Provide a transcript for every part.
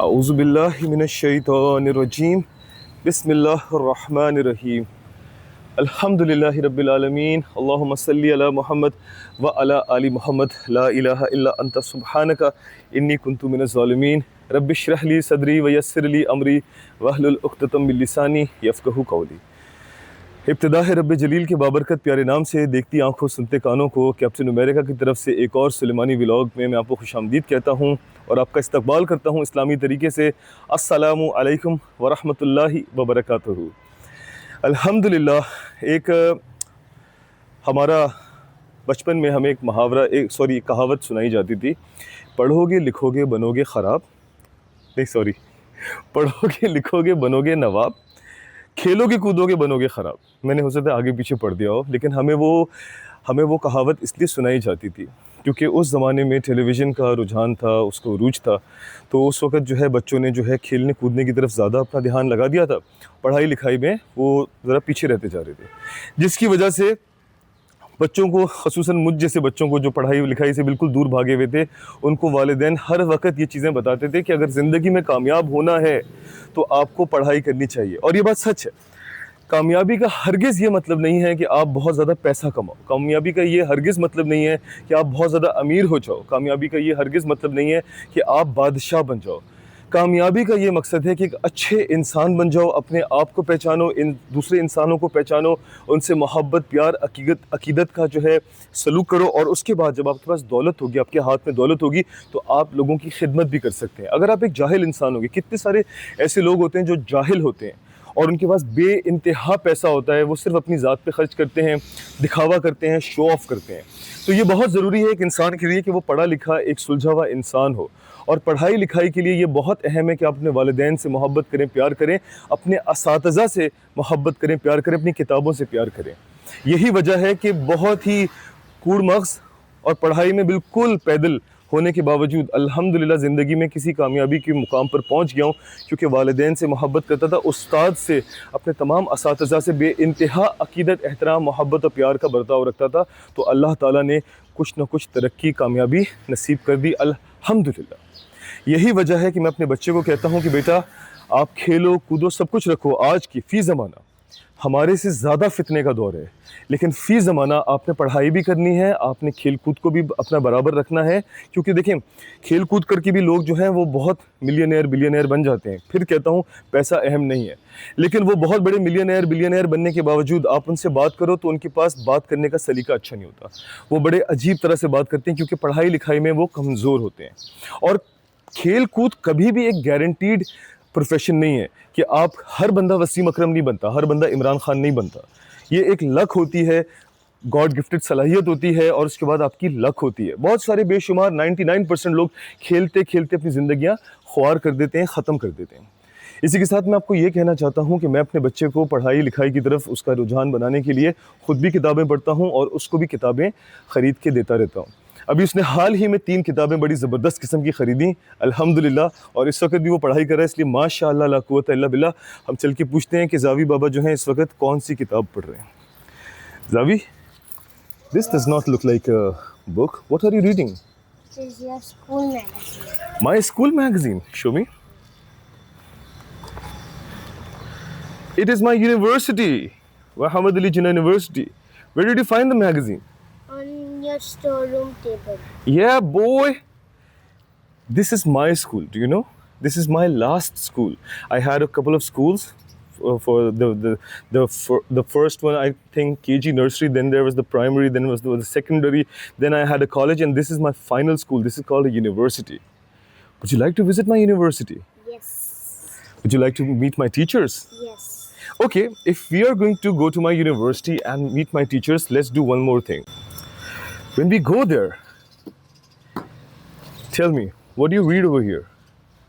औज़ुबिल्लाहि मिनश्शैतानिर्रजीम बिस्मिल्लाहिर्रहमानिर्रहीम अल्हम्दुलिल्लाहि रब्बिल आलमीन अल्लाहुम्मा सल्लि अला मुहम्मद व अला आलि मुहम्मद ला इलाहा इल्ला अंता सुब्हानका इन्नी कुन्तु मिनज़ ज़ालिमीन रब्बि इश्रह ली सदरी व यस्सिर ली अमरी वहलुल उक़्दतम मिन लिसानी यफ़क़हू क़ौली। इब्तिदा है रब्बे जलील के बाबरकत प्यारे नाम से, देखती आंखों सुनते कानों को, कैप्टन अमेरिका की तरफ से एक और सुलेमानी व्लॉग में मैं आपको खुशामदीद कहता हूँ और आपका इस्तकबाल करता हूँ इस्लामी तरीके से। अस्सलामु अलैकुम व रहमतुल्लाहि व बरकातुहू। अल्हम्दुलिल्लाह, एक हमारा बचपन में हमें एक मुहावरा कहावत सुनाई जाती थी, पढ़ोगे लिखोगे बनोगे ख़राब, नहीं सॉरी, पढ़ोगे लिखोगे बनोगे नवाब, खेलोगे कूदोगे बनोगे ख़राब। मैंने हो सकता है आगे पीछे पढ़ दिया हो, लेकिन हमें वो कहावत इसलिए सुनाई जाती थी क्योंकि उस ज़माने में टेलीविज़न का रुझान था, उसका उरूज था। तो उस वक़्त जो है बच्चों ने जो है खेलने कूदने की तरफ ज़्यादा अपना ध्यान लगा दिया था, पढ़ाई लिखाई में वो ज़रा पीछे रहते जा रहे थे, जिसकी वजह से बच्चों को, ख़ुसूसन मुझ जैसे बच्चों को जो पढ़ाई लिखाई से बिल्कुल दूर भागे हुए थे, उनको वालिदैन हर वक्त ये चीज़ें बताते थे कि अगर ज़िंदगी में कामयाब होना है तो आपको पढ़ाई करनी चाहिए। और ये बात सच है। कामयाबी का हरगिज़ ये मतलब नहीं है कि आप बहुत ज़्यादा पैसा कमाओ, कामयाबी का ये हरगिज़ मतलब नहीं है कि आप बहुत ज़्यादा अमीर हो जाओ, कामयाबी का ये हरगिज़ मतलब नहीं है कि आप बादशाह बन जाओ। कामयाबी का ये मकसद है कि एक अच्छे इंसान बन जाओ, अपने आप को पहचानो, इन दूसरे इंसानों को पहचानो, उनसे मोहब्बत, प्यार, अकीदत का जो है सलूक करो, और उसके बाद जब आपके पास दौलत होगी, आपके हाथ में दौलत होगी, तो आप लोगों की खिदमत भी कर सकते हैं। अगर आप एक जाहिल इंसान होगे, कितने सारे ऐसे लोग होते हैं जो जाहिल होते हैं और उनके पास बेइंतहा पैसा होता है, वो सिर्फ अपनी ज़ात पे खर्च करते हैं, दिखावा करते हैं, शो ऑफ करते हैं। तो ये बहुत ज़रूरी है एक इंसान के लिए कि वो पढ़ा लिखा, एक सुलझा हुआ इंसान हो। और पढ़ाई लिखाई के लिए ये बहुत अहम है कि आप अपने वालिदैन से मोहब्बत करें, प्यार करें, अपने असातिज़ा से मोहब्बत करें, प्यार करें, अपनी किताबों से प्यार करें। यही वजह है कि बहुत ही कूड़ मग़ज़ और पढ़ाई में बिल्कुल पैदल होने के बावजूद अल्हम्दुलिल्लाह ज़िंदगी में किसी कामयाबी के मुकाम पर पहुंच गया हूँ, क्योंकि वालिदैन से मोहब्बत करता था, उस्ताद से, अपने तमाम असातिज़ा से बेइंतहा अकीदत, एहतराम, मोहब्बत और प्यार का बर्ताव रखता था। तो अल्लाह ताला ने कुछ न कुछ तरक्की, कामयाबी नसीब कर दी अल्हम्दुलिल्लाह। यही वजह है कि मैं अपने बच्चे को कहता हूँ कि बेटा, आप खेलो कूदो, सब कुछ रखो। आज की फ़ी ज़माना हमारे से ज़्यादा फितने का दौर है, लेकिन फ़ी ज़माना आपने पढ़ाई भी करनी है, आपने खेल कूद को भी अपना बराबर रखना है। क्योंकि देखें, खेल कूद करके भी लोग जो हैं वो बहुत मिलियनेयर, बिलियनेयर बन जाते हैं। फिर कहता हूँ, पैसा अहम नहीं है, लेकिन वो बहुत बड़े मिलियनेयर, बिलियनेयर बनने के बावजूद आप उनसे बात करो तो उनके पास बात करने का सलीका अच्छा नहीं होता। वो बड़े अजीब तरह से बात करते हैं, क्योंकि पढ़ाई लिखाई में वो कमज़ोर होते हैं। और खेल कूद कभी भी एक गारंटीड प्रोफेशन नहीं है कि आप, हर बंदा वसीम अकरम नहीं बनता, हर बंदा इमरान खान नहीं बनता। ये एक लक होती है, गॉड गिफ्टेड सलाहियत होती है, और उसके बाद आपकी लक होती है। बहुत सारे बेशुमार 99% लोग खेलते खेलते अपनी ज़िंदगियाँ ख्वार कर देते हैं, ख़त्म कर देते हैं। इसी के साथ मैं आपको ये कहना चाहता हूँ कि मैं अपने बच्चे को पढ़ाई लिखाई की तरफ उसका रुझान बनाने के लिए ख़ुद भी किताबें पढ़ता हूँ और उसको भी किताबें ख़रीद के देता रहता हूँ। अभी उसने हाल ही में 3 किताबें बड़ी ज़बरदस्त किस्म की ख़रीदी अल्हम्दुलिल्लाह, और इस वक्त भी वो पढ़ाई कर रहा है, इसलिए माशाअल्लाह ला कुव्वता इल्ला बिल्लाह। हम चल के पूछते हैं कि जावी बाबा जो हैं इस वक्त कौन सी किताब पढ़ रहे हैं। Zavi, this does not look like a book, what are you reading? This is your school magazine. My school magazine, show me. It is my university, Muhammad Ali Jinnah University. Where did you find the magazine? On your storeroom table. Yeah, boy. This is my school. Do you know? This is my last school. I had a couple of schools. For the first one, I think KG nursery. Then there was the primary. Then was the secondary. Then I had a college, and this is my final school. This is called a university. Would you like to visit my university? Yes. Would you like to meet my teachers? Yes. Okay, if we are going to go to my university and meet my teachers, let's do one more thing. When we go there, tell me, what do you read over here?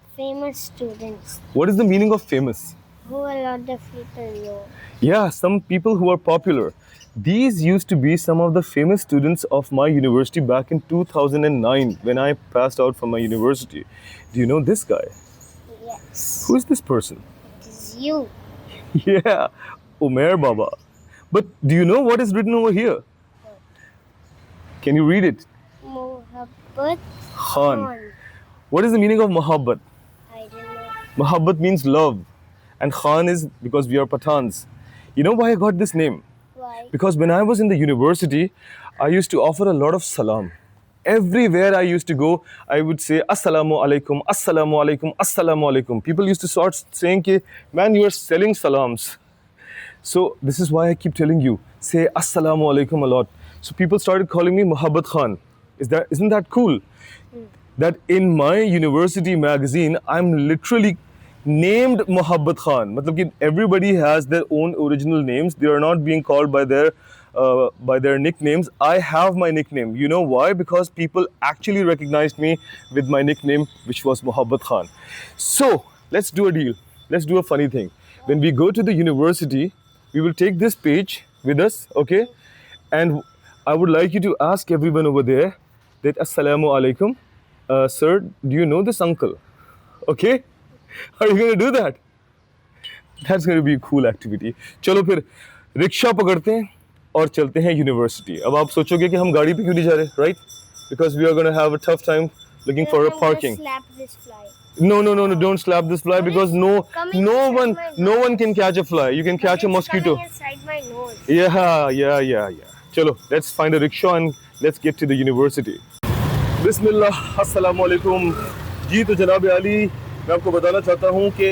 Famous students What is the meaning of famous? who a lot of people know. Yeah, some people who are popular. These used to be some of the famous students of my university back in 2009 when I passed out from my university. Do you know this guy? Yes. Who is this person? It is you. Yeah, Umair Baba. But do you know what is written over here? Can you read it? Mohabbat Khan. What is the meaning of Muhabbat? I don't Mohabbat means love, and Khan is because we are Pathans. You know why I got this name? Why? Because when I was in the university, I used to offer a lot of salam. Everywhere I used to go, I would say Assalamu alaikum, Assalamu alaikum, Assalamu alaikum. People used to start saying, "Ki, man, you are selling salams." So this is why I keep telling you, say Assalamu alaikum a lot. So people started calling me Mohabbat Khan. Isn't that cool? That in my university magazine, I'm literally named Mohabbat Khan. Matlab ki everybody has their own original names. They are not being called by their nicknames. I have my nickname. You know why? Because people actually recognized me with my nickname, which was Mohabbat Khan. So let's do a deal. Let's do a funny thing. When we go to the university, we will take this page with us, okay? And I would like you to ask everyone over there that Assalamu alaikum. Sir, do you know this uncle? Okay? Are you going to do that? That's going to be a cool activity. चलो फिर rickshaw पकड़ते हैं और चलते हैं university. अब आप सोचोगे कि हम गाड़ी पे क्यों नहीं जा रहे, right? Because we are going to have a tough time looking for a I'm parking. gonna slap this fly. No, don't slap this fly because coming no inside my one can catch a fly. You can catch a It's mosquito. coming inside my nose. Yeah. चलो, let's find a rickshaw and let's get to the university. बिस्मिल्लाह, अस्सलाम वालेकुम. जी तो जनाब आली, मैं आपको बताना चाहता हूँ कि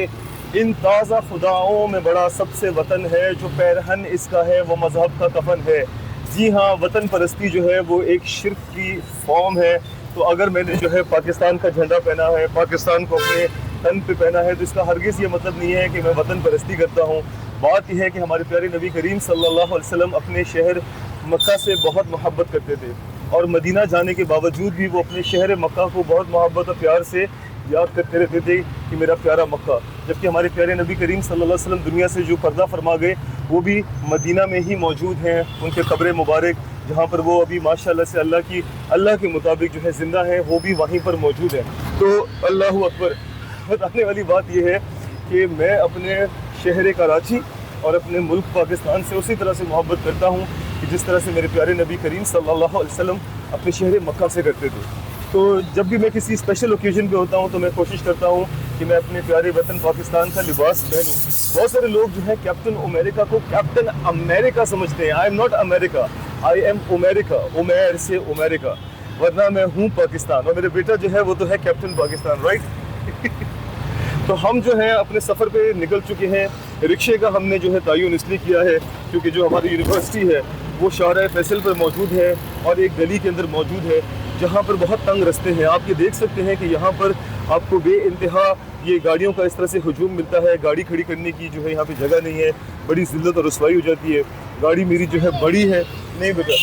इन ताज़ा खुदाओं में बड़ा सबसे वतन है, जो पैरहन इसका है वो मज़हब का कफन है. जी हाँ, वतन परस्ती जो है वो एक शिर्क की फॉर्म है. तो अगर मैंने जो है पाकिस्तान का झंडा पहना है, पाकिस्तान को अपने तन पे पहना है, तो इसका हरगिज़ ये मतलब नहीं है कि मैं वतन परस्ती करता हूँ. बात यह है कि हमारे प्यारे नबी करीम सल्लल्लाहु अलैहि वसल्लम अपने शहर मक्का से बहुत मोहब्बत करते थे, और मदीना जाने के बावजूद भी वो अपने शहर मक्का को बहुत मोहब्बत और प्यार से याद करते रहते थे कि मेरा प्यारा मक्का. जबकि हमारे प्यारे नबी करीम सल्लल्लाहु अलैहि वसल्लम दुनिया से जो पर्दा फरमा गए वो भी मदीना में ही मौजूद हैं. उनके कब्र मुबारक जहाँ पर वो अभी माशाल्लाह से अल्लाह के मुताबिक जो है ज़िंदा है, वो भी वहीं पर मौजूद है. तो अल्लाहु अकबर. बताने वाली बात यह है कि मैं अपने शहर कराची और अपने मुल्क पाकिस्तान से उसी तरह से मोहब्बत करता हूँ कि जिस तरह से मेरे प्यारे नबी करीम सल्लल्लाहु अलैहि वसल्लम अपने शहर मक्का से करते थे. तो जब भी मैं किसी स्पेशल ओकेजन पे होता हूँ तो मैं कोशिश करता हूँ कि मैं अपने प्यारे वतन पाकिस्तान का लिबास पहनूँ. बहुत सारे लोग जो है कैप्टन अमेरिका को कैप्टन अमेरिका समझते हैं. I am not America, I am America, Umer से अमेरिका, वरना मैं हूँ पाकिस्तान. और मेरे बेटा जो है वो तो है कैप्टन पाकिस्तान, राइट. तो हम जो है अपने सफ़र पे निकल चुके हैं. रिक्शे का हमने जो है तयन इसलिए किया है क्योंकि जो हमारी यूनिवर्सिटी है वो शाहराह फैसल पर मौजूद है और एक गली के अंदर मौजूद है जहाँ पर बहुत तंग रास्ते हैं. आप ये देख सकते हैं कि यहाँ पर आपको बेइंतहा ये गाड़ियों का इस तरह से हुजूम मिलता है. गाड़ी खड़ी करने की जो है यहाँ पे जगह नहीं है, बड़ी ज़िल्लत और रुसवाई हो जाती है. गाड़ी मेरी जो है बड़ी है. नहीं बेटा,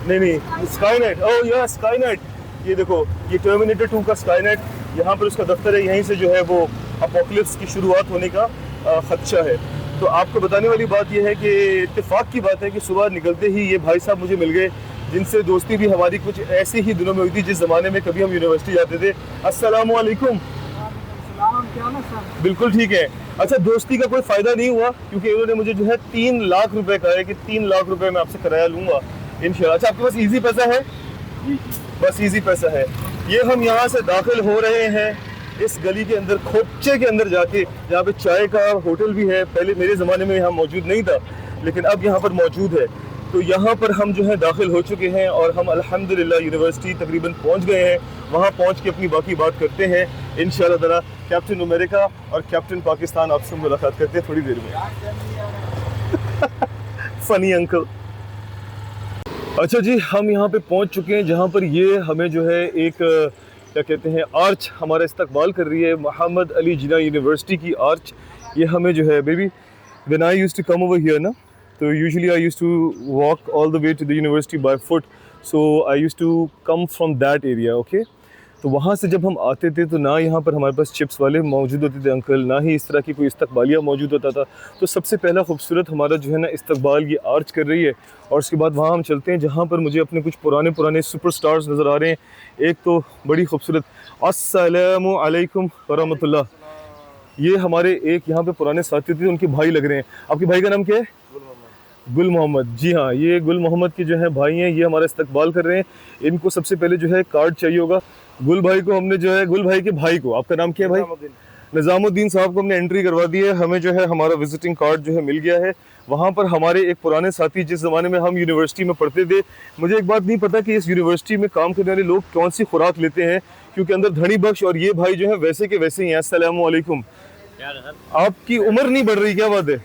नहीं स्काईनेट. ओह या स्काईनेट, ये देखो, ये टर्मिनेटर 2 का स्काईनेट. यहाँ पर उसका दफ्तर है. यहीं से जो है वो अपोकलिप्स की शुरुआत होने का खदशा है. तो आपको बताने वाली बात यह है कि इत्तेफाक की बात है कि सुबह निकलते ही ये भाई साहब मुझे मिल गए, जिनसे दोस्ती भी हमारी कुछ ऐसे ही दिनों में हुई थी जिस ज़माने में कभी हम यूनिवर्सिटी जाते थे. अस्सलाम वालेकुम. बिल्कुल ठीक है. अच्छा, दोस्ती का कोई फ़ायदा नहीं हुआ क्योंकि इन्होंने मुझे जो है 3 लाख रुपए कहा है कि 3 लाख रुपए मैं आपसे किराया लूँगा इंशाल्लाह. अच्छा, आपके पास ईजी पैसा है? बस ईजी पैसा है. ये हम यहाँ से दाखिल हो रहे हैं इस गली के अंदर, खोपचे के अंदर जाके, जहाँ पे चाय का होटल भी है. पहले मेरे ज़माने में यहाँ मौजूद नहीं था लेकिन अब यहाँ पर मौजूद है. तो यहाँ पर हम जो है दाखिल हो चुके हैं और हम अल्हम्दुलिल्लाह यूनिवर्सिटी तकरीबन पहुँच गए हैं. वहाँ पहुँच के अपनी बाकी बात करते हैं इंशाल्लाह ताला. कैप्टन अमेरिका और कैप्टन पाकिस्तान आपसे मुलाकात करते हैं थोड़ी देर में. Funny uncle. अच्छा जी, हम यहाँ पे पहुँच चुके हैं जहाँ पर ये हमें जो है एक क्या कहते हैं आर्च हमारा इस्तकबाल कर रही है. मोहम्मद अली जिना यूनिवर्सिटी की आर्च. ये हमें जो है baby, when I used to come over here ना, तो usually I used to walk all the way to the university by foot. So I used to come from that area. Okay, तो वहाँ से जब हम आते थे तो ना यहाँ पर हमारे पास चिप्स वाले मौजूद होते थे अंकल, ना ही इस तरह की कोई इस्तकबालिया मौजूद होता था. तो सबसे पहला खूबसूरत हमारा जो है ना इस्तकबाल ये आर्च कर रही है. और उसके बाद वहाँ हम चलते हैं जहाँ पर मुझे अपने कुछ पुराने सुपर स्टार्स नज़र आ रहे हैं. एक तो बड़ी खूबसूरत, अस्सलामु अलैकुम वरहमतुल्लाह. ये हमारे एक यहाँ पे पुराने साथी थे, उनके भाई लग रहे हैं. आपके भाई का नाम क्या है? गुल मोहम्मद. जी हाँ, ये गुल मोहम्मद के जो है भाई हैं, ये हमारा इस्तकबाल कर रहे हैं. इनको सबसे पहले जो है कार्ड चाहिए होगा. गुल भाई को हमने जो है, गुल भाई के भाई को, आपका नाम क्या है भाई? निज़ामुद्दीन साहब को हमने एंट्री करवा दी है, हमें जो है हमारा विजिटिंग कार्ड जो है मिल गया है। वहाँ पर हमारे एक पुराने साथी, जिस ज़माने में हम यूनिवर्सिटी में पढ़ते थे, मुझे एक बात नहीं पता कि इस यूनिवर्सिटी में काम करने वाले लोग कौन सी खुराक लेते हैं, क्योंकि अंदर धनी बख्श और ये भाई जो है वैसे के वैसे ही हैं। अस्सलाम वालेकुम। आपकी उम्र नहीं बढ़ रही, क्या बात है?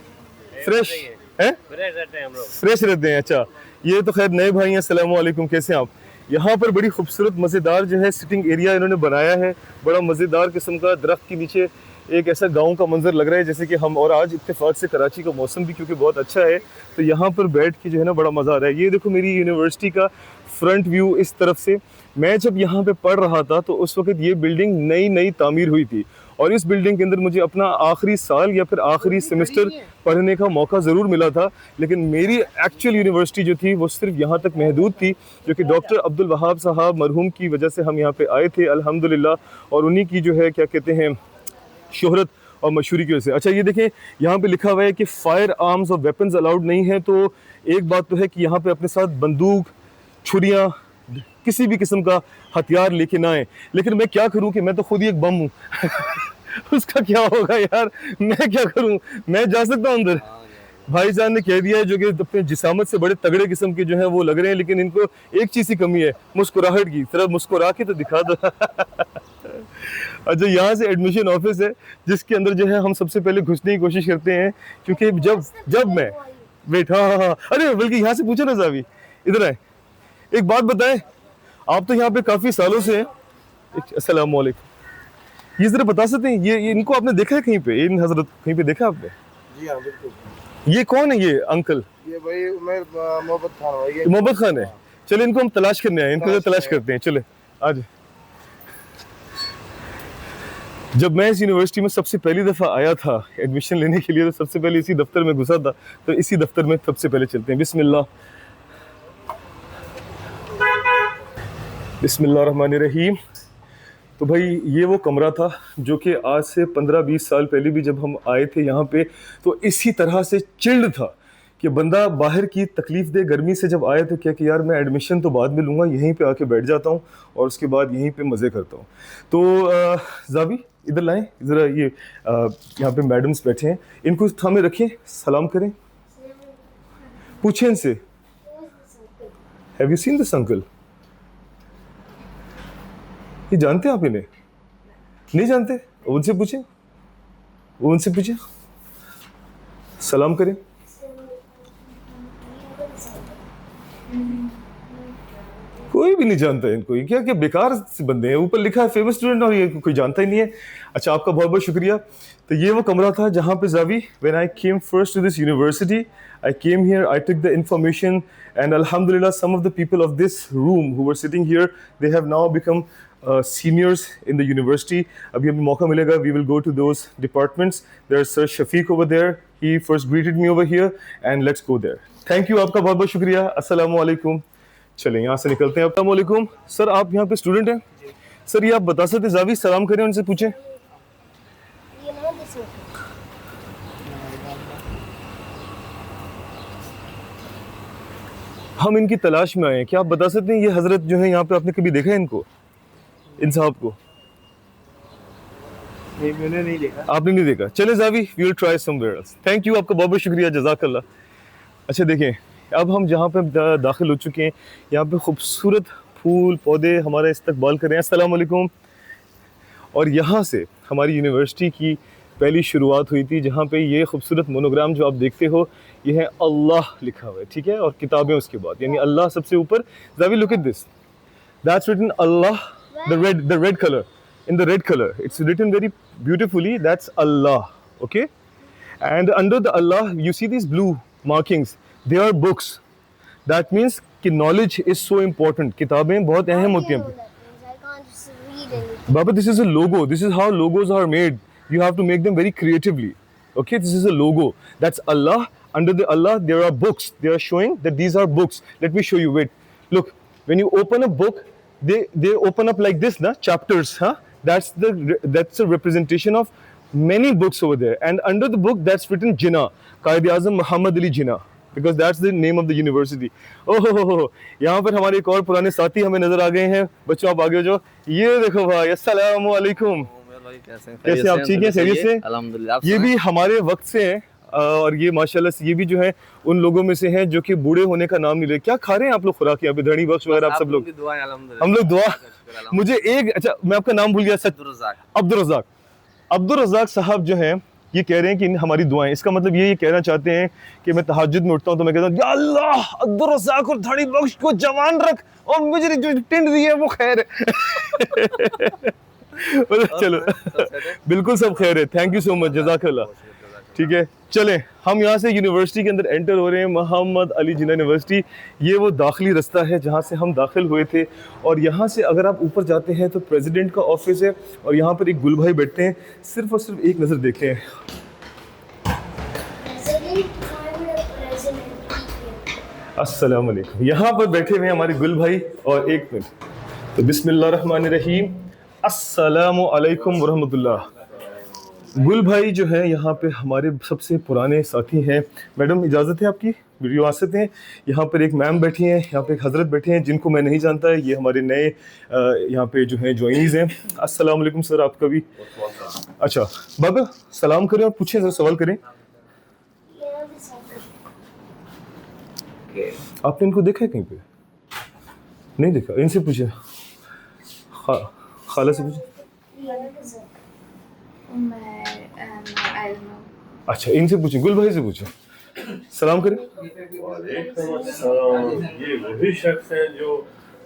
फ्रेश है, फ्रेश रहते हैं। अच्छा, ये तो खैर नए भाई हैं। अस्सलाम वालेकुम, कैसे हैं आप? यहाँ पर बड़ी खूबसूरत मज़ेदार जो है सिटिंग एरिया इन्होंने बनाया है, बड़ा मज़ेदार किस्म का। दरख्त के नीचे एक ऐसा गांव का मंजर लग रहा है जैसे कि हम, और आज इत्तेफाक से कराची का मौसम भी क्योंकि बहुत अच्छा है, तो यहाँ पर बैठ के जो है ना बड़ा मज़ा आ रहा है। ये देखो मेरी यूनिवर्सिटी का फ्रंट व्यू इस तरफ से। मैं जब यहाँ पे पढ़ रहा था तो उस वक्त ये बिल्डिंग नई नई तामीर हुई थी, और इस बिल्डिंग के अंदर मुझे अपना आखिरी साल या फिर आखिरी सेमेस्टर पढ़ने का मौका ज़रूर मिला था। लेकिन मेरी एक्चुअल यूनिवर्सिटी जो थी वो सिर्फ यहाँ तक महदूद थी, जो कि डॉक्टर अब्दुल वहाब साहब मरहूम की वजह से हम यहाँ पे आए थे अल्हम्दुलिल्लाह, और उन्हीं की जो है क्या कहते हैं शोहरत और मशहूरी की वजह से। अच्छा, ये देखें यहाँ पे लिखा हुआ है कि फायर आर्म्स और वेपन्स अलाउड नहीं है। तो एक बात तो है कि यहाँ पे अपने साथ बंदूक, छुरियाँ, किसी भी किस्म का हथियार लेके ना आए। लेकिन मैं क्या करूं कि मैं तो खुद ही एक बम हूँ उसका क्या होगा यार, मैं क्या करूं, मैं जा सकता हूं अंदर? भाईजान ने कह दिया है, जो कि अपने जिसामत से बड़े तगड़े किस्म के जो हैं वो लग रहे हैं, लेकिन इनको एक चीज़ की कमी है, मुस्कुराहट की। तरह मुस्कुरा के तो दिखा दो अच्छा, यहाँ से एडमिशन ऑफिस है जिसके अंदर जो है हम सबसे पहले घुसने की कोशिश करते हैं, क्योंकि जब मैं वेट, हाँ, अरे बल्कि यहाँ से पूछो ना साहबी, इधर आए, एक बात बताएं, आप तो यहाँ पे काफ़ी सालों से हैं। अस्सलाम वालेकुम। ये ज़रा बता सकते हैं, ये इनको आपने देखा है कहीं पे, इन हजरत कहीं पे देखा आपने? जी हाँ, बिल्कुल। ये कौन है ये अंकल? ये भाई उमर मोहब्बत खान भाई, ये मोहब्बत खान है। चले इनको हम तलाश करने आए, इनको तलाश करते हैं, चले आज। जब मैं इस यूनिवर्सिटी में सबसे पहली दफ़ा आया था एडमिशन लेने के लिए, तो सबसे पहले इसी दफ्तर में घुसा था, तो इसी दफ्तर में सबसे पहले चलते हैं। बिस्मिल्लाह, बिस्मिल्लाहिर्रहमानिर्रहीम। तो भाई ये वो कमरा था जो कि आज से 15-20 साल पहले भी जब हम आए थे यहाँ पे, तो इसी तरह से चिल्ड था कि बंदा बाहर की तकलीफ दे गर्मी से जब आए तो क्या कि यार मैं एडमिशन तो बाद में लूँगा, यहीं पे आके बैठ जाता हूँ और उसके बाद यहीं पे मज़े करता हूँ। तो जावी इधर लाएं ज़रा, ये यहाँ पे मैडम्स बैठे हैं, इनको थामे रखें, सलाम करें, पूछें इनसे, have you seen this uncle? ये जानते हैं आप इन्हें? नहीं जानते? उनसे पूछें, वो उनसे पूछें, सलाम करें। कोई भी नहीं जानता है इनको, ये क्या क्या बेकार से बंदे हैं। ऊपर लिखा है फेमस स्टूडेंट और ये कोई जानता ही नहीं है। अच्छा, आपका बहुत बहुत शुक्रिया। तो ये वो कमरा था जहाँ पे Javi, when I came first to this university, I came here, I took the information, and अल्हम्दुलिल्लाह some of the people of this room who were sitting here, they have now become seniors in the university. अभी हमें मौका मिलेगा, we will go to those departments. There's Sir Shafiq over there. He first greeted me over here, and let's go there. Thank you, आपका बहुत बहुत शुक्रिया। अस्सलामु अलैकुम। चलें यहाँ से निकलते हैं। अस्सलामु अलैकुम सर, आप यहाँ पे स्टूडेंट हैं? सर ये आप बता सकते, जावी सलाम करें, उनसे पूछें। You know this one. हम इनकी तलाश में आए हैं, क्या आप बता सकते हैं ये हजरत जो है यहाँ पे, आपने कभी देखा है इनको, इन साहब को? नहीं, मैंने नहीं देखा। आपने नहीं देखा? चले Zavi, we will try somewhere else. Thank you, आपका बहुत बहुत शुक्रिया, जज़ाकल्लाह। अच्छा देखें, अब हम जहाँ पे दाखिल हो चुके हैं, यहाँ पे खूबसूरत फूल पौधे हमारा इस्तकबाल कर रहे हैं। अस्सलाम वालेकुम। और यहाँ से हमारी यूनिवर्सिटी की पहली शुरुआत हुई थी, जहाँ पे ये खूबसूरत मोनोग्राम जो आप देखते हो, ये है अल्लाह लिखा हुआ है, ठीक है, और किताबें उसके बाद, यानी अल्लाह सबसे ऊपर। Zavi look at this, that's written Allah, the red color, in the red color, it's written very beautifully, that's Allah, okay? And under the Allah you see these blue markings, they are books. That means कि knowledge is so important, किताबें बहुत अहम होती हैं। I can't just read anything. Baba, this is a logo, this is how logos are made, you have to make them very creatively, okay? This is a logo, that's Allah. Under the Allah there are books, they are showing that these are books. Let me show you, wait, look, when you open a book, they open up like this, na, chapters, huh? That's a representation of many books over there, and under the book that's written Jinnah, Qaid-e-Azam Muhammad Ali Jinnah, because that's the name of the university. Oh, यहाँ पर हमारे एक और पुराने साथी हमें नजर आ गए हैं। बच्चों आप आगे हो जाओ, ये देखो भाई, अस्सलाम वालेकुम। भाई कैसे हैं? कैसे आप? ठीक है, खैरियत से? अल्हम्दुलिल्लाह। आप ये भी हमारे वक्त से हैं और ये माशाल्लाह से ये भी जो है उन लोगों में से हैं जो कि बूढ़े होने का नाम नहीं ले। क्या खा रहे हैं आप लोग खुराक यहाँ पे? धनी बख्श वगैरह आप सब लोग? दुआएं अल्हम्दुलिल्लाह। हम लोग दुआ। मुझे एक अच्छा, मैं आपका नाम भूल गया सच। अब्दुल रज़ाक। अब्दुल रज़ाक साहब जो हैं ये कह रहे हैं कि हमारी दुआएं, इसका मतलब ये कहना चाहते हैं कि मैं तहज्जुद में उठता हूँ तो मैं कहता हूँ या अल्लाह अब्दुल रज़ाक और धनी बख्श को जवान रख और मुझे जो टिंड दी है वो खैर है। चलो बिल्कुल सब खैर है। थैंक यू सो मच, जज़ाकल्लाह। ठीक है, चलें हम यहाँ से यूनिवर्सिटी के अंदर एंटर हो रहे हैं, मोहम्मद अली जिन्ना यूनिवर्सिटी। ये वो दाखिली रास्ता है जहाँ से हम दाखिल हुए थे और यहाँ से अगर आप ऊपर जाते हैं तो प्रेसिडेंट का ऑफिस है और यहाँ पर एक गुल भाई बैठते हैं। सिर्फ और सिर्फ एक नज़र देख लें। अस्सलाम वालेकुम। यहाँ पर बैठे हुए हैं हमारे गुल भाई और एक मिनट तो बिस्मिल्लाह रहमान रहीम, अस्सलामु अलैकुम वरहमतुल्लाह। गुल भाई जो है यहाँ पे हमारे सबसे पुराने साथी हैं। मैडम इजाज़त है आपकी, वीडियो आ सकते हैं? यहाँ पर एक मैम बैठी हैं, यहाँ पे एक हज़रत बैठे हैं जिनको मैं नहीं जानता है। ये हमारे नए यहाँ पे जो हैं ज्वाइनीज़ हैं। अस्सलाम वालेकुम सर, आपका भी। अच्छा बाबा सलाम करें और पूछें, सर सवाल करें। आपने इनको देखा है कहीं पे? नहीं देखा? इनसे पूछे, खाला से पूछे। अच्छा इनसे पूछे, गुल भाई से पूछे। सलाम करें। ये वही शख्स है जो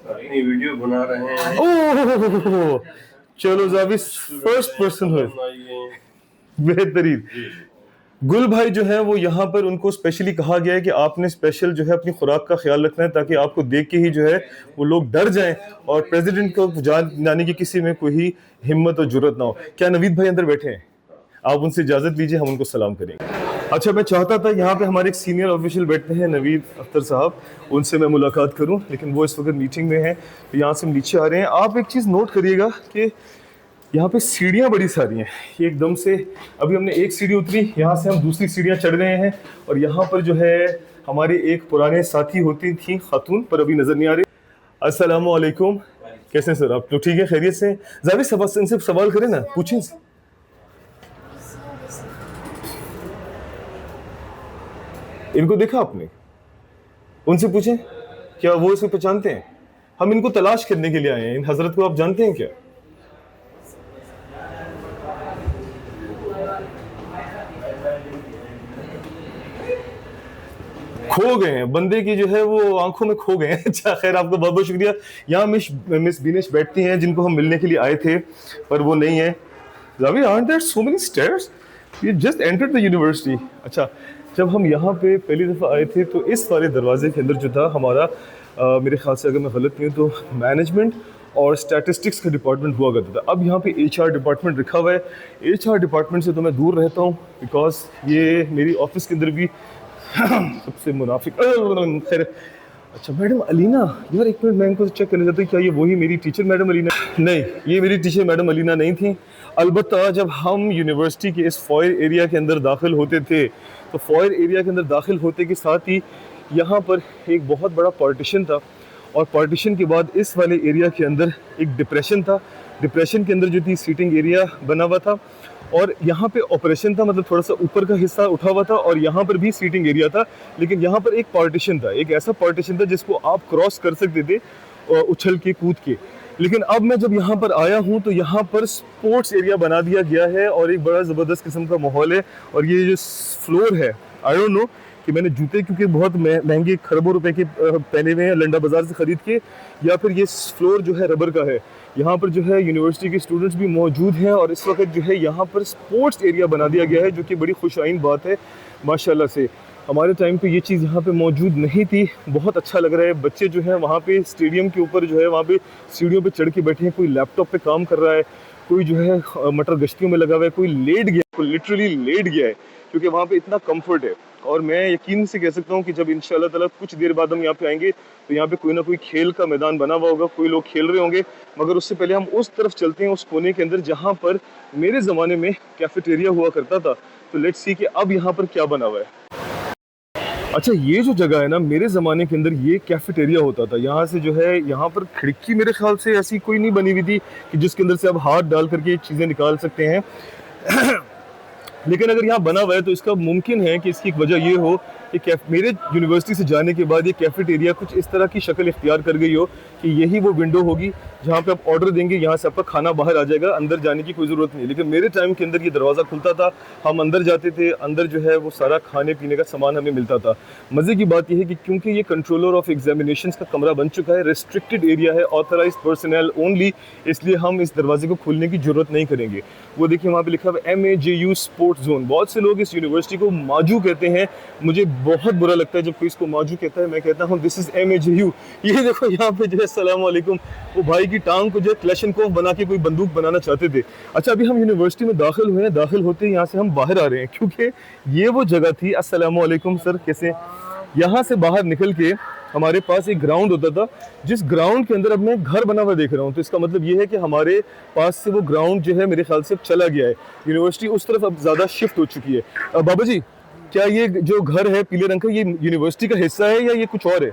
अपनी वीडियो बना रहे हैं। ओह चलो जावी फर्स्ट पर्सन है, बेहतरीन। गुल भाई जो है वो यहाँ पर उनको स्पेशली कहा गया है कि आपने स्पेशल जो है अपनी खुराक का ख्याल रखना है ताकि आपको देख के ही जो है वो लोग डर जाएं और प्रेसिडेंट को जाने की किसी में कोई हिम्मत और जुर्रत ना हो। क्या नवीद भाई अंदर बैठे हैं? आप उनसे इजाज़त लीजिए, हम उनको सलाम करेंगे। अच्छा मैं चाहता था यहाँ पे हमारे एक सीनियर ऑफिशियल बैठते हैं नवीद अख्तर साहब, उनसे मैं मुलाकात करूँ लेकिन वो इस वक्त मीटिंग में हैं तो यहाँ से हम नीचे आ रहे हैं। आप एक चीज़ नोट करिएगा कि यहाँ पे सीढ़ियाँ बड़ी सारी हैं। ये एकदम से अभी हमने एक सीढ़ी उतरी, यहाँ से हम दूसरी सीढ़ियाँ चढ़ रहे हैं और यहाँ पर जो है हमारे एक पुराने साथी होती थी खातून, पर अभी नज़र नहीं आ रही। अस्सलामु अलैकुम, कैसे हैं सर आप? तो ठीक है, खैरियत से? जावेद साहब इनसे सवाल करें ना, पूछें। इनको देखा आपने? उनसे पूछें क्या वो इसे पहचानते हैं? हम इनको तलाश करने के लिए आए हैं। इन हजरत को आप जानते हैं क्या? खो गए हैं, बंदे की जो है वो आंखों में खो गए हैं। अच्छा खैर, आपका बहुत बहुत शुक्रिया। यहाँ मिस बिनेश बैठती हैं जिनको हम मिलने के लिए आए थे पर वो नहीं है। Ravi, aren't there so many stairs? You just entered the university. अच्छा, जब हम यहाँ पे पहली दफ़ा आए थे तो इस वाले दरवाजे के अंदर जो था हमारा मेरे ख्याल से अगर मैं गलत नहीं हूँ तो मैनेजमेंट और स्टैटिस्टिक्स का डिपार्टमेंट हुआ करता था। अब यहाँ पे HR डिपार्टमेंट रखा हुआ है। HR डिपार्टमेंट से तो मैं दूर रहता हूँ बिकॉज ये मेरी ऑफिस के अंदर भी सबसे मुनाफिक। खैर, अच्छा मैडम अलीना, यार एक मिनट मैं इनको चेक करना चाहता हूँ क्या ये वही मेरी टीचर मैडम अलीना? नहीं, ये मेरी टीचर मैडम अलीना नहीं थी। अलबत्ता जब हम यूनिवर्सिटी के इस फॉयर एरिया के अंदर दाखिल होते थे तो फॉयर एरिया के अंदर दाखिल होते के साथ ही यहाँ पर एक बहुत बड़ा पार्टीशन था और पार्टीशन के बाद इस वाले एरिया के अंदर एक डिप्रेशन था। डिप्रेशन के अंदर जो थी सीटिंग एरिया बना हुआ था और यहाँ पे ऑपरेशन था, मतलब थोड़ा सा ऊपर का हिस्सा उठा हुआ था और यहाँ पर भी सीटिंग एरिया था, लेकिन यहाँ पर एक पार्टीशन था, एक ऐसा पार्टीशन था जिसको आप क्रॉस कर सकते थे उछल के कूद के। लेकिन अब मैं जब यहाँ पर आया हूँ तो यहाँ पर स्पोर्ट्स एरिया बना दिया गया है और एक बड़ा ज़बरदस्त किस्म का माहौल है। और ये जो फ्लोर है, आई डोंट नो कि मैंने जूते क्योंकि बहुत महंगे खरबों रुपए के पहने हुए हैं लंडा बाज़ार से ख़रीद के, या फिर ये फ्लोर जो है रबर का है। यहाँ पर जो है यूनिवर्सिटी के स्टूडेंट्स भी मौजूद हैं और इस वक्त जो है यहाँ पर स्पोर्ट्स एरिया बना दिया गया है, जो कि बड़ी खुशाइन बात है माशाल्लाह से। हमारे टाइम पे ये चीज़ यहाँ पे मौजूद नहीं थी। बहुत अच्छा लग रहा है। बच्चे जो हैं वहाँ पे स्टेडियम के ऊपर जो है वहाँ पे सीढ़ियों पे चढ़ के बैठे हैं, कोई लैपटॉप पे काम कर रहा है, कोई जो है मटर गश्तियों में लगा हुआ है, कोई लेट गया, कोई लिटरली लेट गया है क्योंकि वहाँ पे इतना कम्फर्ट है। और मैं यकीन से कह सकता हूँ कि जब इंशाअल्लाह ताला कुछ देर बाद हम यहाँ पे आएंगे तो यहाँ पे कोई ना कोई खेल का मैदान बना हुआ होगा, कोई लोग खेल रहे होंगे। मगर उससे पहले हम उस तरफ चलते हैं, उस कोने के अंदर जहाँ पर मेरे ज़माने में कैफेटेरिया हुआ करता था। तो लेट्स सी कि अब यहाँ पर क्या बना हुआ है। अच्छा, ये जो जगह है ना, मेरे ज़माने के अंदर ये कैफेटेरिया होता था। यहाँ से जो है, यहाँ पर खिड़की मेरे ख्याल से ऐसी कोई नहीं बनी हुई थी कि जिसके अंदर से आप हाथ डाल करके चीज़ें निकाल सकते हैं। लेकिन अगर यहाँ बना हुआ है तो इसका मुमकिन है कि इसकी एक वजह ये हो कि मेरे यूनिवर्सिटी से जाने के बाद ये कैफेटेरिया कुछ इस तरह की शक्ल इख्तियार कर गई हो कि यही वो विंडो होगी जहाँ पे आप ऑर्डर देंगे, यहाँ से आपका खाना बाहर आ जाएगा, अंदर जाने की कोई ज़रूरत नहीं। लेकिन मेरे टाइम के अंदर ये दरवाज़ा खुलता था, हम अंदर जाते थे, अंदर जो है वो सारा खाने पीने का सामान हमें मिलता था। मज़े की बात यह है कि क्योंकि ये कंट्रोलर ऑफ एग्जामिनेशंस का कमरा बन चुका है, रेस्ट्रिक्टेड एरिया है, ऑथराइज पर्सनल ओनली, इसलिए हम इस दरवाजे को खोलने की ज़रूरत नहीं करेंगे। वो देखिए वहाँ पे लिखा हुआ MAJU स्पोर्ट्स जोन। बहुत से लोग इस यूनिवर्सिटी को माजू कहते हैं, मुझे बहुत बुरा लगता है जब कोई इसको माजू कहता है। मैं कहता हूँ दिस इज़ MAJU। ये देखो यहाँ पे जो है अस्सलाम वालेकुम, वो भाई की टांग को जो है क्लैशनकोफ बना के कोई बंदूक बनाना चाहते थे। अच्छा, अभी हम यूनिवर्सिटी में दाखिल हुए हैं, दाखिल होते ही यहाँ से हम बाहर आ रहे हैं क्योंकि ये वो जगह थी। अस्सलाम वालेकुम सर, कैसे? यहाँ से बाहर निकल के हमारे पास एक ग्राउंड होता था, जिस ग्राउंड के अंदर अब मैं घर बना हुआ देख रहा हूँ। तो इसका मतलब ये है कि हमारे पास से वो ग्राउंड जो है मेरे ख्याल से चला गया है, यूनिवर्सिटी उस तरफ अब ज़्यादा शिफ्ट हो चुकी है। बाबा जी, क्या ये जो घर है पीले रंग का, ये यूनिवर्सिटी का हिस्सा है या ये कुछ और है?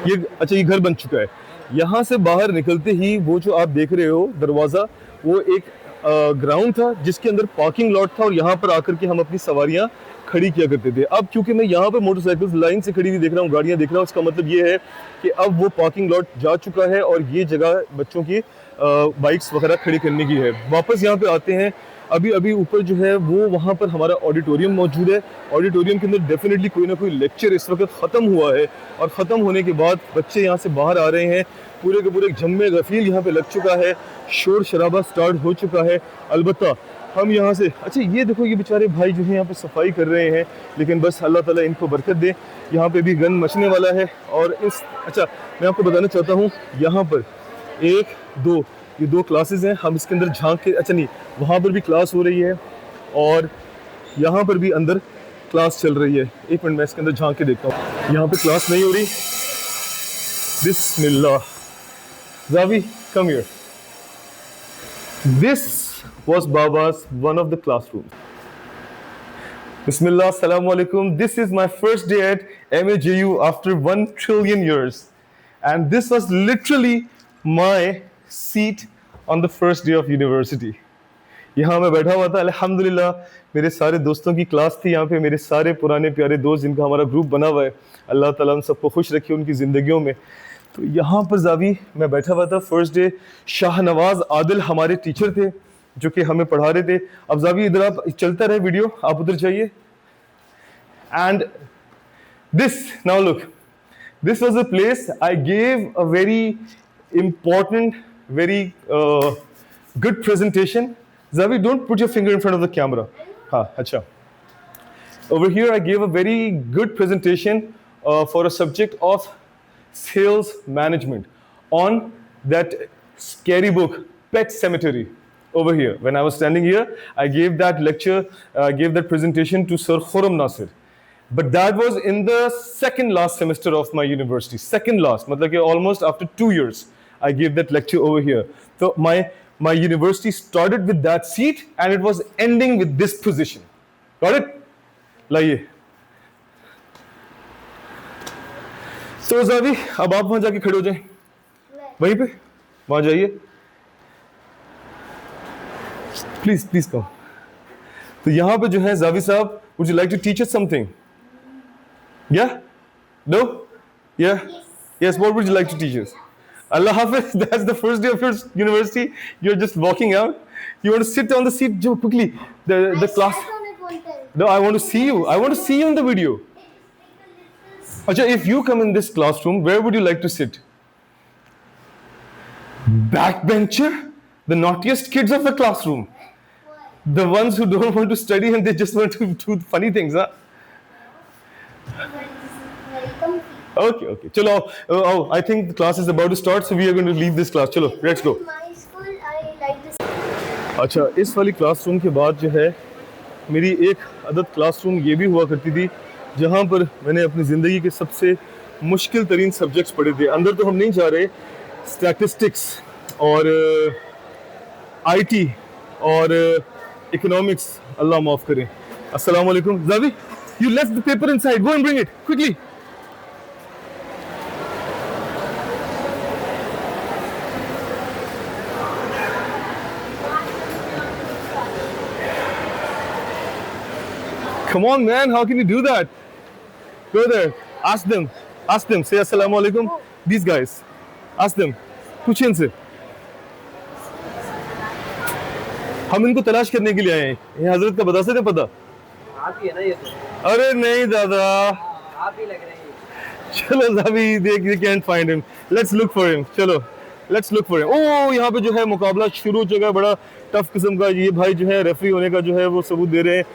ये अच्छा, ये घर बन चुका है। यहाँ से बाहर निकलते ही वो जो आप देख रहे हो दरवाज़ा, वो एक ग्राउंड था जिसके अंदर पार्किंग लॉट था, और यहाँ पर आकर के हम अपनी सवारियाँ खड़ी किया करते थे। अब क्योंकि मैं यहाँ पर मोटरसाइकिल लाइन से खड़ी हुई देख रहा हूँ, गाड़ियाँ देख रहा हूँ, इसका मतलब ये है कि अब वो पार्किंग लॉट जा चुका है और ये जगह बच्चों की बाइक्स वगैरह खड़ी करने की है। वापस यहाँ पे आते हैं, अभी अभी ऊपर जो है वो वहाँ पर हमारा ऑडिटोरियम मौजूद है। ऑडिटोरियम के अंदर डेफिनेटली कोई ना कोई लेक्चर इस वक्त ख़त्म हुआ है, और ख़त्म होने के बाद बच्चे यहाँ से बाहर आ रहे हैं। पूरे के पूरे जम्मे गफील यहाँ पे लग चुका है, शोर शराबा स्टार्ट हो चुका है। अलबत्ता हम यहाँ से, अच्छा ये देखो, ये बेचारे भाई जो है यहाँ पे सफाई कर रहे हैं, लेकिन बस अल्लाह ताला इनको बरकत दे। यहाँ पे भी गन मचने वाला है। और इस, अच्छा मैं आपको बताना चाहता हूँ, यहाँ पर ये दो क्लासेस हैं। हम इसके अंदर झांक के, अच्छा नहीं, वहाँ पर भी क्लास हो रही है और यहाँ पर भी अंदर क्लास चल रही है। एक मिनट, मैं इसके अंदर झांक के देखता हूँ। यहाँ पे क्लास नहीं हो रही। बिस्मिल्लाह, Javi come here. This was Baba's one of the classrooms. Bismillah, assalamu alaikum. This is my first day at MAJU after 1 trillion years. And this was literally my seat on the first day of university. यहाँ मैं बैठा हुआ था, अल्हम्दुलिल्लाह मेरे सारे दोस्तों की क्लास थी यहाँ पे, मेरे सारे पुराने प्यारे दोस्त जिनका हमारा ग्रुप बना हुआ है, अल्लाह ताला उन सबको खुश रखे उनकी ज़िंदगियों में। तो यहाँ पर जावी मैं बैठा हुआ था फर्स्ट डे। शाहनवाज आदिल हमारे टीचर थे जो कि हमें पढ़ा रहे थे। अब जावी इधर आप, चलता रहे वीडियो, आप उधर जाइए। And this, now look, this was a place I gave a very important, very good presentation. Zavi don't put your finger in front of the camera. हाँ, अच्छा। Over here I gave a very good presentation for a subject of sales management on that scary book, Pet Cemetery. Over here, when I was standing here, I gave that lecture, gave that presentation to Sir Khurram Nasir. But that was in the second last semester of my university. Second last, matlab ki almost after 2 years, I gave that lecture over here. So my university started with that seat and it was ending with this position. Got it? लाइए। तो Xavi अब आप वहां जाके खड़े हो जाएं, वहीं पे, वहां जाइए प्लीज, प्लीज कम। तो यहां पे जो है Zavi sahib, would you like to teach us something? या नो? या yes, what would you like to teach us? Allah Hafiz, that's the first day of your university, you're just walking out, you want to sit on the seat jo quickly, the class. No, I want to see you. I want to see you in the video. Acha, if you come in this classroom, where would you like to sit? Backbencher? The naughtiest kids of the classroom. The ones who don't want to study and they just want to do funny things, huh? Very comfy. Okay. Chalo, I think the class is about to start, so we are going to leave this class. Chalo, let's go. In my school, I like this. अच्छा, इस वाली classroom के बाद जो है मेरी एक अदद क्लासरूम ये भी हुआ करती थी जहाँ पर मैंने अपनी ज़िंदगी के सबसे मुश्किल तरीन सब्जेक्ट्स पढ़े थे। अंदर तो हम नहीं जा रहे, स्टैटिस्टिक्स और आईटी और इकोनॉमिक्स, अल्लाह माफ़ करें। अस्सलाम वालेकुम Xavi, You left the paper inside. Go and bring it quickly. Come on, man. How can you do that? Go there. Ask them. Ask them. Say assalamu alaikum. These guys. Ask them. पूछिए इनसे. हम इनको तलाश करने के लिए आए हैं. ये हजरत का बता सकते हैं पता? आप ही है ना ये तो? अरे नहीं दादा. आप ही लग रहे हैं. चलो अभी देख we can't find him. Let's look for him. चलो. Let's look for him. ओह यहाँ पे जो है मुकाबला शुरू हो चुका है. बड़ा टफ किस्म का. ये भाई जो है रेफरी होने का जो है वो सबूत दे रहे हैं.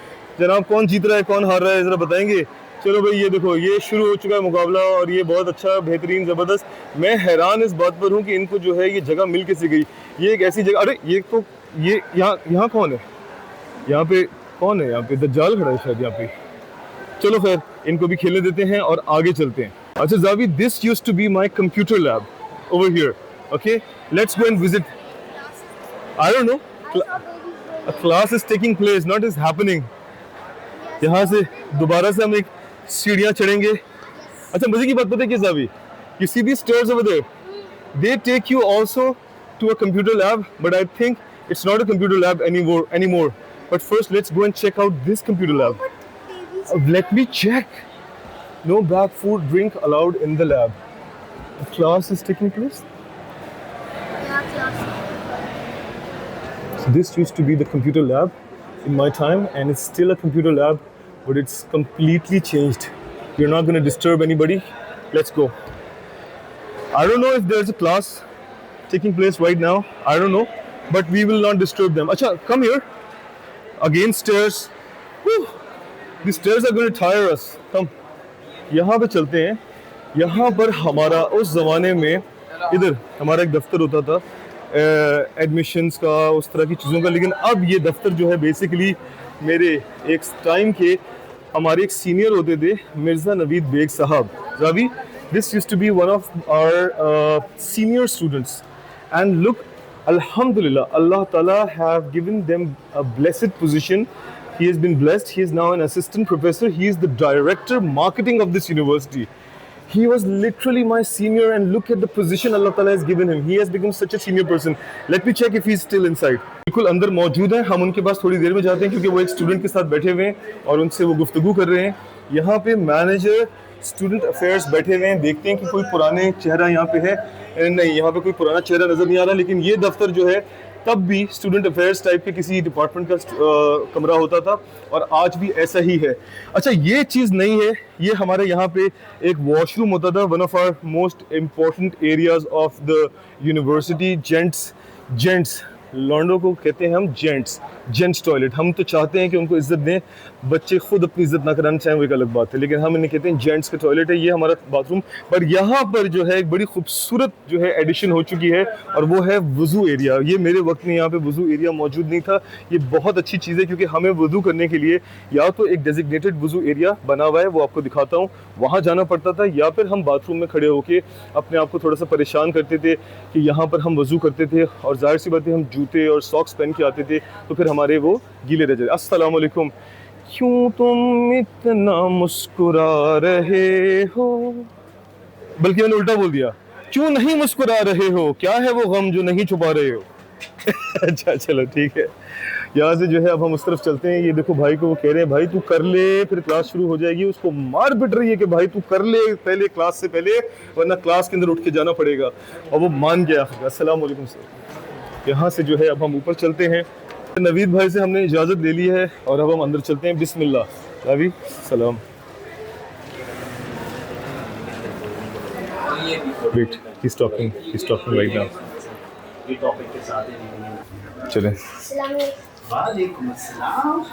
जनाब कौन जीत रहा है कौन हार रहा है जरा बताएंगे. चलो भाई ये देखो ये शुरू हो चुका है मुकाबला और ये बहुत अच्छा बेहतरीन ज़बरदस्त. मैं हैरान इस बात पर हूँ कि इनको जो है ये जगह मिल कैसे गई. ये एक ऐसी जगह. अरे ये तो ये यहाँ कौन है. यहाँ पे कौन है. यहाँ पे दज्जाल खड़ा है शायद यहाँ पे. चलो खैर इनको भी खेलने देते हैं और आगे चलते हैं. अच्छा Zavi this used to be my computer lab over here. Okay let's go and visit. I don't know. A class is taking place, not is happening. यहाँ से दोबारा से हम एक सीढ़ियाँ चढ़ेंगे. अच्छा मजे की बात पता है क्या Xavi. You see these stairs over there? They take you also to a computer lab, but I think it's not a computer lab anymore. But first let's go and check out this computer lab. Let me check. No bag, food, drink allowed in the lab. The class is taking place. Yeah, class. So this used to be the computer lab in my time, and it's still a computer lab, but it's completely changed. You're not going to disturb anybody. Let's go. I don't know if there's a class taking place right now. I don't know, but we will not disturb them. Acha, come here. Again stairs. Whew. These stairs are going to tire us. Come. यहाँ पे चलते हैं. यहाँ पर हमारा उस ज़माने में इधर हमारा एक दफ्तर होता था एडमिशन्स का उस तरह की चीज़ों का. लेकिन अब ये दफ्तर जो है बेसिकली मेरे एक टाइम के हमारे एक सीनियर होते थे मिर्ज़ा नवीद बेग साहब. Ravi this used to be one of our senior students, and look, alhamdulillah, Allah Ta'ala have given them a blessed position. He has been blessed. He is now an assistant professor. He is the director marketing of this university. He was literally my senior, and look at the position Allah Ta'ala has given him. He has become such a senior person. Let me check if he is still inside. बिल्कुल अंदर मौजूद हैं. हम उनके पास थोड़ी देर में जाते हैं क्योंकि वो एक स्टूडेंट के साथ बैठे हुए हैं और उनसे वो गुफ्तगू कर रहे हैं. यहाँ पे मैनेजर स्टूडेंट अफेयर्स बैठे हुए हैं. देखते हैं कि कोई पुराने चेहरा यहाँ पे है. नहीं, यहाँ पे कोई पुराना चेहरा नज़र नहीं आ रहा. लेकिन ये दफ्तर जो है तब भी स्टूडेंट अफेयर्स टाइप के किसी डिपार्टमेंट का कमरा होता था और आज भी ऐसा ही है. अच्छा ये चीज़ नहीं है. ये हमारे यहाँ पे एक वॉशरूम होता था. One of our most important areas of the university. Gents लॉन्डो को कहते हैं हम जेंट्स टॉयलेट. हम तो चाहते हैं कि उनको इज्जत दें. बच्चे खुद अपनी इज्जत ना कराना चाहें वो एक अलग बात है, लेकिन हम इन्हें कहते हैं जेंट्स का टॉयलेट है. ये हमारा बाथरूम. पर यहाँ पर जो है एक बड़ी खूबसूरत जो है एडिशन हो चुकी है और वो है वज़ू एरिया. ये मेरे वक्त में यहाँ पे वज़ू एरिया मौजूद नहीं था. ये बहुत अच्छी चीज़ है क्योंकि हमें वज़ू करने के लिए या तो एक डेजिग्नेटेड वज़ू एरिया बना हुआ है, वो आपको दिखाता हूँ, वहाँ जाना पड़ता था, या फिर हम बाथरूम में खड़े होकर अपने आप को थोड़ा सा परेशान करते थे कि यहाँ पर हम वज़ू करते थे और जाहिर सी बात है हम जूते और सॉक्स पहन के आते थे तो फिर हमारे वो गीले रह जाते. अस्सलाम वालेकुम. क्यों तुम इतना मुस्कुरा रहे हो. बल्कि मैंने उल्टा बोल दिया. क्यों नहीं मुस्कुरा रहे हो. क्या है वो गम जो नहीं छुपा रहे हो. अच्छा चलो ठीक है. यहाँ से जो है अब हम उस तरफ चलते हैं. ये देखो भाई को वो कह रहे हैं भाई तू कर ले फिर क्लास शुरू हो जाएगी. उसको मार पिट रही है कि भाई तू कर ले पहले क्लास से पहले, वरना क्लास के अंदर उठ के जाना पड़ेगा. और वो मान गया. अस्सलाम वालेकुम सर. यहाँ से जो है अब हम ऊपर चलते हैं. नवीद भाई से हमने इजाज़त ले ली है और अब हम अंदर चलते हैं. बिस्मिल्लाह. रवि सलाम. Wait he's talking right now. चलें. वालेकुम अस्सलाम.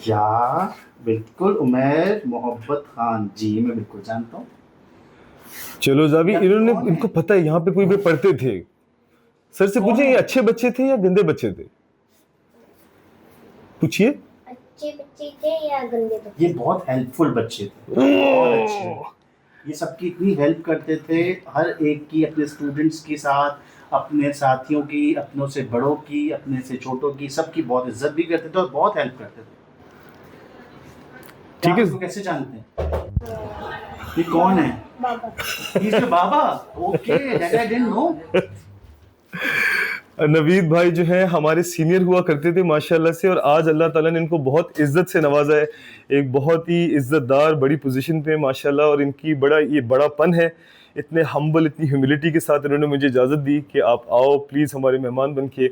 यार बिल्कुल उमैर मोहब्बत खान जी, मैं बिल्कुल जानता हूँ. चलो जावी, इन्होंने इनको पता है यहाँ पे कोई भी पढ़ते थे. सर से पूछे ये अच्छे बच्चे थे या गंदे बच्चे थे. पूछिए. अच्छे बच्चे थे या गंदे बच्चे. ये बहुत हेल्पफुल बच्चे थे, बहुत अच्छे. ये सबकी इतनी हेल्प करते थे, हर एक की, अपने स्टूडेंट्स के साथ, अपने साथियों की, अपनों से बड़ों की, अपने से छोटों की, सबकी बहुत इज्जत भी करते थे और बहुत हेल्प करते थे. ठीक है। इसको कैसे जानते हैं? ये कौन है? बाबा He's your Baba. Okay, that I didn't know। Naveed भाई जो है हमारे सीनियर हुआ करते थे माशाल्लाह से, और आज अल्लाह ताला ने इनको बहुत इज्जत से नवाजा है, एक बहुत ही इज्जतदार बड़ी पोजीशन पे माशाल्लाह, और इनकी ये बड़ापन है, इतने हम्बल, इतनी ह्यूमिलिटी के साथ इन्होंने मुझे इजाज़त दी कि आप आओ प्लीज़ हमारे मेहमान बन के।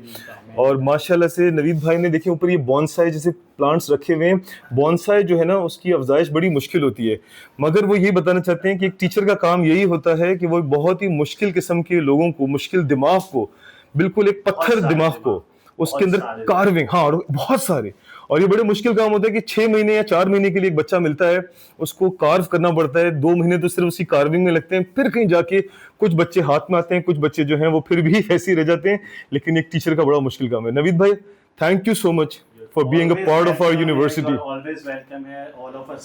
और माशाल्लाह से नवीद भाई ने देखिए ऊपर ये बॉन्साई जैसे प्लांट्स रखे हुए हैं। बॉन्साई जो है ना उसकी अफजाइश बड़ी मुश्किल होती है, मगर वो ये बताना चाहते हैं कि एक टीचर का काम यही होता है कि वो बहुत ही मुश्किल किस्म के लोगों को, मुश्किल दिमाग को, बिल्कुल एक पत्थर दिमाग को, उसके अंदर कार्विंग, हाँ, और बहुत सारे, और ये बड़े मुश्किल काम होता है कि 6 महीने या 4 महीने के लिए एक बच्चा मिलता है, उसको कार्व करना पड़ता है, 2 महीने तो सिर्फ उसी कार्विंग में लगते हैं, फिर कहीं जाके कुछ बच्चे हाथ में आते हैं, कुछ बच्चे जो हैं वो फिर भी ऐसे ही रह जाते हैं, लेकिन एक टीचर का बड़ा मुश्किल काम है। नवीद भाई, thank you so much for being a part of our university. Always welcome है all of us,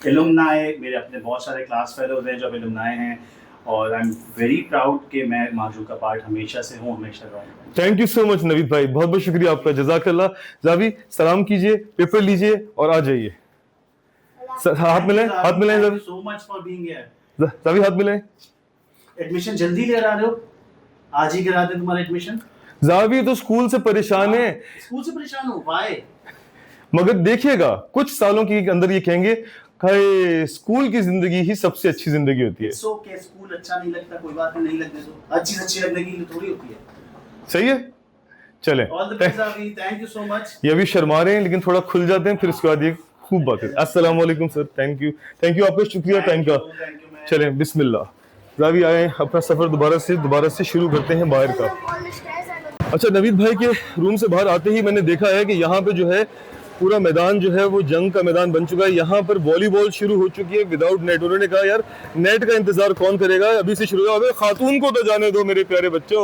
alumni, मेरे अपने बहुत सारे क्लास फेलोज हैं जो alumni हैं, और आई एम वेरी प्राउड कि मैं माजू का पार्ट हमेशा से हूँ, हमेशा रहूँगा। Thank you so much Naveed भाई, बहुत बहुत शुक्रिया आपका, जज़ाकल्लाह। जावी सलाम कीजिए, पेपर लीजिए और आ जाइए। हाथ मिलाएं, हाथ मिलाएं Zavi. So much for being here. Zavi हाथ मिलाएं। एडमिशन जल्दी ले रहे हो? आज ही करा दें तुम्हारा एडमिशन? जावी तो स्कूल से परेशान है। स्कूल से परेशान हो? व्हाई? मगर देखिएगा कुछ सालों के अंदर ये कहेंगे कि स्कूल की जिंदगी ही सबसे अच्छी जिंदगी होती है। सो के स्कूल अच्छा नहीं लगता, कोई बात नहीं लगने दो, हर चीज अच्छी लगने की थोड़ी होती है। सही है, चलें। All the best Zavi, thank you so much. ये अभी शर्मा रहे हैं लेकिन थोड़ा खुल जाते हैं, फिर उसके बाद ये खूब बात है। अस्सलाम वालेकुम सर, थैंक यू आपका, शुक्रिया टाइम का। चलें बिस्मिल्लाह, जावी आए, अपना सफर दोबारा से शुरू करते हैं बाहर का। अच्छा, नवीद भाई के रूम से बाहर आते ही मैंने देखा है कि यहाँ पे जो है पूरा मैदान जो है वो जंग का मैदान बन चुका है। यहाँ पर वॉलीबॉल शुरू हो चुकी है विदाउट नेट। उन्होंने कहा यार नेट का इंतजार कौन करेगा, अभी से शुरू हो, अबे खातून को तो जाने दो मेरे प्यारे बच्चों।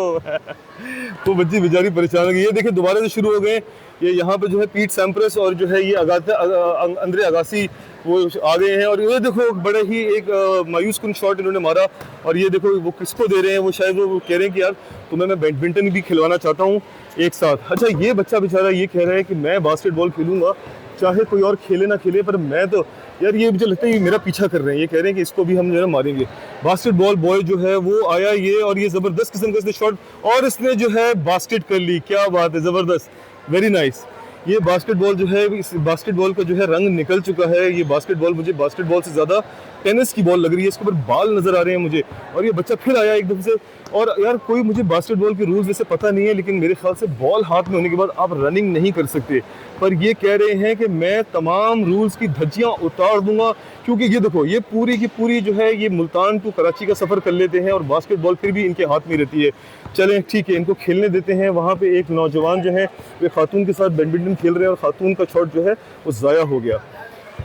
वो बच्ची बेचारी परेशान हो गई। ये देखिए दोबारा से शुरू हो गए। ये यहाँ पे जो है पीट सैम्प्रस और जो है ये अंद्रे अगासी वो आ गए हैं, और ये देखो बड़े ही एक मायूस कुन शॉट इन्होंने मारा, और ये देखो वो किसको दे रहे हैं, वो शायद वो कह रहे हैं कि यार तुम्हें मैं बैडमिंटन भी खिलवाना चाहता हूँ एक साथ। अच्छा, ये बच्चा बेचारा ये कह रहा है कि मैं बास्केटबॉल खेलूंगा चाहे कोई और खेले ना खेले, पर मैं तो यार ये मुझे लगता है ये मेरा पीछा कर रहे हैं। ये कह रहे हैं कि इसको भी हम जो है मारेंगे। बास्केटबॉल बॉय जो है वो आया ये, और ये ज़बरदस्त किस्म का इसने शॉट, और इसने जो है बास्केट कर ली। क्या बात है, ज़बरदस्त, वेरी नाइस। ये बास्केटबॉल जो है, इस बास्केटबॉल का जो है रंग निकल चुका है। ये बास्केटबॉल मुझे बास्केटबॉल से ज़्यादा टेनिस की बॉल लग रही है, इसके ऊपर बाल नज़र आ रहे हैं मुझे। और ये बच्चा फिर आया एकदम से, और यार कोई मुझे बास्केटबॉल के रूल्स वैसे पता नहीं है, लेकिन मेरे ख्याल से बॉल हाथ में होने के बाद आप रनिंग नहीं कर सकते, पर ये कह रहे हैं कि मैं तमाम रूल्स की धज्जियाँ उतार दूंगा, क्योंकि ये देखो ये पूरी की पूरी जो है ये मुल्तान टू कराची का सफ़र कर लेते हैं, और बास्केटबॉल फिर भी इनके हाथ में रहती है। चलें ठीक है, इनको खेलने देते हैं। वहाँ पे एक नौजवान जो है वे खातून के साथ बैडमिंटन खेल रहे हैं, और खातून का शॉट जो है वो ज़ाया हो गया।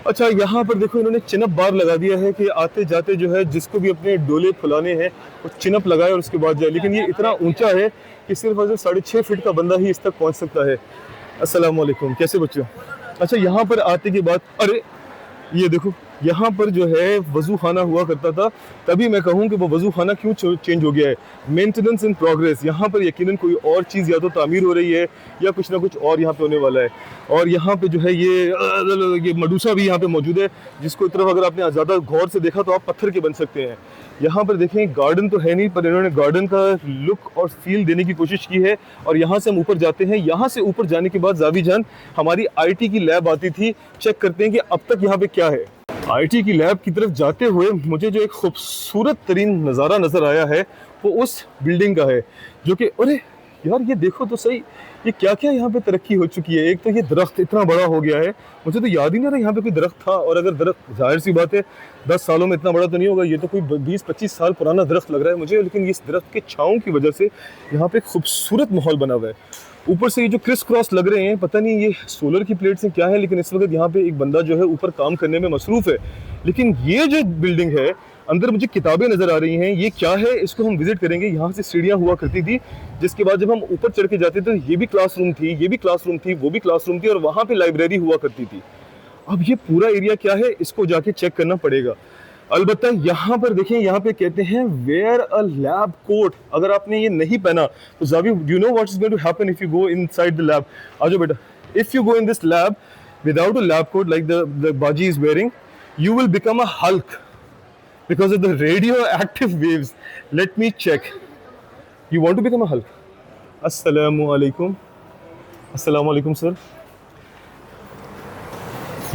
अच्छा, यहाँ पर देखो इन्होंने चिनअप बार लगा दिया है कि आते जाते जो है जिसको भी अपने डोले फुलाने हैं वो चिनअप लगाए और उसके बाद जाए, लेकिन ये इतना ऊंचा है कि सिर्फ 6.5 फीट का बंदा ही इस तक पहुँच सकता है। अस्सलाम वालेकुम, कैसे बच्चों? अच्छा, यहाँ पर आते के बाद अरे ये देखो यहाँ पर जो है वज़ू खाना हुआ करता था, तभी मैं कहूँ कि वो वज़ू खाना क्यों चेंज हो गया है। मेंटेनेंस इन प्रोग्रेस, यहाँ पर यकीनन कोई और चीज़ या तो तामीर हो रही है या कुछ ना कुछ और यहाँ पे होने वाला है। और यहाँ पे जो है ये मडूसा भी यहाँ पे मौजूद है, जिसको तरफ अगर आपने ज़्यादा गौर से देखा तो आप पत्थर के बन सकते हैं। यहाँ पर देखें गार्डन तो है नहीं, पर इन्होंने गार्डन का लुक और फील देने की कोशिश की है। और यहाँ से हम ऊपर जाते हैं। यहाँ से ऊपर जाने के बाद जावी जान हमारी IT की लैब आती थी, चेक करते हैं कि अब तक यहाँ पे क्या है। IT की लैब की तरफ जाते हुए मुझे जो एक खूबसूरत तरीन नज़ारा नज़र आया है वो उस बिल्डिंग का है, जो कि अरे यार ये देखो तो सही, ये क्या क्या यहाँ पे तरक्की हो चुकी है। एक तो ये दरख्त इतना बड़ा हो गया है, मुझे तो याद ही नहीं रहा यहाँ पे कोई दरख्त था। और अगर दरख्त, जाहिर सी बात है 10 सालों में इतना बड़ा तो नहीं होगा, ये तो कोई 20-25 साल पुराना दरख्त लग रहा है मुझे, लेकिन इस दरख्त के छाँव की वजह से यहाँ पे खूबसूरत माहौल बना हुआ है। ऊपर से ये जो क्रिस क्रॉस लग रहे हैं, पता नहीं ये सोलर की प्लेट से क्या है, लेकिन इस वक्त यहाँ पे एक बंदा जो है ऊपर काम करने में मसरूफ़ है। लेकिन ये जो बिल्डिंग है, अंदर मुझे किताबें नज़र आ रही हैं, ये क्या है इसको हम विजिट करेंगे। यहाँ से सीढ़ियाँ हुआ करती थी, जिसके बाद जब हम ऊपर चढ़ के जाते थे ये भी क्लासरूम थी, ये भी क्लासरूम थी, वो भी क्लासरूम थी, और वहाँ पे लाइब्रेरी हुआ करती थी। अब ये पूरा एरिया क्या है इसको जाके चेक करना पड़ेगा। अलबत्ता यहाँ पर देखें, यहाँ पे कहते हैं वेयर अ लैब कोट। अगर आपने ये नहीं पहना तो Javi, you know what is going to happen if you go inside the lab. आ जाओ बेटा, if you go in this lab, without a lab coat like the Baji is wearing, you will become a Hulk because of the radioactive waves. Let me check. You want to become a Hulk? Assalamu alaikum. Assalamu alaikum sir.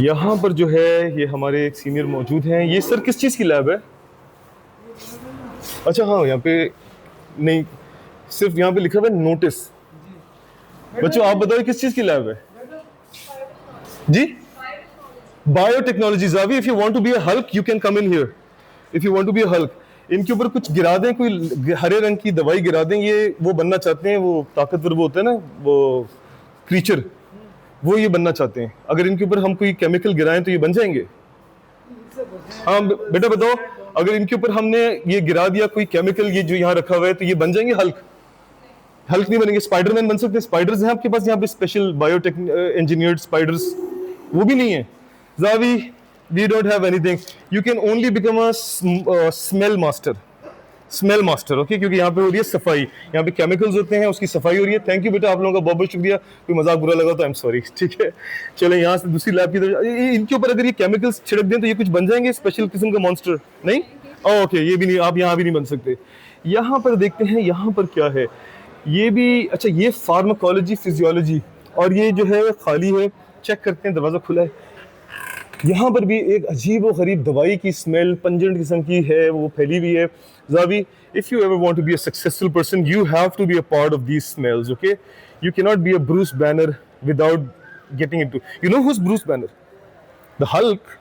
यहाँ पर जो है ये हमारे एक senior मौजूद हैं। ये सर किस चीज़ की लैब है? अच्छा हाँ, यहाँ पे नहीं, सिर्फ यहाँ पे लिखा हुआ है नोटिस। बच्चों आप बताओ किस चीज़ की लैब है जी? Biotechnology. Javi, if you want to be a Hulk you can come in here. If you want to be a Hulk, इनके ऊपर कुछ गिरा दें, कोई हरे रंग की दवाई गिरा दें, ये वो बनना चाहते हैं, वो ताकतवर वो होता है ना, वो क्रीचर, वो ये बनना चाहते हैं। अगर इनके ऊपर हम कोई केमिकल गिराएं तो ये बन जाएंगे। हाँ बेटा बताओ, अगर इनके ऊपर हमने ये गिरा दिया कोई केमिकल, ये जो यहाँ रखा हुआ है, तो ये बन जाएंगे हल्क? हल्क नहीं बनेंगे। स्पाइडरमैन बन सकते हैं? स्पाइडर्स हैं आपके पास यहाँ पे, स्पेशल बायोटेक इंजीनियर्ड स्पाइडर्स? वो भी नहीं है। Zavi, we don't have anything. You can only become a smell master. Smell master, okay, क्योंकि यहाँ पे हो रही है सफाई, यहाँ पे केमिकल्स होते हैं, उसकी सफाई हो रही है। थैंक यू बेटा, आप लोगों का बहुत बहुत शुक्रिया। कोई मजाक बुरा लगा तो आई एम सॉरी, ठीक है। चले यहाँ से दूसरी लैब की तरफ। इनके ऊपर अगर ये केमिकल्स छिड़क दें तो ये कुछ बन जाएंगे, स्पेशल किस्म का मॉन्स्टर? नहीं, ओके, ये भी नहीं, आप यहाँ भी नहीं बन सकते। यहाँ पर देखते हैं यहाँ पर क्या है। ये भी अच्छा, ये फार्माकोलॉजी फिजियोलॉजी, और ये जो है खाली है। चेक करते हैं, दरवाज़ा खुला है। यहाँ पर भी एक अजीब व गरीब दवाई की स्मेल पंजेंट किस्म की है, वो फैली हुई है। Zavi, if you ever want to be a successful person, you have to be a part of these smells, okay? You cannot be a Bruce Banner without getting into. You know who's Bruce Banner? The Hulk.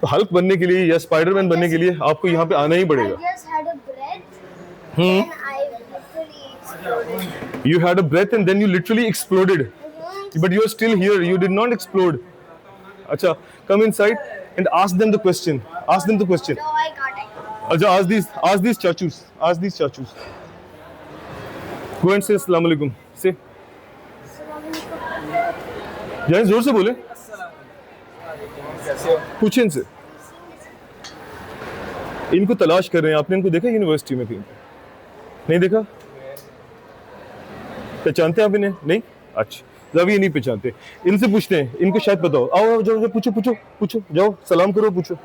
तो Hulk बनने के लिए या Spiderman बनने के लिए आपको यहाँ पे आना ही I पड़ेगा। just had a breath and I literally exploded. You had a breath and then you literally exploded. But you are still here. You did not explode. अच्छा, come inside and ask them the question. Ask them the question. No, I got it. अच्छा, ask these chachus. Ask these chachus. Go and say Assalamu alaikum. Say. जाए जोर से बोले। पूछे इनसे। इनको तलाश कर रहे हैं। आपने इनको देखा यूनिवर्सिटी में कहीं? नहीं देखा? पहचानते हैं आप इन्हें? नहीं? अच्छा, जब ये नहीं पहचानते, इनसे पूछते हैं, इनको शायद पता हो। आओ जाओ, पूछो, जाओ, सलाम करो, पूछो,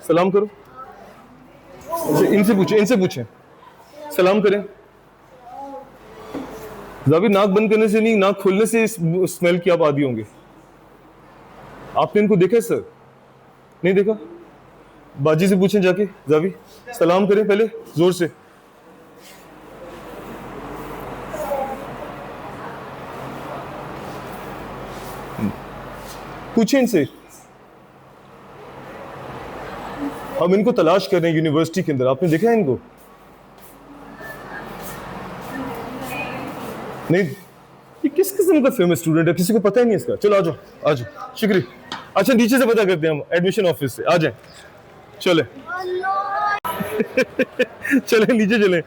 सलाम करो। इनसे पूछें, सलाम करें। जावी, नाक बंद करने से नहीं, नाक खोलने से इस स्मेल की आप आदी होंगे। आपने इनको देखा सर? नहीं देखा? बाजी से पूछें जाके। जावी, सलाम करें पहले जोर से। पूछें इनसे। हम इनको तलाश कर रहे हैं यूनिवर्सिटी के अंदर। आपने देखा है इनको? नहीं। ये किस किस्म का फेमस स्टूडेंट है, किसी को पता ही नहीं इसका। चलो आ जाओ, शुक्रिया। अच्छा, नीचे से पता करते हैं हम, एडमिशन ऑफिस से। आ जाएं, चले। चले नीचे चले।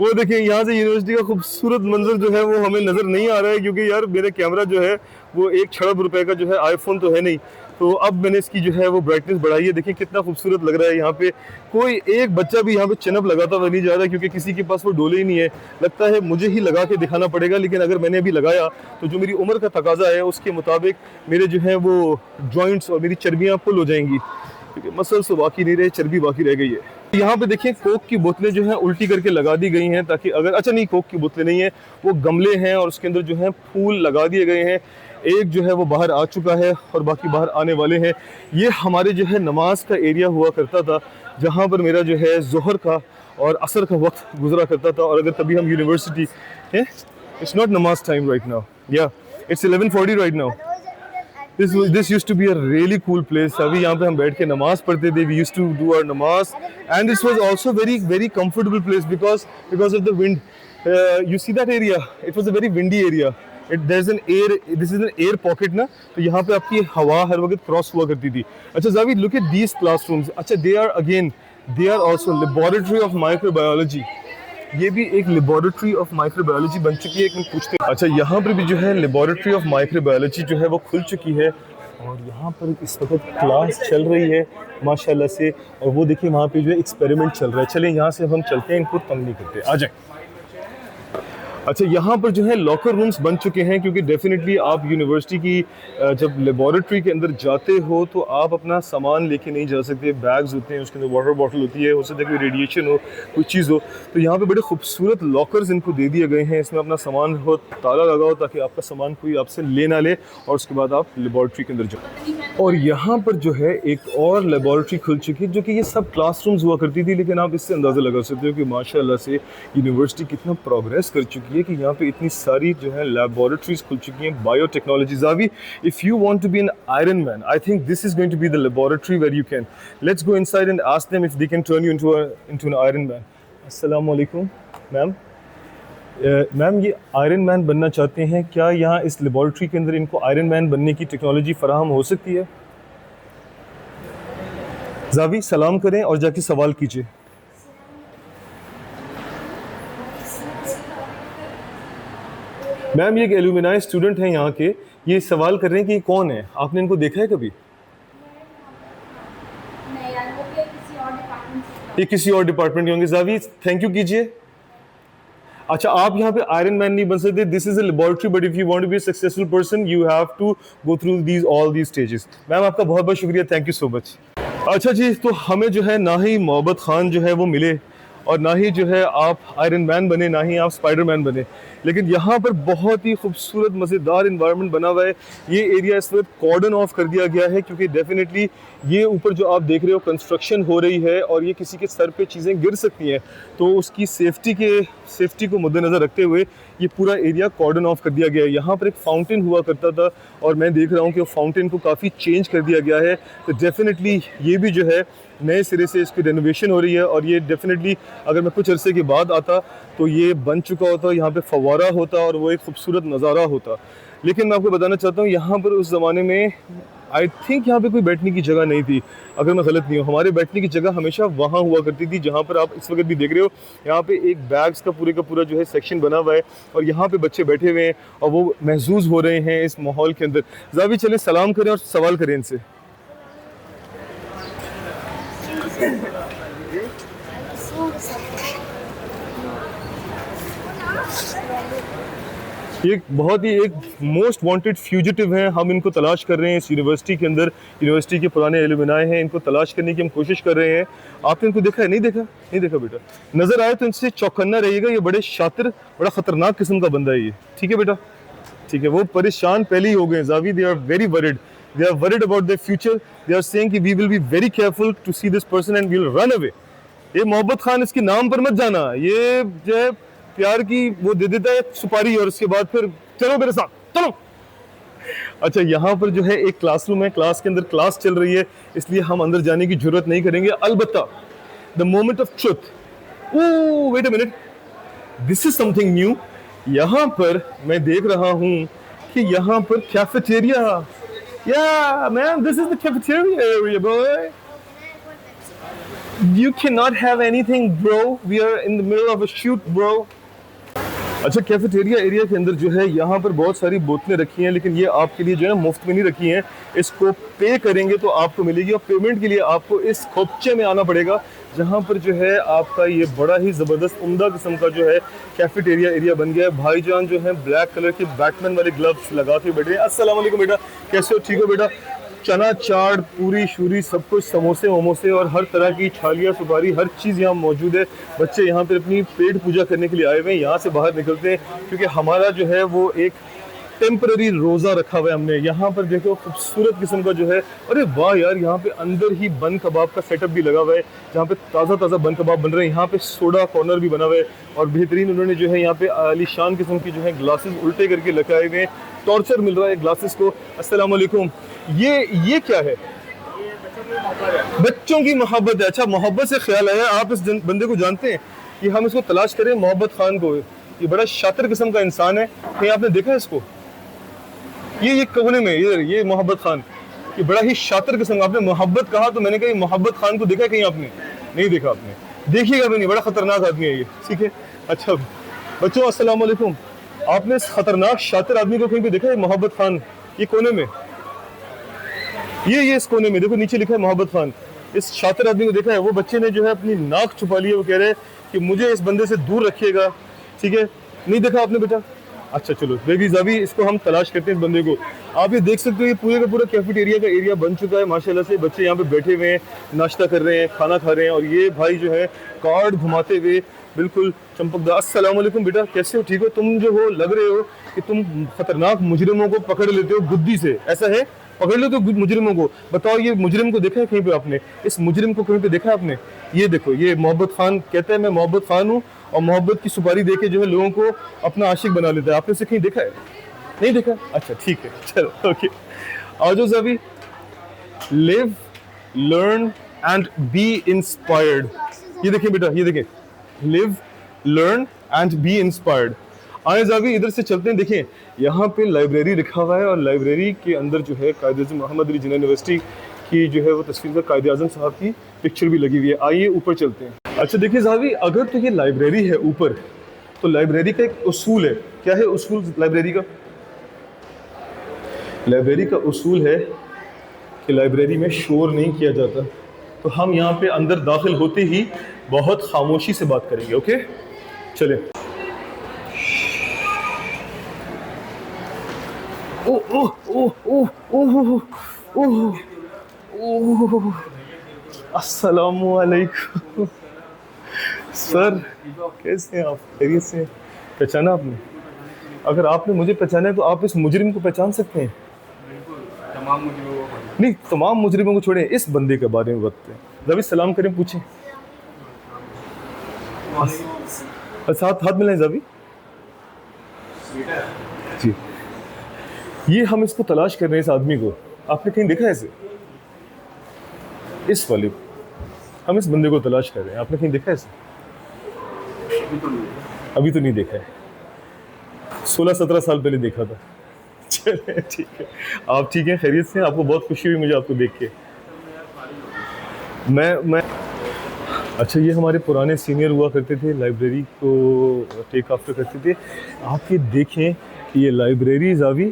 वो देखिए, यहाँ से यूनिवर्सिटी का खूबसूरत मंजर जो है वो हमें नजर नहीं आ रहा है, क्योंकि यार मेरा कैमरा जो है वो 1 अरब रुपए का जो है, आईफोन तो है नहीं। तो अब मैंने इसकी जो है वो ब्राइटनेस बढ़ाई है। देखिए कितना खूबसूरत लग रहा है। यहाँ पे कोई एक बच्चा भी यहाँ पे चिनअप लगाता हुआ नहीं जा रहा, क्योंकि किसी के पास वो डोले ही नहीं है। लगता है मुझे ही लगा के दिखाना पड़ेगा, लेकिन अगर मैंने अभी लगाया तो जो मेरी उम्र का तकाजा है उसके मुताबिक मेरे जो है वो जॉइंट्स और मेरी चर्बियाँ पुल हो जाएंगी, क्योंकि मसल्स तो बाकी नहीं रहे, चर्बी बाकी रह गई है। यहाँ पे देखिए कोक की बोतलें जो हैं उल्टी करके लगा दी गई हैं, ताकि अगर, अच्छा नहीं, कोक की बोतलें नहीं है, वो गमले हैं और उसके अंदर जो है फूल लगा दिए गए हैं। एक जो है वो बाहर आ चुका है और बाकी बाहर आने वाले हैं। ये हमारे जो है नमाज का एरिया हुआ करता था, जहाँ पर मेरा जो है जोहर का और असर का वक्त गुजरा करता था। और अगर कभी हम यूनिवर्सिटी है, इट्स नॉट नमाज टाइम राइट नाउ, या it's 11:40 right now. This used to be a really cool place. अभी यहाँ पे हम बैठ के नमाज पढ़ते थे. We used to do our namaz, and this was also very comfortable place because of the wind. You see that area? It was a very windy area. There's an air. This is an air pocket ना. तो यहाँ पे आपकी हवा हर वक्त cross हुआ करती थी. अच्छा Zavid, look at these classrooms. अच्छा they are also laboratory of microbiology. ये भी एक लेबोरेटरी ऑफ माइक्रोबायोलॉजी बन चुकी है। एक मिनट पूछते हैं। अच्छा, यहाँ पर भी जो है लेबोरेटरी ऑफ माइक्रोबायोलॉजी जो है वो खुल चुकी है, और यहाँ पर इस वक्त क्लास चल रही है माशाल्लाह से। और वो देखिए वहाँ पे जो है एक्सपेरिमेंट चल रहा है। चलें यहाँ से हम चलते हैं, इनको तंग नहीं करते, आ जाए। अच्छा, यहाँ पर जो है लॉकर रूम्स बन चुके हैं, क्योंकि डेफिनेटली आप यूनिवर्सिटी की जब लेबॉरेटरी के अंदर जाते हो तो आप अपना सामान लेके नहीं जा सकते। बैग्स होते हैं, उसके अंदर वाटर बॉटल होती है, हो सकता है कोई रेडिएशन हो, कोई चीज़ हो। तो यहाँ पे बड़े खूबसूरत लॉकर्स इनको दे दिए गए हैं, इसमें अपना सामान हो, ताला लगा हो, ताकि आपका सामान कोई आपसे ले ना ले और उसके बाद आप लेबॉरेटरी के अंदर जाओ। और यहाँ पर जो है एक और लेबॉरेटरी खुल चुकी है, जो कि ये सब क्लासरूम्स हुआ करती थी, लेकिन आप इससे अंदाज़ा लगा सकते हो कि माशाल्लाह से यूनिवर्सिटी कितना प्रोग्रेस कर चुकी है कि यहाँ पे इतनी सारी जो है लेबॉरेटरीज खुल चुकी हैं biotechnology. Zavi, if you want to be an iron man, I think this is going to be the laboratory where you can let's go inside and ask them if they can turn you into an iron man. अस्सलाम वालेकुम ma'am. Ma'am, ये iron man बनना चाहते हैं, क्या यहाँ इस laboratory के अंदर इनको आयरन मैन बनने की टेक्नोलॉजी फराहम हो सकती है? ज़ावी, सलाम करें और जाके सवाल कीजिए। मैम, ये एक एलुमिनाई स्टूडेंट हैं यहाँ के, ये सवाल कर रहे हैं कि ये कौन है, आपने इनको देखा है कभी? नहीं यार, वो भी किसी और डिपार्टमेंट से। ये किसी और डिपार्टमेंट के होंगे। ज़ावी, थैंक यू कीजिए। अच्छा, आप यहाँ पे आयरन मैन नहीं बन सकते, this is a laboratory, but if you want to be a successful person you have to go through these all these stages. Ma'am, आपका बहुत बहुत शुक्रिया, थैंक यू सो मच। अच्छा जी, तो हमें जो है ना ही मोहब्बत खान जो है वो मिले और ना ही जो है आप आयरन मैन बने, ना ही आप स्पाइडर मैन बने, लेकिन यहाँ पर बहुत ही खूबसूरत मज़ेदार इन्वायरमेंट बना हुआ है। ये एरिया इस वक्त कॉर्डन ऑफ कर दिया गया है, क्योंकि डेफिनेटली ये ऊपर जो आप देख रहे हो कंस्ट्रक्शन हो रही है और ये किसी के सर पे चीज़ें गिर सकती हैं, तो उसकी सेफ्टी को मद्देनज़र रखते हुए ये पूरा एरिया कॉर्डन ऑफ कर दिया गया है। यहाँ पर एक फाउंटेन हुआ करता था और मैं देख रहा हूँ कि फाउंटेन को काफ़ी चेंज कर दिया गया है, तो डेफिनेटली ये भी जो है नए सिरे से इसकी रेनोवेशन हो रही है। और ये डेफिनेटली अगर मैं कुछ अरसे के बाद आता तो ये बन चुका होता, यहाँ पे फव्वारा होता और वो एक खूबसूरत नज़ारा होता। लेकिन मैं आपको बताना चाहता हूँ, यहाँ पर उस ज़माने में आई थिंक यहाँ पे कोई बैठने की जगह नहीं थी, अगर मैं गलत नहीं हूँ। हमारे बैठने की जगह हमेशा वहाँ हुआ करती थी जहाँ पर आप इस वक्त भी देख रहे हो। यहाँ पे एक बैग्स का पूरा जो है सेक्शन बना हुआ है और यहाँ पे बच्चे बैठे हुए हैं और वो महसूस हो रहे हैं इस माहौल के अंदर। ज़ावी, चलें सलाम करें और सवाल करें इनसे। ये बहुत ही एक मोस्ट वांटेड फ्यूजिटिव हैं, हम इनको तलाश कर रहे हैं इस यूनिवर्सिटी के अंदर। यूनिवर्सिटी के पुराने एलुमनाई हैं, इनको तलाश करने की हम कोशिश कर रहे हैं। आपने इनको देखा है? नहीं देखा? नहीं देखा बेटा, नज़र आए तो इनसे चौकन्ना रहिएगा, ये बड़े शातिर, बड़ा ख़तरनाक किस्म का बंदा है ये। ठीक है बेटा, ठीक है। वो परेशान पहले ही हो गए Zavi, they are very worried, they are worried about their future, they are saying कि we will be very careful to see this person and we will run away. ये मोहब्बत खान, इसके नाम पर मत जाना, ये जो है प्यार की वो दे देता है सुपारी और उसके बाद फिर चलो मेरे साथ चलो। अच्छा, यहाँ पर जो है एक क्लासरूम है, क्लास के अंदर क्लास चल रही है, इसलिए हम अंदर जाने की जरूरत नहीं करेंगे। अलबत्ता the moment of truth, oh wait a minute, this is something new. यहाँ पर मैं देख रहा हूँ कि यहाँ पर कैफेटेरिया, या ma'am this is the cafeteria area boy. You cannot have anything, bro. We are in the middle of a shoot, bro. अच्छा, कैफेटेरिया एरिया के अंदर जो है यहाँ पर बहुत सारी बोतलें रखी हैं, लेकिन ये आपके लिए जो है ना मुफ्त में नहीं रखी हैं, इसको पे करेंगे तो आपको मिलेगी। और पेमेंट के लिए आपको इस खोपचे में आना पड़ेगा, जहाँ पर जो है आपका ये बड़ा ही ज़बरदस्त उम्दा किस्म का जो है कैफेटेरिया एरिया बन गया है। भाईजान जो है ब्लैक कलर के बैटमैन वाले ग्लव्स लगा के बैठे हैं। अस्सलाम वालेकुम बेटा, कैसे हो? ठीक हो बेटा? चना चाट, पूरी शूरी, सब कुछ, समोसे वमोसे और हर तरह की छालियाँ सुपारी, हर चीज़ यहाँ मौजूद है। बच्चे यहाँ पर अपनी पेट पूजा करने के लिए आए हुए हैं, यहाँ से बाहर निकलते हैं क्योंकि हमारा जो है वो एक टेम्पररी रोज़ा रखा हुआ है हमने। यहाँ पर देखो खूबसूरत किस्म का जो है, अरे वाह यार, यहाँ पे अंदर ही बन कबाब का सेटअप भी लगा हुआ है, जहाँ पे ताज़ा बन कबाब बन रहे हैं। यहाँ पे सोडा कॉर्नर भी बना हुआ है और बेहतरीन उन्होंने जो है यहाँ पे आलीशान किस्म की जो है ग्लासेस उल्टे करके लगाए हुए हैं। टॉर्चर मिल रहा है ग्लासेस को। अस्सलाम वालेकुम, ये क्या है? बच्चों की मोहब्बत है। अच्छा, मोहब्बत से ख्याल आया, आप इस बंदे को जानते हैं कि हम इसको तलाश करें, मोहब्बत खान को। ये बड़ा शातिर किस्म का इंसान है, कहीं आपने देखा है इसको? ये कोने में इधर, ये मोहब्बत खान, ये बड़ा ही शातिर किस्म। आपने मोहब्बत कहा तो मैंने कहा मोहब्बत खान को देखा कहीं आपने? नहीं देखा आपने, देखिएगा भी नहीं, बड़ा खतरनाक आदमी है ये। ठीक है, अच्छा बच्चों अस्सलाम वालेकुम, आपने इस खतरनाक शातिर आदमी को कहीं पे देखा है? मोहब्बत खान, ये कोने में, ये इस कोने में देखो, नीचे लिखा है मोहब्बत खान। इस शातिर आदमी को देखा है? वो बच्चे ने जो है अपनी नाक छुपा ली है, वो कह रहे हैं कि मुझे इस बंदे से दूर रखिएगा, ठीक है, नहीं देखा आपने बेटा? अच्छा चलो बेबी जावी, इसको हम तलाश करते हैं इस बंदे को। आप ये देख सकते हो ये पूरे का पूरा कैफेटेरिया का एरिया बन चुका है माशाल्लाह से। बच्चे यहाँ पे बैठे हुए हैं, नाश्ता कर रहे हैं, खाना खा रहे हैं, और ये भाई जो है कार्ड घुमाते हुए बिल्कुल चमकदार। अस्सलाम वालेकुम बेटा, कैसे हो? ठीक हो? तुम जो हो लग रहे हो कि तुम खतरनाक मुजरिमों को पकड़ लेते हो बुद्धि से, ऐसा है? पकड़ लो तो मुजरिमों को। बताओ ये मुजरिम को देखा है कहीं पे आपने? इस मुजरिम को कहीं पे देखा है आपने? ये देखो, ये मोहब्बत खान कहता है मैं मोहब्बत खान हूँ, और मोहब्बत की सुपारी देके जो है लोगों को अपना आशिक बना लेता है। आपने इसे कहीं देखा है? नहीं देखा? अच्छा ठीक है, चलो ओके। आ जाओ Xavi. Live, learn and B inspired. ये देखिए बेटा, ये देखिए, live, learn and B inspired. आए ज़ावी, इधर से चलते हैं। देखें यहाँ पे लाइब्रेरी लिखा हुआ है, और लाइब्रेरी के अंदर जो है कायद-ए-आज़म मोहम्मद अली जिन्ना यूनिवर्सिटी की जो है वो तस्वीर का कायद-ए-आज़म साहब की पिक्चर भी लगी हुई है। आइए ऊपर चलते हैं। अच्छा देखिए ज़ावी, अगर तो ये लाइब्रेरी है ऊपर, तो लाइब्रेरी का एक उसूल है। क्या है उसूल लाइब्रेरी का? लाइब्रेरी का उसूल है कि लाइब्रेरी में शोर नहीं किया जाता। तो हम यहाँ पे अंदर दाखिल होते ही बहुत खामोशी से बात करेंगे। ओके चले। ओह ओह ओह ओह ओह ओह ओह, अस्सलामुअलैकुम सर, कैसे हैं आप? खैरियत से? पहचाना आपने? अगर आपने मुझे पहचाना है तो आप इस मुजरिम को पहचान सकते हैं? तमाम मुजरिमों को नहीं, तमाम मुजरिमों को छोड़ें, इस बंदे के बारे में बताते हैं। जब सलाम करें, पूछें। साथ हाथ मिलाएं ज़ावी जी। ये हम इसको तलाश कर रहे हैं, इस आदमी को। आपने कहीं देखा है इसे? इस वाले को हम इस बंदे को तलाश कर रहे हैं। आपने कहीं देखा है इसे? अभी तो नहीं देखा है, 16-17 साल पहले देखा था। चलिए ठीक है, आप ठीक हैं? खैरियत से? आपको बहुत खुशी हुई मुझे आपको देख के। मैं अच्छा, ये हमारे पुराने सीनियर हुआ करते थे, लाइब्रेरी को टेक आफ्टर करते थे। आप ये देखें कि ये library Zavi,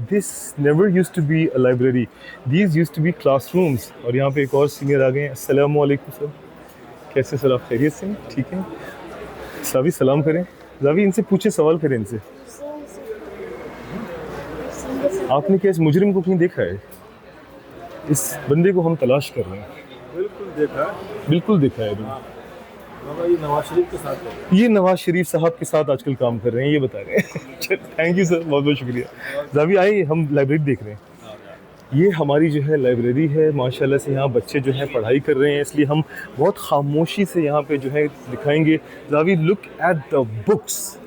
this never used to be a library, these used to be classrooms. और यहाँ पे एक और सीनियर आ गए हैं। अस्सलाम वालेकुम सर, कैसे सर आप? खैरियत से? ठीक है ज़ावी, सलाम करें। ज़ावी इनसे पूछे, सवाल करें इनसे। आपने क्या इस मुजरिम को कहीं देखा है? इस बंदे को हम तलाश कर रहे हैं। बिल्कुल देखा, बिल्कुल देखा है अभी। ये नवाज शरीफ के साथ है। ये नवाज शरीफ साहब के साथ आजकल काम कर रहे हैं, ये बता रहे हैं। थैंक यू सर, बहुत बहुत शुक्रिया। ज़ावी आइए, हम लाइब्रेरी देख रहे हैं। ये हमारी जो है लाइब्रेरी है माशाल्लाह से। यहाँ बच्चे जो हैं पढ़ाई कर रहे हैं, इसलिए हम बहुत खामोशी से यहाँ पे जो है दिखाएंगे। Zavi, look at the books.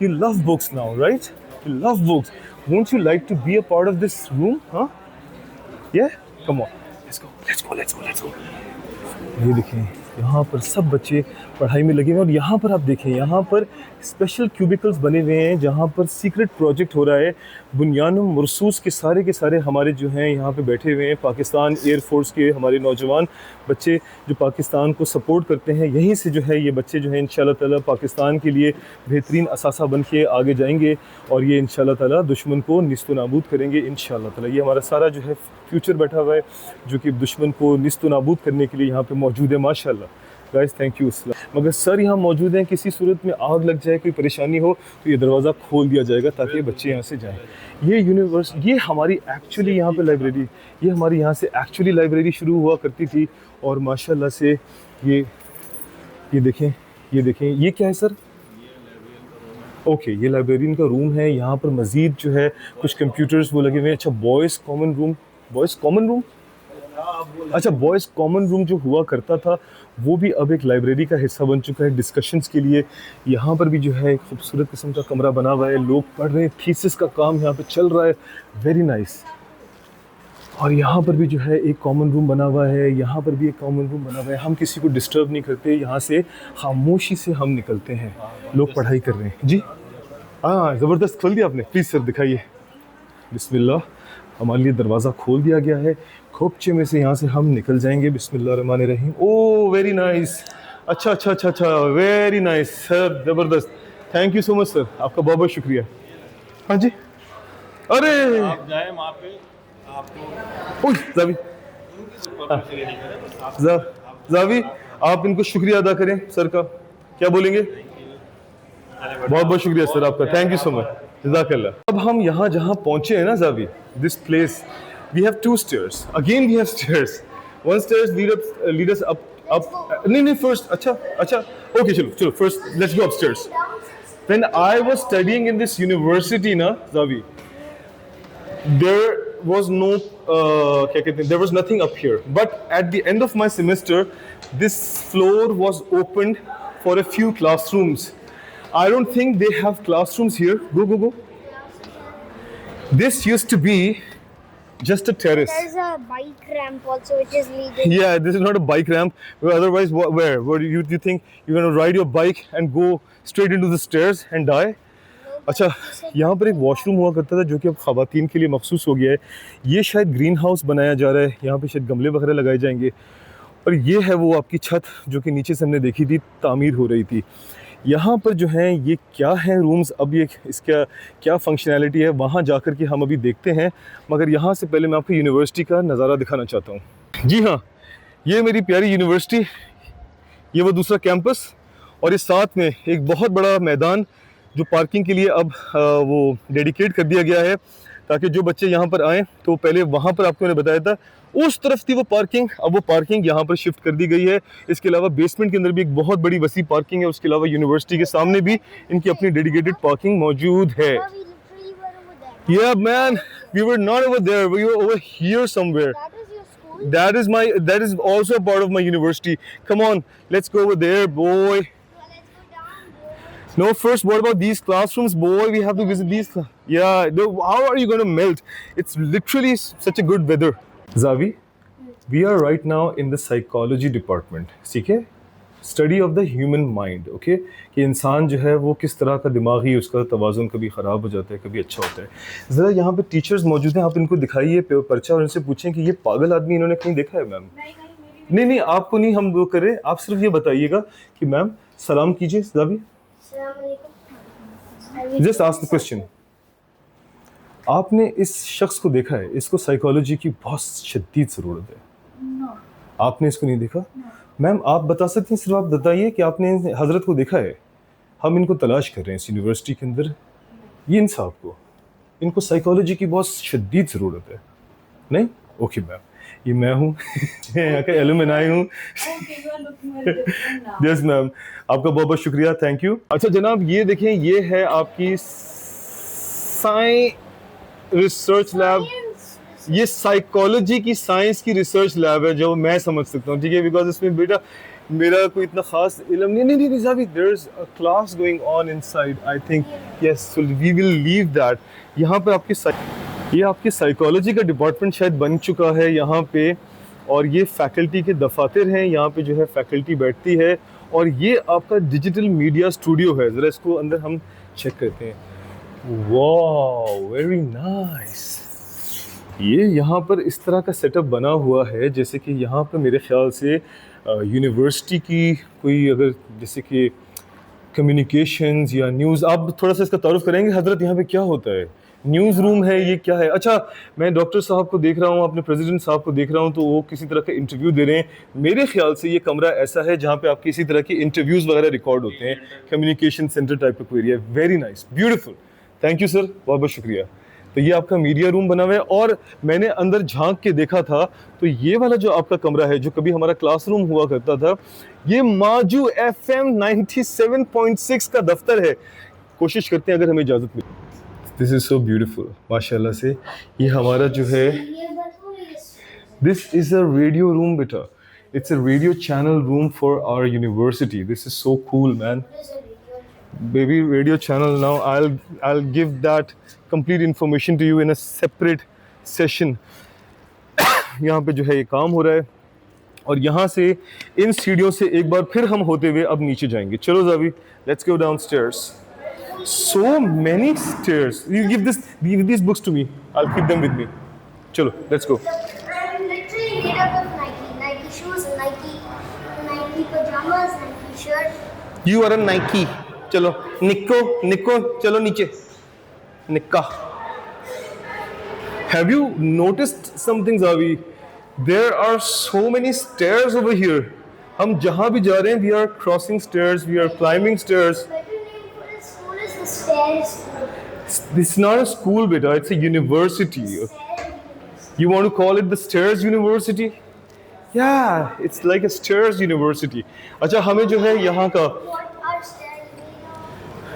You love books now, right? You love books. Won't you like to be a part of this room? हाँ, ये come on, let's go let's go let's go let's go. ये देखें, यहाँ पर सब बच्चे पढ़ाई में लगे हुए हैं। और यहाँ पर आप देखें, यहाँ पर स्पेशल क्यूबिकल्स बने हुए हैं जहाँ पर सीक्रेट प्रोजेक्ट हो रहा है। बुनियानुम मरसूस के सारे हमारे जो हैं यहाँ पे बैठे हुए हैं। पाकिस्तान एयरफोर्स के हमारे नौजवान बच्चे जो पाकिस्तान को सपोर्ट करते हैं, यहीं से जो है ये बच्चे जो हैं इंशाल्लाह ताला पाकिस्तान के लिए बेहतरीन असासा बन के आगे जाएंगे। और ये इंशाल्लाह ताला दुश्मन को निस्त नाबूद करेंगे इंशाल्लाह ताला। ये हमारा सारा जो है फ्यूचर बैठा हुआ है जो कि दुश्मन को निस्त नाबूद करने के लिए यहाँ पे मौजूद है माशाल्लाह। Guys thank you. मगर सर यहाँ मौजूद हैं, किसी सूरत में आग लग जाए, कोई परेशानी हो तो ये दरवाज़ा खोल दिया जाएगा ताकि बच्चे यहाँ से जाएं। ये यूनिवर्स, ये हमारी एक्चुअली यहाँ पे लाइब्रेरी, ये हमारी यहाँ से एक्चुअली लाइब्रेरी शुरू हुआ करती थी। और माशाल्लाह से ये देखें, ये देखें, ये क्या है सर? ओके, ये लाइब्रेरियन का रूम है। यहाँ पर मज़ीद जो है कुछ कंप्यूटर्स वो लगे हुए हैं। अच्छा, boys common room, boys common room, अच्छा बॉयज़ कॉमन रूम जो हुआ करता था वो भी अब एक लाइब्रेरी का हिस्सा बन चुका है डिस्कशंस के लिए। यहाँ पर भी जो है एक खूबसूरत किस्म का कमरा बना हुआ है, लोग पढ़ रहे हैं, थीसिस का काम यहाँ पे चल रहा है, वेरी नाइस। और यहाँ पर भी जो है एक कॉमन रूम बना हुआ है, यहाँ पर भी एक कॉमन रूम बना हुआ है। हम किसी को डिस्टर्ब नहीं करते, यहाँ से खामोशी से हम निकलते हैं। लोग पढ़ाई कर रहे हैं जी। हाँ, ज़बरदस्त खोल दिया आपने, प्लीज़ सर दिखाइए। बिस्मिल्लाह, हमारे लिए दरवाज़ा खोल दिया गया है। खोपचे में से यहाँ से हम निकल जाएंगे। बिस्मिल्लाहिर्रहमानिर्रहीम। ओह वेरी नाइस, अच्छा, वेरी नाइस सर, ज़बरदस्त। Thank you so much sir, आपका बहुत बहुत शुक्रिया। हाँ जी, अरे आप जाए वहाँ पे, आपको ज़ावी, ज़ावी आप इनको शुक्रिया अदा करें सर का। क्या बोलेंगे? बहुत बहुत शुक्रिया सर आपका, थैंक यू सो मच, जज़ाकल्लाह। अब हम यहाँ जहाँ पहुँचे हैं ना Zavi, this place we have two stairs, again we have stairs, one stairs lead us up नहीं फर्स्ट, अच्छा ओके चलो first let's go upstairs. When I was studying in this university na Zavi, there was no there was nothing up here, but at the end of my semester this floor was opened for a few classrooms. I don't think they have classrooms here. Go. This used to be just a terrace. There's a bike ramp also, which is legal. Yeah, this is not a bike ramp. Otherwise, where do you think you're going to ride your bike and go straight into the stairs and die? अच्छा, यहाँ पर एक washroom हुआ करता था जो कि अब ख़वातीन के लिए मखसूस हो गया है। ये शायद ग्रीन हाउस बनाया जा रहा है, यहाँ पे शायद गमले वगैरह लगाए जाएंगे। और ये है वो आपकी छत जो कि नीचे से हमने देखी थी, तामीर हो रही थी। यहाँ पर जो हैं ये क्या है रूम्स, अब ये इसका क्या फंक्शनैलिटी है वहाँ जाकर के हम अभी देखते हैं, मगर यहाँ से पहले मैं आपको यूनिवर्सिटी का नज़ारा दिखाना चाहता हूँ। जी हाँ, ये मेरी प्यारी यूनिवर्सिटी, ये वो दूसरा कैंपस, और इस साथ में एक बहुत बड़ा मैदान जो पार्किंग के लिए अब वो डेडिकेट कर दिया गया है, ताकि जो बच्चे यहाँ पर आएँ तो पहले वहाँ पर आपको मैंने बताया था उस तरफ थी वो पार्किंग, अब वो पार्किंग यहाँ पर शिफ्ट कर दी गई है। इसके अलावा बेसमेंट के अंदर भी एक बहुत बड़ी वसी पार्किंग है, उसके अलावा यूनिवर्सिटी के सामने भी इनकी अपनी डेडिकेटेड पार्किंग मौजूद है। No, we literally were over there. Yeah man, we were not over there, we were over here somewhere. That is your school? That is also a part of my university. Come on, let's go over there, boy. Well, let's go down, bro. No, first, what about these classrooms, boy? We have to visit these. Yeah, how are you going to melt? It's literally such a good weather. Zavi, we are right now in the psychology department. ठीक है? Study of the human mind. Okay? कि इंसान जो है वो किस तरह का दिमागी उसका तवाज़ुन कभी ख़राब हो जाता है, कभी अच्छा होता है। ज़रा यहाँ पे टीचर्स मौजूद हैं, आप इनको दिखाइए पर्चा और इनसे पूछें कि ये पागल आदमी इन्होंने कहीं देखा है मैम? नहीं आपको नहीं, हम वो करें, आप सिर्फ ये बताइएगा कि मैम सलाम कीजिए। Xavi, Assalamualaikum. Just ask the question, आपने इस शख्स को देखा है? इसको साइकोलॉजी की बहुत शदीद ज़रूरत है। आपने इसको नहीं देखा? मैम आप बता सकते हैं, सिर्फ आप बताइए कि आपने हज़रत को देखा है? हम इनको तलाश कर रहे हैं इस यूनिवर्सिटी के अंदर, ये इन साहब को, इनको साइकोलॉजी की बहुत शदीद ज़रूरत है। नहीं? ओके मैम, ये मैं हूँ, यहाँ का एलुमनाई हूँ। यस मैम, आपका बहुत बहुत शुक्रिया, थैंक यू। अच्छा जनाब, ये देखें, ये है आपकी रिसर्च लैब, ये साइकोलॉजी की साइंस की रिसर्च लैब है जो मैं समझ सकता हूँ, ठीक है, बिकॉज इसमें बेटा मेरा कोई इतना खास इल्म नहीं Zavi, there is a class going on inside, I think yes, so we will leave that. यहाँ पे ये आपकी साइकोलॉजी का डिपार्टमेंट शायद बन चुका है यहाँ पे, और ये फैकल्टी के दफातर हैं, यहाँ पे जो है फैकल्टी बैठती है, और ये आपका डिजिटल मीडिया स्टूडियो है। ज़रा इसको अंदर हम चेक करते हैं। Wow, very nice. ये यहाँ पर इस तरह का सेटअप बना हुआ है जैसे कि यहाँ पर मेरे ख्याल से यूनिवर्सिटी की कोई, अगर जैसे कि कम्युनिकेशंस या न्यूज़, आप थोड़ा सा इसका तारुफ करेंगे हज़रत, यहाँ पे क्या होता है? न्यूज़ रूम है, ये क्या है? अच्छा, मैं डॉक्टर साहब को देख रहा हूँ, अपने प्रेसिडेंट साहब को देख रहा हूँ, तो वो किसी तरह का इंटरव्यू दे रहे हैं। मेरे ख्याल से ये कमरा ऐसा है जहाँ पे आपकी इसी तरह के इंटरव्यूज़ वगैरह रिकॉर्ड होते हैं, कम्युनिकेशन सेंटर टाइप का कोई area. Very nice, beautiful, thank you sir, बहुत बहुत शुक्रिया। तो ये आपका मीडिया रूम बना हुआ है, और मैंने अंदर झांक के देखा था तो ये वाला जो आपका कमरा है जो कभी हमारा क्लासरूम हुआ करता था, ये माजू FM 97.6 का दफ्तर है। कोशिश करते हैं अगर हमें इजाज़त मिले। दिस इज़ सो ब्यूटीफुल, माशाल्लाह से। ये हमारा जो है, this is a radio room बेटा, it's a radio channel room for our university. This is so cool man, baby radio channel. Now I'll give that complete information to you in a separate session. यहाँ पे जो है ये काम हो रहा है, और यहाँ से इन सीढ़ियों से एक बार फिर हम होते हुए अब नीचे जाएंगे। चलो Xavi, let's go downstairs. So many stairs. You give these books to me. I'll keep them with me. चलो, let's go. I'm literally made up of Nike shoes, Nike pajamas, Nike shirt. You are a Nike. चलो निक्को चलो नीचे, निक्का। Have you noticed something, Zavi? There are so many stairs over here. हम जहाँ भी जा रहे हैं, we are crossing stairs, we are climbing stairs. Better name for this stairs. This is not a school, beta. It's a university. You want to call it the Stairs University? Yeah, it's like a Stairs University. अच्छा हमें जो है यहाँ का What are stairs made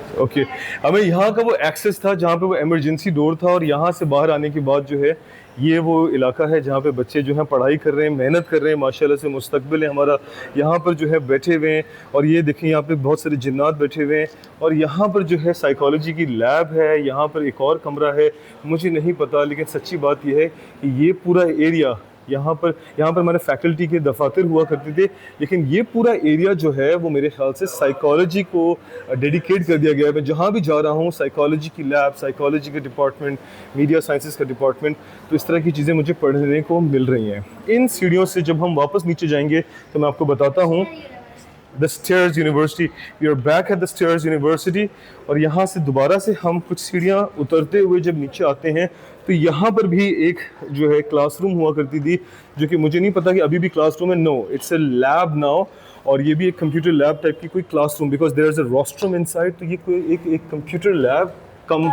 of? Okay हमें यहाँ का वो एक्सेस था जहाँ पे वो इमरजेंसी डोर था, और यहाँ से बाहर आने के बाद जो है ये वो इलाका है जहाँ पे बच्चे जो हैं पढ़ाई कर रहे हैं, मेहनत कर रहे हैं, माशाल्लाह से मुस्तकबिल है हमारा। यहाँ पर जो है बैठे हुए हैं, और ये देखें यहाँ पे बहुत सारे जिन्नात बैठे हुए हैं, और यहाँ पर जो है साइकोलॉजी की लैब है। यहाँ पर एक और कमरा है, मुझे नहीं पता, लेकिन सच्ची बात यह है कि ये पूरा एरिया यहाँ पर हमारे फैकल्टी के दफातर हुआ करते थे, लेकिन ये पूरा एरिया जो है वो मेरे ख्याल से साइकोलॉजी को डेडिकेट कर दिया गया है। मैं जहाँ भी जा रहा हूँ साइकोलॉजी की लैब, साइकोलॉजी का डिपार्टमेंट, मीडिया साइंसेस का डिपार्टमेंट, तो इस तरह की चीज़ें मुझे पढ़ने को मिल रही हैं। इन सीढ़ियों से जब हम वापस नीचे जाएंगे तो मैं आपको बताता हूँ the stairs university. We are back at the stairs university, और यहाँ से दोबारा से हम कुछ सीढ़ियाँ उतरते हुए जब नीचे आते हैं तो यहाँ पर भी एक जो है क्लासरूम हुआ करती थी, जो कि मुझे नहीं पता कि अभी भी क्लासरूम है। No, it's a lab now, और ये भी एक कंप्यूटर लैब टाइप की कोई classroom, because there is a rostrum inside. तो ये कोई एक computer lab come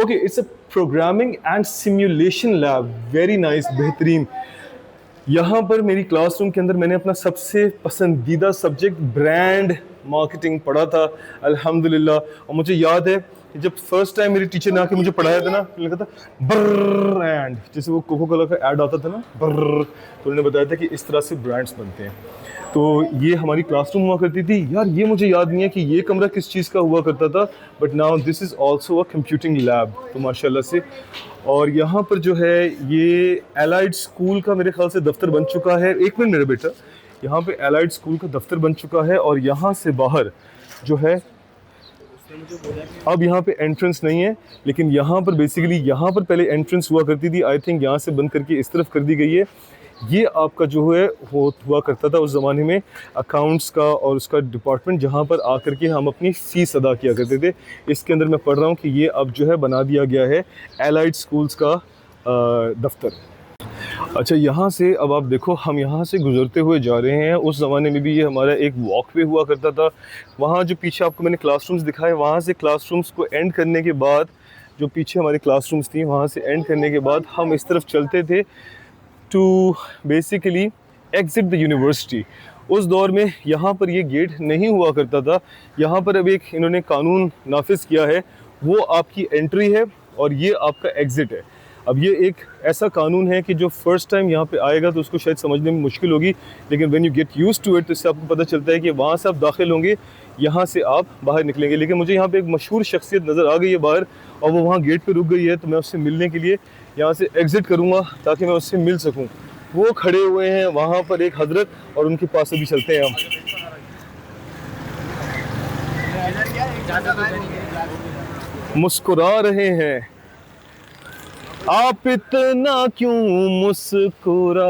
okay, it's a programming and simulation lab. Very nice, बेहतरीन। यहाँ पर मेरी क्लासरूम के अंदर मैंने अपना सबसे पसंदीदा सब्जेक्ट ब्रांड मार्केटिंग पढ़ा था, अल्हम्दुलिल्लाह। और मुझे याद है कि जब फर्स्ट टाइम मेरी टीचर ने आके मुझे पढ़ाया था ना, लिखा था ब्रांड, जैसे वो कोको कोला का ऐड आता था ना, ब्र, तो उन्होंने बताया था कि इस तरह से ब्रांड्स बनते हैं। तो ये हमारी क्लासरूम हुआ करती थी। यार ये मुझे याद नहीं है कि ये कमरा किस चीज़ का हुआ करता था, but now this is also a computing lab, तो माशाल्लाह से। और यहाँ पर जो है ये एलाइड स्कूल का मेरे ख्याल से दफ्तर बन चुका है। एक मिनट मेरे बेटा, यहाँ पे एलाइड स्कूल का दफ्तर बन चुका है, और यहाँ से बाहर जो है अब यहाँ पे एंट्रेंस नहीं है, लेकिन यहाँ पर बेसिकली यहाँ पर पहले एंट्रेंस हुआ करती थी। आई थिंक यहाँ से बंद करके इस तरफ कर दी गई है। ये आपका जो है वो हुआ करता था उस ज़माने में अकाउंट्स का और उसका डिपार्टमेंट, जहाँ पर आकर के हम अपनी फ़ीस अदा किया करते थे। इसके अंदर मैं पढ़ रहा हूँ कि ये अब जो है बना दिया गया है एलाइड स्कूल्स का दफ्तर। अच्छा, यहाँ से अब आप देखो, हम यहाँ से गुजरते हुए जा रहे हैं। उस ज़माने में भी ये हमारा एक वॉकवे हुआ करता था। वहाँ जो पीछे आपको मैंने क्लासरूम्स दिखाए, वहाँ से क्लासरूम्स को एंड करने के बाद, जो पीछे हमारी क्लासरूम्स थी, वहाँ से एंड करने के बाद हम इस तरफ चलते थे to basically exit the university. उस दौर में यहाँ पर ये गेट नहीं हुआ करता था। यहाँ पर अब एक इन्होंने कानून नाफिज किया है, वो आपकी एंट्री है और ये आपका एग्ज़िट है। अब ये एक ऐसा कानून है कि जो फर्स्ट टाइम यहाँ पे आएगा तो उसको शायद समझने में मुश्किल होगी, लेकिन when you get used to it तो इससे आपको पता चलता है कि वहाँ से आप दाखिल होंगे, यहाँ से आप बाहर निकलेंगे। लेकिन मुझे यहाँ पे एक मशहूर शख्सियत नज़र आ गई है बाहर, और वो वहाँ गेट पे रुक गई है, तो मैं उससे मिलने के लिए यहाँ से एग्ज़िट करूँगा ताकि मैं उससे मिल सकूँ। वो खड़े हुए हैं वहाँ पर एक हजरत, और उनके पास से भी चलते हैं हम। मुस्कुरा रहे हैं आप, इतना क्यों मुस्कुरा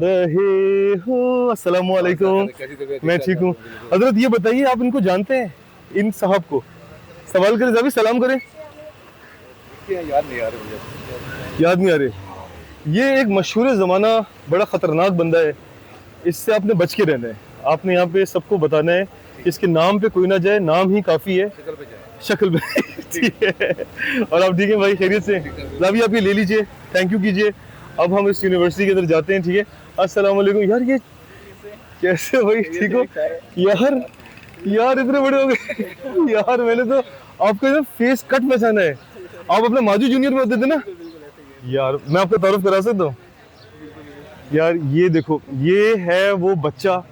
रहे हो। अस्सलाम वालेकुम, मैं ठीक हूँ। हजरत ये बताइए, आप इनको जानते हैं, इन साहब को? सवाल करें, अभी सलाम करें। याद नहीं आ रहे। ये एक मशहूर ज़माना बड़ा ख़तरनाक बंदा है, इससे आपने बच के रहना है। आपने यहाँ पे सबको बताना है, इसके नाम पे कोई ना जाए, नाम ही काफ़ी है, शक्ल पे। ठीक है, और आप ठीक है भाई, खैरियत से? अभी आप ये ले लीजिए, थैंक यू कीजिए। अब हम इस यूनिवर्सिटी के अंदर जाते हैं, ठीक है। अस्सलाम वालेकुम। यार ये कैसे भाई, ठीक हो? यार इतने बड़े हो गए यार, मैंने तो आपको एकदम फेस कट पहचाना है। आप अपना माजू जूनियर में होते थे ना यार, मैं आपका तारुफ करा सकता हूँ? यार ये देखो, ये है वो बच्चा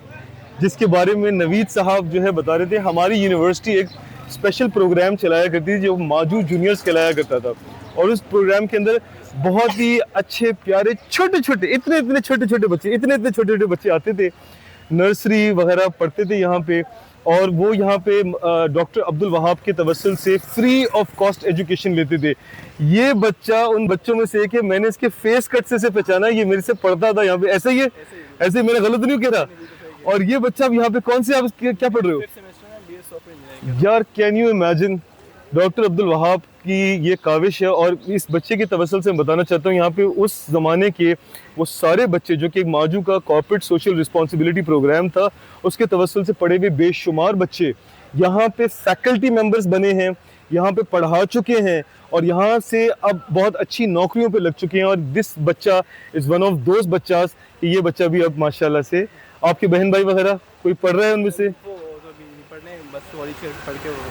जिसके बारे में नवीद साहब जो है बता रहे थे। हमारी यूनिवर्सिटी एक स्पेशल प्रोग्राम चलाया करती थी जो माजू जूनियर्स कहलाया करता था, और उस प्रोग्राम के अंदर बहुत ही अच्छे प्यारे छोटे छोटे इतने छोटे बच्चे आते थे, नर्सरी वगैरह पढ़ते थे यहाँ पे। और वो यहाँ पे डॉक्टर अब्दुल वहाब के तवस्सुल से फ्री ऑफ कॉस्ट एजुकेशन लेते थे। ये बच्चा उन बच्चों में से एक है। मैंने इसके फेस कट से पहचाना, ये मेरे से पढ़ता था यहाँ पे। ऐसे ही है, ऐसे मैंने गलत नहीं कह रहा। और ये बच्चा अब यहाँ पे कौन से, आप क्या पढ़ रहे हो? यार can you imagine, doctor Abdul Wahab की ये काविश है। और इस बच्चे के तवस्सुल से मैं बताना चाहता हूँ, यहाँ पे उस ज़माने के वो सारे बच्चे जो कि एक माजू का कॉर्पोरेट सोशल रिस्पॉन्सिबिलिटी प्रोग्राम था, उसके तवस्सुल से पढ़े हुए बेशुमार बच्चे यहाँ पे फैकल्टी मेंबर्स बने हैं, यहाँ पे पढ़ा चुके हैं और यहाँ से अब बहुत अच्छी नौकरियों पे लग चुके हैं। और दिस बच्चा इज़ वन ऑफ दोज बच्चास, ये बच्चा भी अब माशाल्लाह से, आपके बहन भाई वगैरह कोई पढ़ रहा है उनमें से?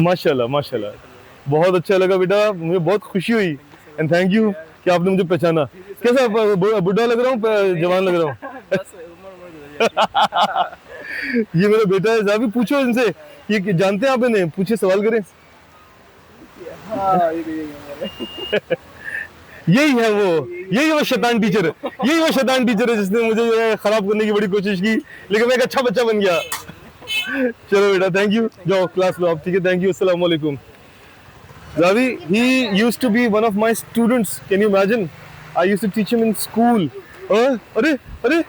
माशाल्लाह माशाल्लाह, बहुत अच्छा लगा बेटा, मुझे बहुत खुशी हुई एंड थैंक यू कि आपने मुझे पहचाना। कैसा बुढ़ा लग रहा हूँ, जवान लग रहा हूँ? ये मेरा बेटा है। जावी पूछो इनसे, ये जानते हैं आप इन्हें? पूछे, सवाल करें। यही है वो, यही वो शैतान टीचर है, यही वो शैतान टीचर है जिसने मुझे जो है खराब करने की बड़ी कोशिश की, लेकिन मैं एक अच्छा बच्चा बन गया। चलो बेटा, थैंक यू, जाओ क्लास लो आप, ठीक है? थैंक यू, अस्सलाम वालेकुम। Ravi, he used to be one of my students. Can you imagine? I used to teach him in school. अरे अरे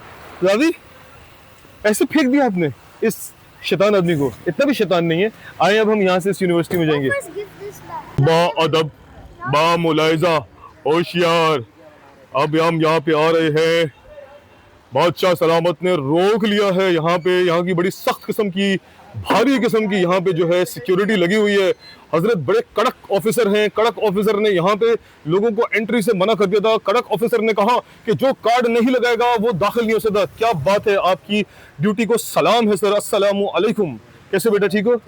रावी, ऐसे फेंक दिया आपने इस शैतान आदमी को। इतना भी शैतान नहीं है। आए अब हम यहाँ से इस यूनिवर्सिटी में जाएंगे। First give this back. बा अदब, बा मुलाइजा, होशियार। अब हम यहाँ पे आ रहे हैं, बादशाह सलामत ने रोक लिया है यहाँ पे। यहाँ की बड़ी सख्त किस्म की, भारी किस्म की यहाँ पे जो है सिक्योरिटी लगी हुई है। हजरत बड़े कड़क ऑफिसर हैं। कड़क ऑफिसर ने यहाँ पे लोगों को एंट्री से मना कर दिया था। कड़क ऑफिसर ने कहा कि जो कार्ड नहीं लगाएगा वो दाखिल नहीं हो सकता। क्या बात है, आपकी ड्यूटी को सलाम है सर। अस्सलामु अलैकुम। कैसे बेटा, ठीक हो?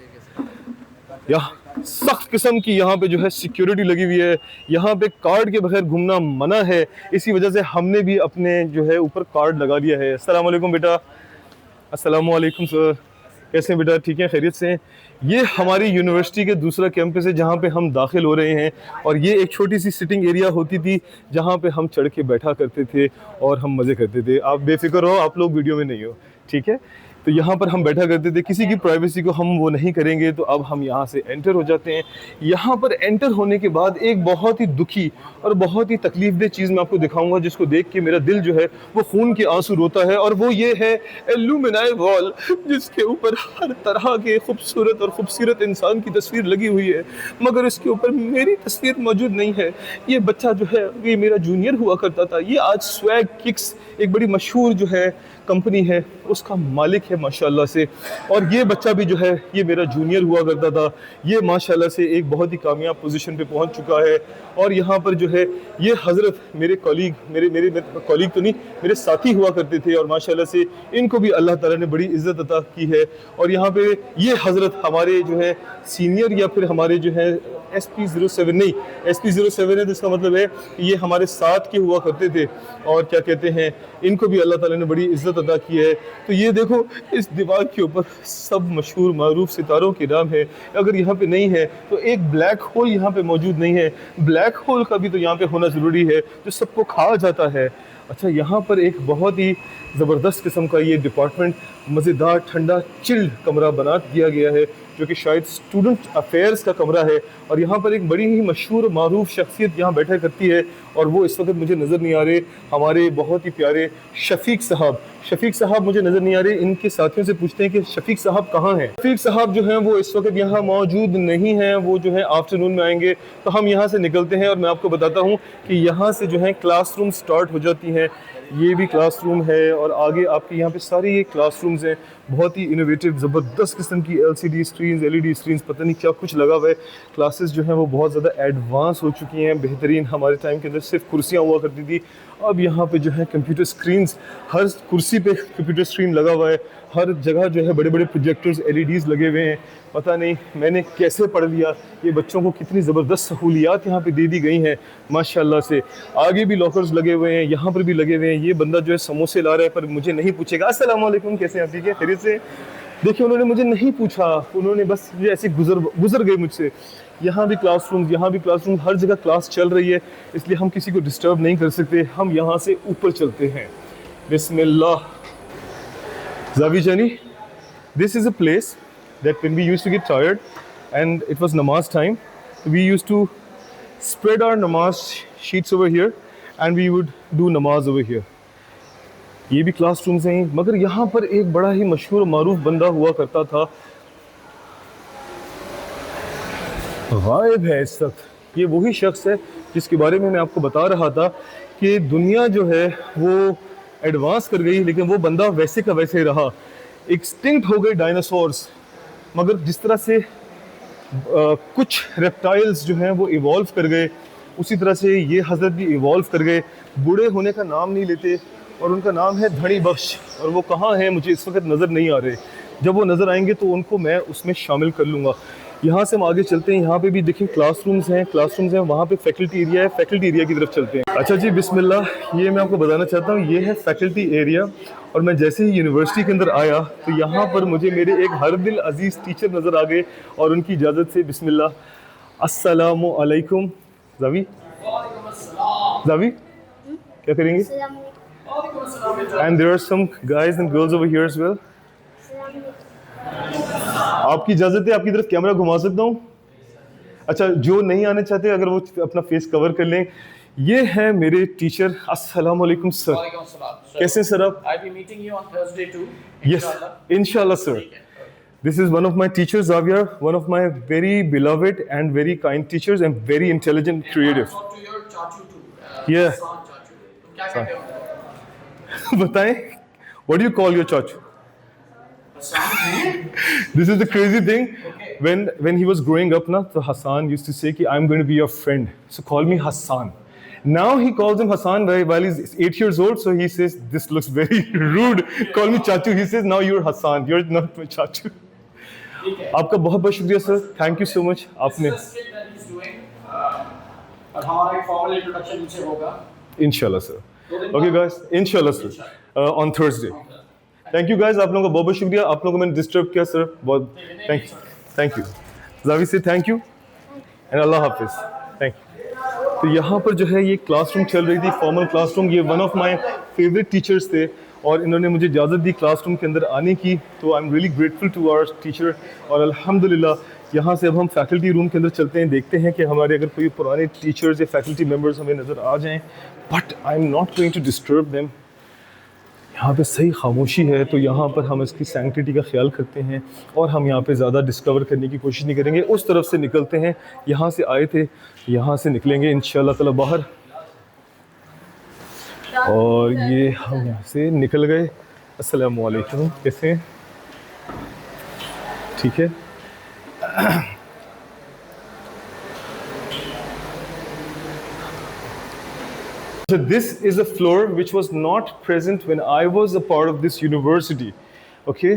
यहाँ सख्त किस्म की यहाँ पे जो है सिक्योरिटी लगी हुई है। यहाँ पे कार्ड के बगैर घूमना मना है। इसी वजह से हमने भी अपने जो है ऊपर कार्ड लगा दिया है। अस्सलाम वालेकुम बेटा। अस्सलाम वालेकुम सर, कैसे हैं बेटा, ठीक है, खैरियत से हैं? ये हमारी यूनिवर्सिटी के दूसरा कैंपस है जहाँ पे हम दाखिल हो रहे हैं। और ये एक छोटी सी सिटिंग एरिया होती थी जहाँ पे हम चढ़ के बैठा करते थे और हम मज़े करते थे। आप बेफिक्र रहो, आप लोग वीडियो में नहीं हो, ठीक है? तो यहाँ पर हम बैठा करते थे, किसी की प्राइवेसी को हम वो नहीं करेंगे। तो अब हम यहाँ से एंटर हो जाते हैं। यहाँ पर एंटर होने के बाद एक बहुत ही दुखी और बहुत ही तकलीफदेह चीज़ मैं आपको दिखाऊंगा, जिसको देख के मेरा दिल जो है वो खून के आंसू रोता है। और वो ये है एल्यूमिनाई वॉल, जिसके ऊपर हर तरह के खूबसूरत और खूबसूरत इंसान की तस्वीर लगी हुई है, मगर इसके ऊपर मेरी तस्वीर मौजूद नहीं है। ये बच्चा जो है ये मेरा जूनियर हुआ करता था। ये आज स्वैग किक्स, एक बड़ी मशहूर जो है कंपनी है, उसका मालिक है माशाल्लाह से। और ये बच्चा भी जो है ये मेरा जूनियर हुआ करता था। ये माशाल्लाह से एक बहुत ही कामयाब पोजीशन पे पहुंच चुका है। और यहाँ पर जो है ये हज़रत मेरे कॉलीग, मेरे कॉलीग तो नहीं, मेरे साथी हुआ करते थे। और माशाल्लाह से इनको भी अल्लाह ताला ने बड़ी इज़्ज़त अता की है। और यहाँ पे ये हज़रत हमारे जो है सीनियर या फिर हमारे जो है SP07 नहीं, SP07 है तो इसका मतलब है ये हमारे साथ के हुआ करते थे। और क्या कहते हैं, इनको भी अल्लाह ताला ने बड़ी इज़्ज़त अता की है। तो ये देखो, इस दीवार के ऊपर सब मशहूर मारूफ सितारों के नाम है। अगर यहाँ पे नहीं है तो एक ब्लैक होल यहाँ पे मौजूद नहीं है। ब्लैक होल का भी तो यहाँ पे होना ज़रूरी है, जो सबको खा जाता है। अच्छा, यहाँ पर एक बहुत ही ज़बरदस्त किस्म का ये डिपार्टमेंट, मज़ेदार ठंडा चिल्ड कमरा बना दिया गया है, जो कि शायद स्टूडेंट अफेयर्स का कमरा है। और यहाँ पर एक बड़ी ही मशहूर मारूफ शख्सियत यहाँ बैठा करती है, और वो इस वक्त मुझे नज़र नहीं आ रहे। हमारे बहुत ही प्यारे शफीक साहब मुझे नज़र नहीं आ रहे। इनके साथियों से पूछते हैं कि शफीक साहब कहाँ हैं। शफीक साहब जो हैं वो इस वक्त यहाँ मौजूद नहीं हैं, वो जो है आफ्टरनून में आएंगे। तो हम यहाँ से निकलते हैं और मैं आपको बताता हूँ कि यहाँ से जो है क्लासरूम स्टार्ट हो जाती हैं। ये भी क्लासरूम है और आगे आपके यहाँ पे सारी ये क्लासरूम्स हैं। बहुत ही इनोवेटिव ज़बरदस्त किस्म की LCD स्क्रीन्स, LED स्क्रीन्स, पता नहीं क्या कुछ लगा हुआ है। क्लासेस जो हैं वो बहुत ज़्यादा एडवांस हो चुकी हैं, बेहतरीन। हमारे टाइम के अंदर सिर्फ कुर्सियाँ हुआ करती थी, अब यहाँ पे जो है कंप्यूटर स्क्रीन्स, हर कुर्सी पे कंप्यूटर स्क्रीन लगा हुआ है। हर जगह जो है बड़े बड़े प्रोजेक्टर्स, LEDs लगे हुए हैं। पता नहीं मैंने कैसे पढ़ लिया, ये बच्चों को कितनी ज़बरदस्त सहूलियात यहाँ पे दे दी गई हैं माशाल्लाह से। आगे भी लॉकर्स लगे हुए हैं, यहाँ पर भी लगे हुए हैं। ये बंदा जो है समोसे ला रहा है पर मुझे नहीं पूछेगा। अस्सलाम वालेकुम, कैसे हैं आप, ठीक है, खैरियत से? देखिए, उन्होंने मुझे नहीं पूछा, उन्होंने बस ये ऐसे गुजर गए मुझसे। यहाँ भी क्लासरूम, हर जगह क्लास चल रही है, इसलिए हम किसी को डिस्टर्ब नहीं कर सकते। हम यहाँ से ऊपर चलते हैं। बिस्मिल्लाह। Zavi Jani, this is a place that when we used to get tired and it was namaz time, we used to spread our namaz sheets over here and we would do namaz over here. ये भी classrooms हैं, मगर यहाँ पर एक बड़ा ही मशहूर मारूफ बंदा हुआ करता था, गायब है इस वक्त। ये वही शख्स है जिसके बारे में मैं आपको बता रहा था कि दुनिया जो है वो एडवांस कर गई, लेकिन वो बंदा वैसे का वैसे रहा। एक्सटिंक्ट हो गए डायनासोर्स, मगर जिस तरह से कुछ रेप्टाइल्स जो हैं वो इवॉल्व कर गए, उसी तरह से ये हज़रत भी इवॉल्व कर गए, बूढ़े होने का नाम नहीं लेते, और उनका नाम है धनी बख्श। और वो कहाँ हैं मुझे इस वक्त नज़र नहीं आ रहे, जब वो नज़र आएंगे तो उनको मैं उसमें शामिल कर लूँगा। यहाँ से हम आगे चलते हैं, यहाँ पे भी देखें क्लासरूम्स हैं, वहाँ पे फैकल्टी एरिया है, फैकल्टी एरिया की तरफ चलते हैं। अच्छा जी, बिस्मिल्लाह, ये मैं आपको बताना चाहता हूँ, ये है फैकल्टी एरिया। और मैं जैसे ही यूनिवर्सिटी के अंदर आया तो यहाँ पर मुझे मेरे एक हर दिल अजीज़ टीचर नज़र आ गए, और उनकी इजाज़त से बिस्मिल्लाह, अस्सलामु अलैकुम। जावी जावी क्या करेंगे? And there are some guys and girls over here as well. आपकी इजाज़त है, आपकी तरफ कैमरा घुमा सकता हूँ? अच्छा, जो नहीं आने चाहते अगर वो अपना फेस कवर कर लें। ये है मेरे टीचर। अस्सलाम वालेकुम सर, कैसे हैं सर आप? I'll be meeting you on Thursday too. Yes, इंशाल्लाह sir. This is one of my teachers, Xavier, one of my very beloved and very kind teachers and very intelligent, creative. Talk to your chachu too. Yeah. Hassan chachu. तुम क्या कहते हो? बताएं, what do you call your chachu? Hassan. This is the crazy thing. When he was growing up, na, so Hassan used to say कि I'm going to be your friend, so call me Hassan. Now he calls him Hassan while he's 8 years old, so he says this looks very rude. Call me Chachu. He says now you're Hassan. You're not my Chachu. ठीक है. आपका बहुत बहुत शुक्रिया sir, thank you so much आपने। This is the skit that he's doing. और हमारा एक formal introduction नीचे होगा. इंशाल्लाह सर। ओके गाइस, इंशाल्लाह sir, on Thursday. Thank you guys, आप लोगों का बहुत बहुत शुक्रिया। आप लोगों को मैंने डिस्टर्ब किया सर, बहुत थैंक यू। जावी से थैंक यू एंड अल्लाह हाफिज़, थैंक यू। तो यहाँ पर जो है ये क्लासरूम चल रही थी, फॉर्मल क्लासरूम। ये one of my favourite teachers थे और इन्होंने मुझे इजाज़त दी क्लासरूम के अंदर आने की, तो I am really grateful to our teacher. और अल्हम्दुलिल्लाह यहाँ से अब हम फैकल्टी रूम के अंदर चलते हैं, देखते हैं कि हमारे अगर कोई पुराने टीचर्स या फैकल्टी मेम्बर्स हमें नज़र आ जाएँ, but I am not going to disturb them. यहाँ पे सही खामोशी है, तो यहाँ पर हम इसकी सैंक्टिटी का ख्याल करते हैं और हम यहाँ पे ज़्यादा डिस्कवर करने की कोशिश नहीं करेंगे। उस तरफ से निकलते हैं, यहाँ से आए थे, यहाँ से निकलेंगे इंशाल्लाह ताला बाहर। और ये हम यहाँ से निकल गए। अस्सलाम वालेकुम, कैसे हैं? ठीक है। So this is a floor which was not present when I was a part of this university. Okay,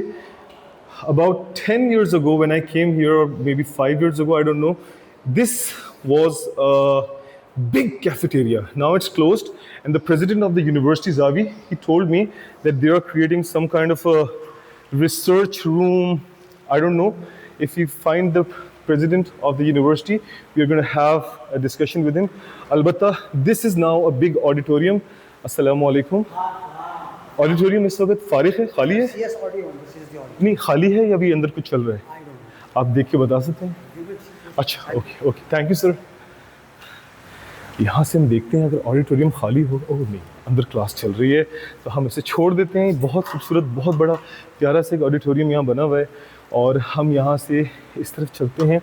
about 10 years ago when I came here, or maybe 5 years ago, I don't know, this was a big cafeteria. Now it's closed, and the president of the university, Zavi, he told me that they are creating some kind of a research room. I don't know. If you find the president of the university, we are going to have a discussion with him. Albatta, this is now a big auditorium. Assalamu alaikum. Auditorium इस वक्त फारिग है, खाली है? Yes, audio. This is the audio. नहीं, खाली है या अभी अंदर कुछ चल रहा है? I don't know. आप देख के बता सकते हैं? अच्छा, okay okay, thank you sir. यहाँ से हम देखते हैं अगर ऑडिटोरियम खाली होगा। ओह नहीं, अंदर क्लास चल रही है, तो हम इसे छोड़ देते हैं। बहुत खूबसूरत, बहुत बड़ा प्यारा सा एक ऑडिटोरियम यहाँ बना हुआ है, और हम यहाँ से इस तरफ चलते हैं।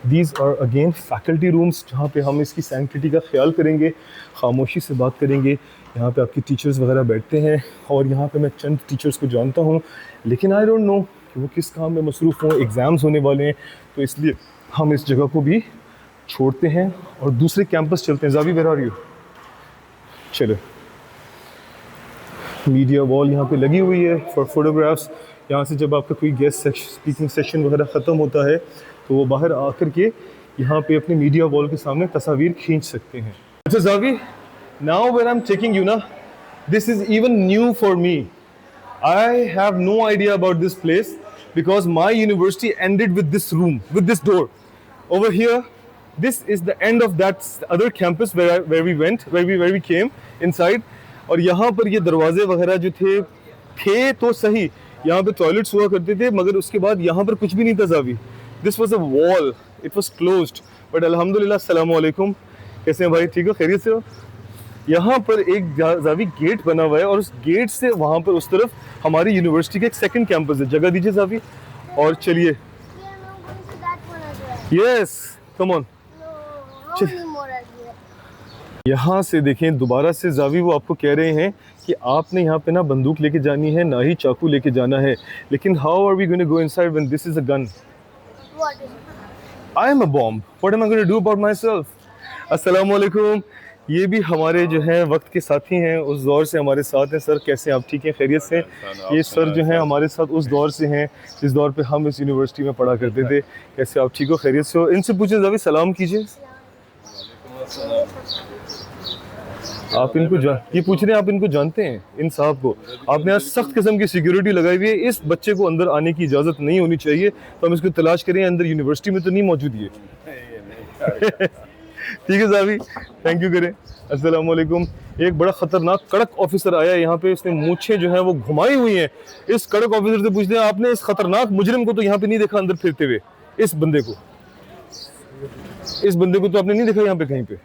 These are again faculty rooms, जहाँ पे हम इसकी सैंक्टिटी का ख्याल करेंगे, खामोशी से बात करेंगे। यहाँ पे आपके टीचर्स वगैरह बैठते हैं, और यहाँ पे मैं चंद टीचर्स को जानता हूँ, लेकिन आई डोंट नो कि वो किस काम में मसरूफ़ हों। एग्ज़ाम्स होने वाले हैं, तो इसलिए हम इस जगह को भी छोड़ते हैं और दूसरे कैंपस चलते हैं। Zavi, where are you? चलो, मीडिया वॉल यहाँ पे लगी हुई है फॉर फोटोग्राफ्स। यहाँ से जब आपका कोई गेस्ट स्पीकिंग सेशन वगैरह ख़त्म होता है, तो वो बाहर आकर के यहाँ पे अपने मीडिया वॉल के सामने तस्वीर खींच सकते हैं। अच्छा Zavi, now when I am taking you ना, this is even new for me. I have no idea about this place because my university ended with this room, with this door. Over here, this is the end of that other campus where we came inside. और यहाँ पर ये दरवाजे वगैरह जो थे तो सही, यहाँ पे टॉयलेट्स हुआ करते थे, मगर उसके बाद यहाँ पर कुछ भी नहीं था Xavi. This was a wall, it was closed. But अल्हम्दुलिल्लाह, अस्सलाम वालेकुम, कैसे हैं भाई, ठीक हो, खैरियत से हो? यहाँ पर एक ज़ावी गेट बना हुआ है, और उस गेट से वहाँ पर उस तरफ हमारी यूनिवर्सिटी का एक सेकंड कैंपस है। जगह दीजिए ज़ावी, और चलिए। Yes, come on. यहाँ से देखें दोबारा से ज़ावी, वो आपको कह रहे हैं कि आपने यहाँ पे ना बंदूक लेके जानी है, ना ही चाकू लेके जाना है। लेकिन how are we going to go inside when this is a gun? What is it? I am a bomb. What am I going to do about myself? अस्सलाम वालेकुम। ये भी हमारे जो है वक्त के साथी हैं, उस दौर से हमारे साथ हैं। सर कैसे हैं आप? ठीक हैं, खैरियत से? ये सर जो हैं हमारे साथ उस दौर से हैं जिस दौर पे हम इस यूनिवर्सिटी में पढ़ा करते थे। कैसे आप? ठीक हो, खैरियत से हो? इनसे पूछें, ज़रा सलाम कीजिए। आप इनको ये पूछ रहे हैं, आप इनको जानते हैं? इन साहब को आपने आज सख्त किस्म की सिक्योरिटी लगाई हुई है। इस बच्चे को अंदर आने की इजाज़त नहीं होनी चाहिए, तो हम इसको तलाश करें। अंदर यूनिवर्सिटी में तो नहीं मौजूद ये। ठीक है साहबी, थैंक यू करें। अस्सलाम वालेकुम। एक बड़ा ख़तरनाक कड़क ऑफिसर आया है यहाँ पे, इसने मूछें जो हैं वो घुमाई हुई हैं। इस कड़क ऑफिसर से पूछते हैं, आपने इस खतरनाक मुजरिम को तो यहाँ पे नहीं देखा अंदर फिरते हुए? इस बंदे को तो आपने नहीं देखा यहाँ पे कहीं पे?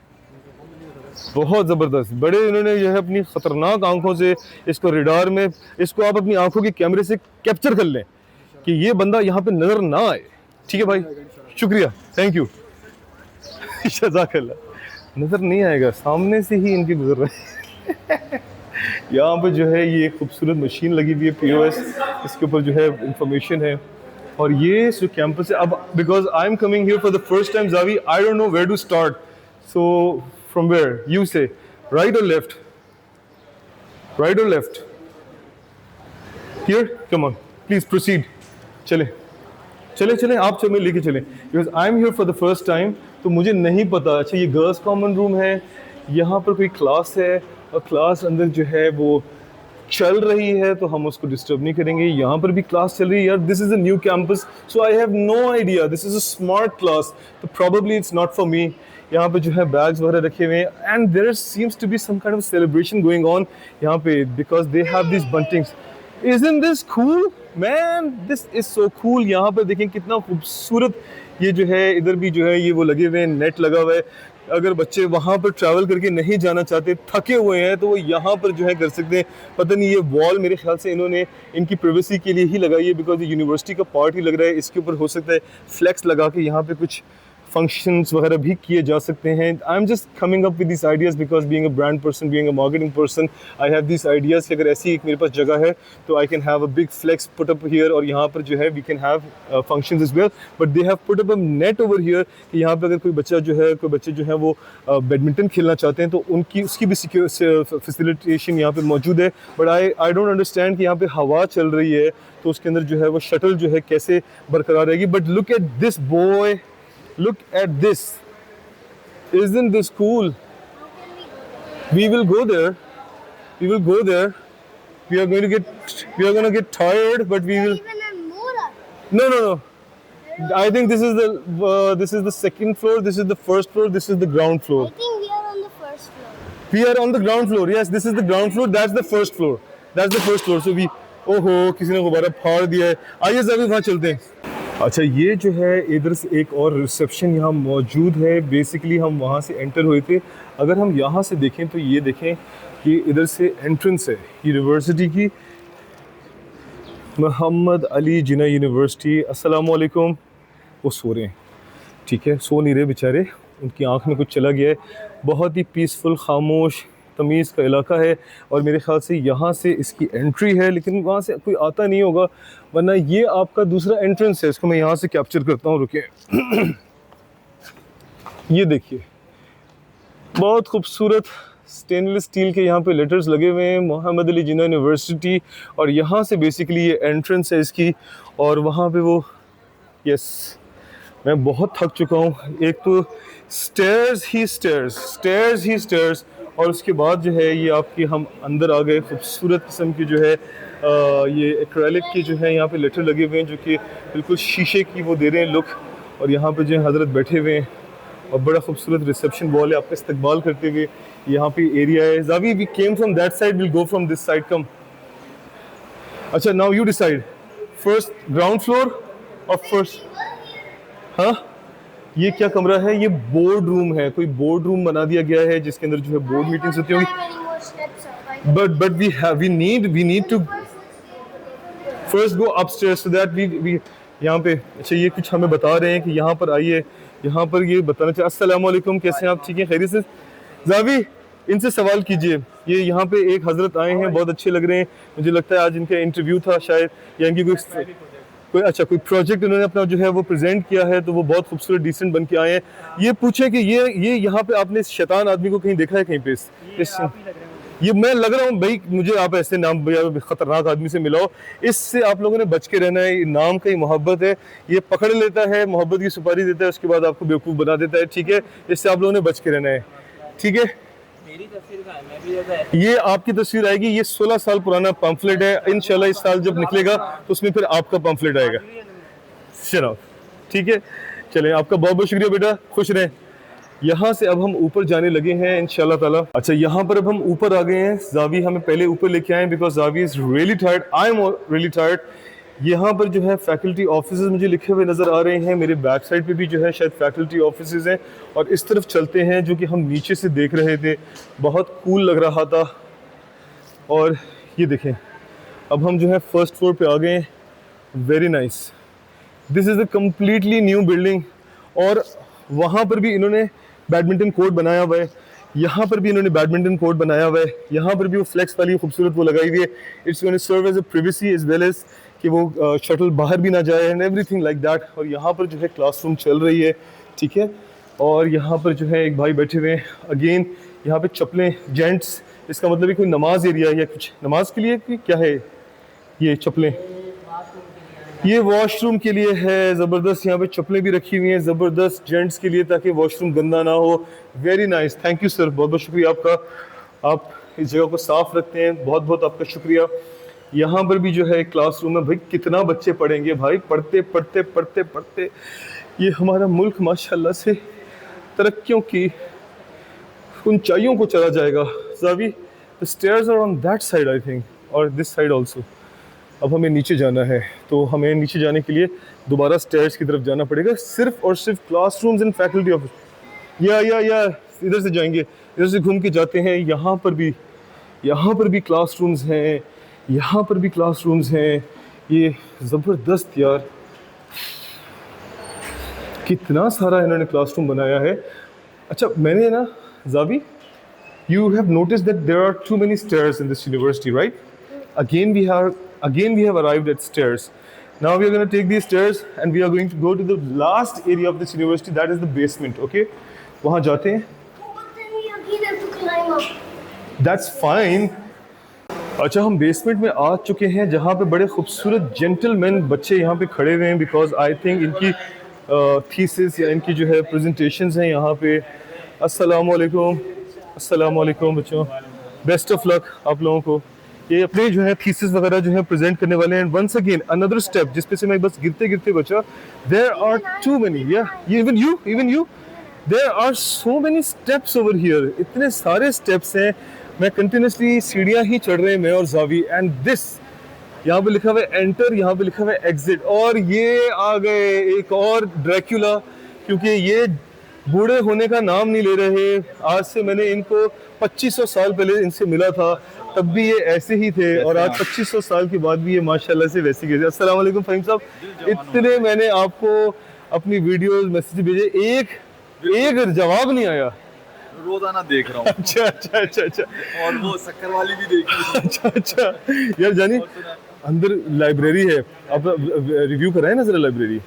बहुत ज़बरदस्त, बड़े इन्होंने जो है अपनी ख़तरनाक आंखों से इसको रेडार में, इसको आप अपनी आंखों के कैमरे से कैप्चर कर लें कि ये बंदा यहाँ पे नज़र ना आए। ठीक है भाई, शुक्रिया, थैंक यू। जज़ाकल्लाह। नज़र नहीं आएगा, सामने से ही इनकी गुजर रहे हैं। यहाँ पर जो है ये खूबसूरत मशीन लगी हुई है, POS, इसके ऊपर जो है इंफॉर्मेशन है। और ये जो कैंपस है, अब because I am coming here for the first time Zavi, I don't know where to start. So from where you say, right और लेफ्ट? राइट और left? Here, come on please proceed. चले चले चले आप चले, लेके चले, because I am here for the first time, तो मुझे नहीं पता। अच्छा, ये गर्ल्स कॉमन रूम है, यहाँ पर कोई क्लास है और क्लास अंदर जो है वो चल रही है, तो हम उसको डिस्टर्ब नहीं करेंगे। यहाँ पर भी क्लास चल रही है यार। This is a new campus, so I have no idea. This is a smart class, तो probably it's not for me. यहाँ पे जो है बैग्स वगैरह रखे हुए हैं, and there seems to be some kind of celebration going on यहाँ पे, because they have this buntings. Isn't this cool? Man, this is so cool। यहाँ पर देखें कितना खूबसूरत ये जो है, इधर भी जो है ये वो लगे हुए हैं, नेट लगा हुआ है। अगर बच्चे वहाँ पर ट्रैवल करके नहीं जाना चाहते, थके हुए हैं, तो वो यहाँ पर जो है कर सकते हैं। पता नहीं, ये वॉल मेरे ख्याल से इन्होंने इनकी प्राइवेसी के लिए ही लगाई है, बिकॉज ये यूनिवर्सिटी का पार्ट ही लग रहा है। इसके ऊपर हो सकता है फ्लैक्स लगा के यहाँ पे कुछ फंक्शंस वगैरह भी किए जा सकते हैं। I am just coming up with this ideas because being a brand person, being a marketing person, I have this ideas कि अगर ऐसी एक मेरे पास जगह है तो I can have a big flex put up here, और यहाँ पर जो है we can have functions as well. But they have put up a net over here कि यहाँ पर अगर कोई बच्चे जो है वो बैडमिंटन खेलना चाहते हैं तो उसकी भी फैसिलिटेशन यहाँ पे मौजूद है। बट आई डोंट अंडरस्टैंड कि यहाँ पे हवा चल रही है, तो उसके अंदर जो है वो शटल जो है कैसे बरकरार रहेगी। But look at this boy, look at this, isn't this cool? We will go there, we are going to get tired, but we will. Even a more up. No, I think this is the second floor, this is the first floor, this is the ground floor. I think we are on the first floor. We are on the ground floor, yes, this is the ground floor, that's the first floor, so we, ओहो किसी ने गुब्बारा फाड़ दिया है। आइए ज़रा वहाँ चलते हैं। अच्छा, ये जो है इधर से एक और रिसेप्शन यहाँ मौजूद है। बेसिकली हम वहाँ से एंटर हुए थे। अगर हम यहाँ से देखें तो ये देखें कि इधर से एंट्रेंस है यूनिवर्सिटी की, मोहम्मद अली जिन्ना यूनिवर्सिटी। अस्सलाम वालेकुम। वो सो रहे हैं, ठीक है, सो नहीं रहे बेचारे, उनकी आँख में कुछ चला गया है। बहुत ही पीसफुल, खामोश, तमीज़ का इलाका है, और मेरे ख्याल से यहाँ से इसकी एंट्री है, लेकिन वहाँ से कोई आता नहीं होगा, वरना ये आपका दूसरा एंट्रेंस है। इसको मैं यहाँ से कैप्चर करता हूँ, रुकिए। ये देखिए, बहुत खूबसूरत स्टेनलेस स्टील के यहाँ पे लेटर्स लगे हुए हैं, मोहम्मद अली जिन्ना यूनिवर्सिटी, और यहाँ से बेसिकली ये एंट्रेंस है इसकी। और वहाँ पे वो, यस, मैं बहुत थक चुका हूँ। एक तो स्टेयर्स ही स्टेयर्स, और उसके बाद जो है ये आपकी, हम अंदर आ गए। खूबसूरत किस्म की जो है ये एक्रेलिक की जो है यहाँ पे लेटर लगे हुए हैं, जो कि बिल्कुल शीशे की वो दे रहे हैं लुक। और यहाँ पे जो है हज़रत बैठे हुए हैं, और बड़ा खूबसूरत रिसेप्शन वॉल है, आपका इस्तकबाल करते हुए यहाँ पे एरिया है। Zavi, we came from that side, will go from this side, come. अच्छा, now you decide, first ground floor और फर्स्ट, हाँ, ये क्या कमरा है? ये बोर्ड रूम है, कोई बोर्ड रूम बना दिया गया है जिसके अंदर जो है बोर्ड मीटिंग्स होती Don't होंगी। have any more steps up. I But we need to first go upstairs so that we यहाँ पे। अच्छा, ये कुछ हमें बता रहे हैं कि यहाँ पर आइए, यहाँ पर ये बताना चाहिए। अस्सलाम वालेकुम, कैसे हैं आप? ठीक है, खैरियत से? ज़ावी, इनसे सवाल कीजिए। ये यहाँ पे एक हज़रत आए हैं, बहुत अच्छे लग रहे हैं, मुझे लगता है आज इनका इंटरव्यू था शायद, या इनकी कोई, कोई प्रोजेक्ट इन्होंने अपना जो है वो प्रेजेंट किया है, तो वो बहुत खूबसूरत डिसेंट बन के आए हैं। ये पूछें कि ये यहाँ पे आपने इस शैतान आदमी को कहीं देखा है कहीं पे? ये मैं लग रहा हूँ भाई, मुझे आप ऐसे नाम खतरनाक आदमी से मिलाओ, इससे आप लोगों ने बच के रहना है। नाम का ही मोहब्बत है, ये पकड़ लेता है, मोहब्बत की सुपारी देता है, उसके बाद आपको बेवकूफ़ बना देता है, ठीक है? इससे आप लोगों ने बच के रहना है, ठीक है? मेरी तस्वीर का है, मैं भी जैसा ये आपकी तस्वीर आएगी, ये 16 साल पुराना पम्फलेट है, इंशाल्लाह इस साल जब निकलेगा तो उसमें फिर आपका पम्फलेट आएगा। चलो ठीक है, चलें, आपका बहुत बहुत शुक्रिया बेटा, खुश रहें। यहाँ से अब हम ऊपर जाने लगे हैं इंशाल्लाह ताला। अच्छा, यहाँ पर अब हम ऊपर आ गए हैं। जावी हमें पहले ऊपर लेके आए because Zavi is really tired, I am really tired. यहाँ पर जो है फैकल्टी ऑफिसेज मुझे लिखे हुए नज़र आ रहे हैं, मेरे बैक साइड पे भी जो है शायद फैकल्टी ऑफिसेज हैं। और इस तरफ चलते हैं जो कि हम नीचे से देख रहे थे, बहुत कूल लग रहा था। और ये देखें, अब हम जो है फर्स्ट फ्लोर पे आ गए हैं, very nice. This is a completely new building. और वहाँ पर भी इन्होंने बैडमिंटन कोर्ट बनाया हुआ है, यहाँ पर भी इन्होंने बैडमिंटन कोर्ट बनाया हुआ है, यहाँ पर भी वो फ्लेक्स वाली खूबसूरत वो लगाई हुई है। It's going to serve as a privacy as well as कि वो शटल बाहर भी ना जाए एंड एवरीथिंग लाइक दैट। और यहाँ पर जो है क्लासरूम चल रही है, ठीक है? और यहाँ पर जो है एक भाई बैठे हुए हैं, अगेन यहाँ पे चप्पलें जेंट्स, इसका मतलब है कोई नमाज एरिया है या कुछ नमाज के लिए कि क्या है ये चप्पलें? ये वॉशरूम के लिए है। ज़बरदस्त, यहाँ पे चप्पलें भी रखी हुई हैं ज़बरदस्त जेंट्स के लिए, ताकि वॉशरूम गंदा ना हो। Very nice, thank you sir, बहुत बहुत शुक्रिया आपका, आप इस जगह को साफ़ रखते हैं, बहुत बहुत आपका शुक्रिया। यहाँ पर भी जो है क्लासरूम है। भाई कितना बच्चे पढ़ेंगे भाई, पढ़ते पढ़ते पढ़ते पढ़ते ये हमारा मुल्क माशाल्लाह से तरक्कियों की ऊंचाइयों को चला जाएगा। Zavi, the stairs are on that side I think, और दिस साइड ऑल्सो। अब हमें नीचे जाना है, तो हमें नीचे जाने के लिए दोबारा स्टेयर्स की तरफ जाना पड़ेगा। सिर्फ और सिर्फ क्लासरूम्स एंड फैकल्टी ऑफिस या इधर से जाएंगे, इधर से घूम के जाते हैं। यहाँ पर भी क्लासरूम्स हैं, यहाँ पर भी क्लासरूम्स हैं। ये ज़बरदस्त यार, कितना सारा इन्होंने क्लासरूम बनाया है। अच्छा, मैंने ना Xavi, you have noticed that there are too many stairs in this university, right? Again we have arrived at stairs. Now we are going to take these stairs and we are going to go to the last area of this university, that is the basement, okay? वहाँ जाते हैं। But then we again have to climb up. That's fine. अच्छा, हम basement में आ चुके हैं, जहाँ पे बड़े खूबसूरत जेंटलमैन बच्चे यहाँ पे खड़े हुए हैं, बिकॉज आई थिंक इनकी थीसिस या इनकी जो है प्रेजेंटेशंस हैं यहाँ पे। अस्सलामुअलैकुम, अस्सलामुअलैकुम बच्चों, बेस्ट ऑफ लक आप लोगों को। ये अपने जो है थीसिस वगैरह जो है प्रेजेंट करने वाले हैं। वंस अगेन अनदर स्टेप जिस पे से मैं बस गिरते गिरते बचा। देयर आर टू मेनी, या even you there are so many steps over here, इतने सारे स्टेप्स हैं। मैं कंटिन्यूसली सीढ़ियाँ ही चढ़ रहे हैं, मैं और जावी। एंड दिस, यहाँ पे लिखा हुआ है एंटर, यहाँ पे लिखा हुआ है एग्जिट। और ये आ गए एक और ड्रैक्युला, क्योंकि ये बूढ़े होने का नाम नहीं ले रहे। आज से मैंने इनको 2500 साल पहले इनसे मिला था, तब भी ये ऐसे ही थे, और आज 2500 साल के बाद भी ये माशाल्लाह से वैसे ही। अस्सलाम वालेकुम फ़हीम साहब, इतने मैंने आपको अपनी वीडियोस मैसेज भेजे, एक जवाब नहीं आया। रोजाना देख रहा हूँ। अच्छा। और वो शक्कर वाली भी देखी। अच्छा यार, जानी अंदर लाइब्रेरी है, आप रिव्यू कराएं ना जरा लाइब्रेरी।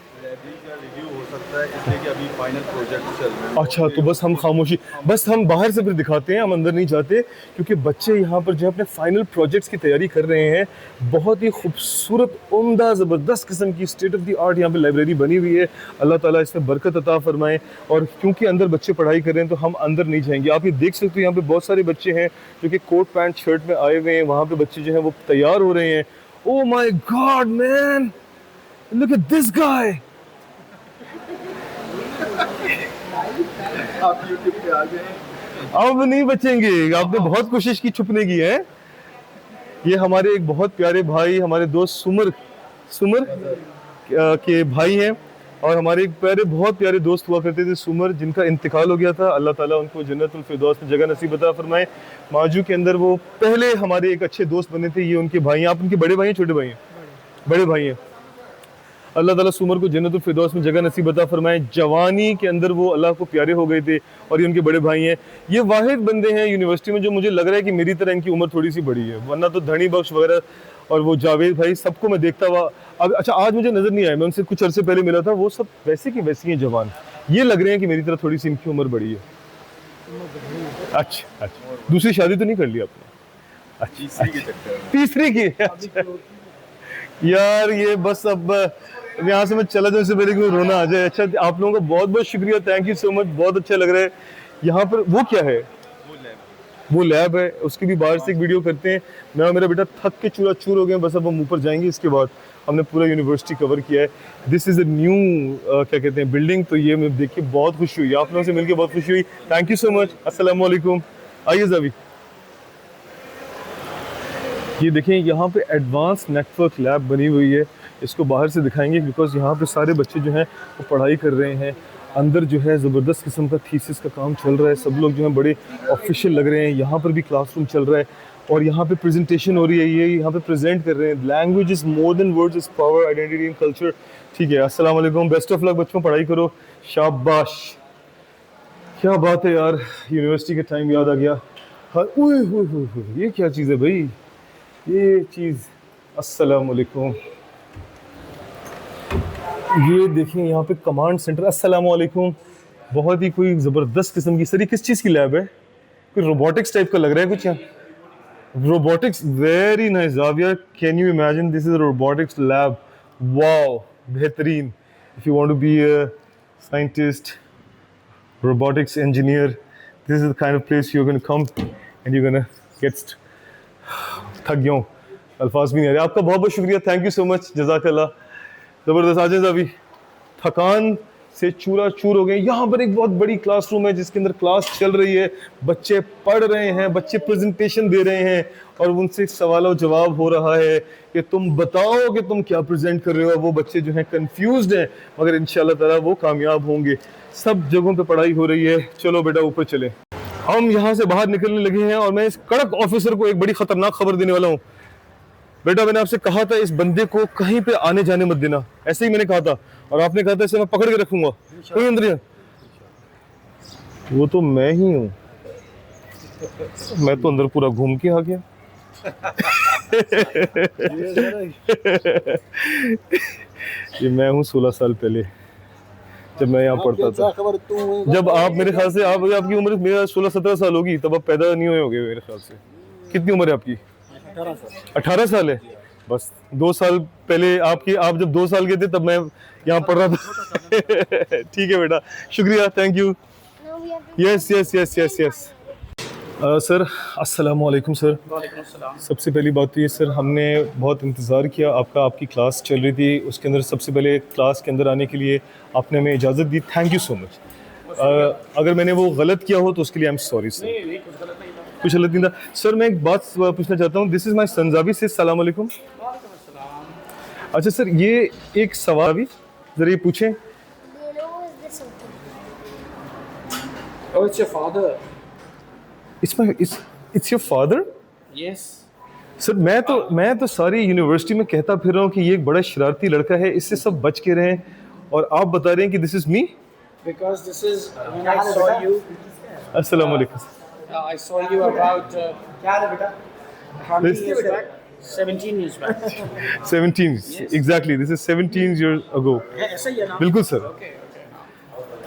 रिव्यू हो सकता है इसलिए कि अभी फाइनल प्रोजेक्ट चल रहे हैं। अच्छा, तो बस हम खामोशी, बस हम बाहर से फिर दिखाते हैं, हम अंदर नहीं जाते, क्योंकि बच्चे यहाँ पर जो है अपने फाइनल प्रोजेक्ट्स की तैयारी कर रहे हैं। बहुत ही खूबसूरत, उम्दा, ज़बरदस्त किस्म की स्टेट ऑफ द आर्ट यहाँ पे लाइब्रेरी बनी हुई है। अल्लाह ताला इसमें बरकत अता फरमाए। और क्योंकि अंदर बच्चे पढ़ाई कर रहे हैं तो हम अंदर नहीं जाएंगे। आप ये देख सकते हो, यहाँ पे बहुत सारे बच्चे हैं जो कि कोट पैंट शर्ट में आए हुए हैं। वहाँ पे बच्चे जो हैं वो तैयार हो रहे हैं। Oh my God man, look at this guy. आप यूट्यूब पे आ गए, अब नहीं बचेंगे, आपने बहुत कोशिश की छुपने की है। ये हमारे एक बहुत प्यारे भाई, हमारे दोस्त सुमर के भाई हैं, और हमारे एक बहुत प्यारे दोस्त हुआ करते थे सुमर, जिनका इंतकाल हो गया था। अल्लाह ताला उनको जन्नतुल फिरदौस में जगह नसीब अता फरमाए। माजू के अंदर वो पहले हमारे एक अच्छे दोस्त बने थे, ये उनके भाई हैं। आप उनके बड़े भाई हैं, छोटे भाई हैं? बड़े भाई हैं। अल्लाह ताला सुमर को जन्नतुल फिरदौस में जगह नसीब अता फरमाए। जवानी के अंदर वो अल्लाह को प्यारे हो गए थे, और ये उनके बड़े भाई हैं। ये वाहिद बंदे हैं यूनिवर्सिटी में जो मुझे लग रहा है कि मेरी तरह इनकी उम्र थोड़ी सी बड़ी है, वरना तो धनी बख्श वगैरह और वो जावेद भाई, सबको मैं देखता हुआ अब। अच्छा, आज मुझे नज़र नहीं आया, मैं उनसे कुछ अरसे पहले मिला था, वो सब वैसे की वैसी हैं जवान। ये लग रहे हैं कि मेरी तरह थोड़ी सी इनकी उम्र बड़ी है। अच्छा, दूसरी शादी तो नहीं कर ली आपने? अच्छा, तीसरी की। अच्छा यार, ये बस अब यहाँ से मैं चला जाऊँ इससे पहले कि रोना आ जाए। अच्छा, आप लोगों का बहुत बहुत शुक्रिया, थैंक यू सो मच, बहुत अच्छा लग रहा है। यहाँ पर वो क्या है? वो लैब है, उसकी भी बाहर से एक वीडियो करते हैं। मैं और मेरा बेटा थक के चूरा चूर हो गए, बस अब हम ऊपर जाएंगे। इसके बाद हमने पूरा यूनिवर्सिटी कवर किया है। दिस इज़ अ न्यू क्या कहते हैं बिल्डिंग, तो ये मैं देख के बहुत खुशी हुई, आप लोगों से मिलकर बहुत खुशी हुई। थैंक यू सो मच, अस्सलाम वालेकुम। आइए जावी, ये देखें यहाँ पे एडवांस नेटवर्क लैब बनी हुई है। इसको बाहर से दिखाएंगे बिकॉज यहाँ पे सारे बच्चे जो हैं वो पढ़ाई कर रहे हैं। अंदर जो है ज़बरदस्त किस्म का थीसिस का काम चल रहा है, सब लोग जो हैं बड़े ऑफिशियल लग रहे हैं। यहाँ पर भी क्लासरूम चल रहा है और यहाँ पे प्रेजेंटेशन हो रही है, ये यहाँ पे प्रेजेंट कर रहे हैं। Language is more than words, is power, identity and culture. ठीक है, अस्सलाम वालेकुम, बेस्ट ऑफ लक बच्चों, पढ़ाई करो, शाबाश। क्या बात है यार, यूनिवर्सिटी का टाइम याद आ गया। ये क्या चीज़ है भाई, ये चीज़। अस्सलाम वालेकुम, ये देखिए यहाँ पे कमांड सेंटर। अस्सलाम वालेकुम, बहुत ही कोई ज़बरदस्त किस्म की। सर ये किस चीज़ की लैब है? कोई रोबोटिक्स टाइप का लग रहा है कुछ यहाँ। Robotics, very nice Javia, can you imagine this is a robotics lab. Wow, बेहतरीन। If you want to be a scientist, robotics engineer, this is the kind of place you're going to come and you're going to get थक गया हूँ, अल्फाज भी नहीं आ रहे। आपका बहुत बहुत शुक्रिया, थैंक यू सो मच, जज़ाकल्लाह। ज़बरदस्त। आ जाए अभी, थकान से चूरा चूर हो गए। यहाँ पर एक बहुत बड़ी क्लासरूम है जिसके अंदर क्लास चल रही है, बच्चे पढ़ रहे हैं, बच्चे प्रेजेंटेशन दे रहे हैं और उनसे सवाल और जवाब हो रहा है कि तुम बताओ कि तुम क्या प्रेजेंट कर रहे हो। वो बच्चे जो हैं कंफ्यूज्ड हैं, मगर इंशाल्लाह ताला वो कामयाब होंगे। सब जगहों पे पढ़ाई हो रही है। चलो बेटा ऊपर चले। हम यहाँ से बाहर निकलने लगे हैं और मैं इस कड़क ऑफिसर को एक बड़ी खतरनाक खबर देने वाला हूँ। बेटा, मैंने आपसे कहा था इस बंदे को कहीं पे आने जाने मत देना, ऐसे ही मैंने कहा था, और आपने कहा था इसे मैं पकड़ के रखूंगा। कोई अंदर है? वो तो मैं ही हूँ, मैं तो अंदर पूरा घूम के आ गया। ये मैं हूँ 16 साल पहले जब मैं यहाँ पढ़ता था। जब आप, मेरे ख्याल से आपकी उम्र मेरा 16-17 साल होगी, तब आप पैदा नहीं हुए होंगे मेरे ख्याल से। कितनी उम्र है आपकी? 18 साल है। बस 2 साल पहले आपकी, आप जब 2 साल के थे तब मैं यहाँ पढ़ रहा था। ठीक है बेटा, शुक्रिया, thank you. Yes yes yes yes yes. Sir अस्सलाम वालेकुम। सर सबसे पहली बात तो ये सर, हमने बहुत इंतज़ार किया आपका, आपकी क्लास चल रही थी, उसके अंदर सबसे पहले क्लास के अंदर आने के लिए आपने हमें इजाज़त दी, थैंक यू सो मच। अगर मैंने वो गलत किया हो तो उसके लिए आई एम सॉरी सर। कुछ गलत नहीं था सर। मैं एक बात पूछना चाहता हूँ, this is my son Zavi say, अस्सलाम वालेकुम। अच्छा सर, ये एक सवाल भी ज़रा ये पूछें। Oh, it's your father. It's your father? Yes. Sir मैं तो सारी यूनिवर्सिटी में कहता फिर रहा हूँ कि ये एक बड़ा शरारती लड़का है, इससे सब बच के रहें, और आप बता रहे हैं कि this is me. Because this is when I saw you. अस्सलाम वालेकुम। I saw you about how many years back? 17 years back. 17, exactly. This is 17 years ago. ऐसा ही है ना? बिल्कुल सर। Okay.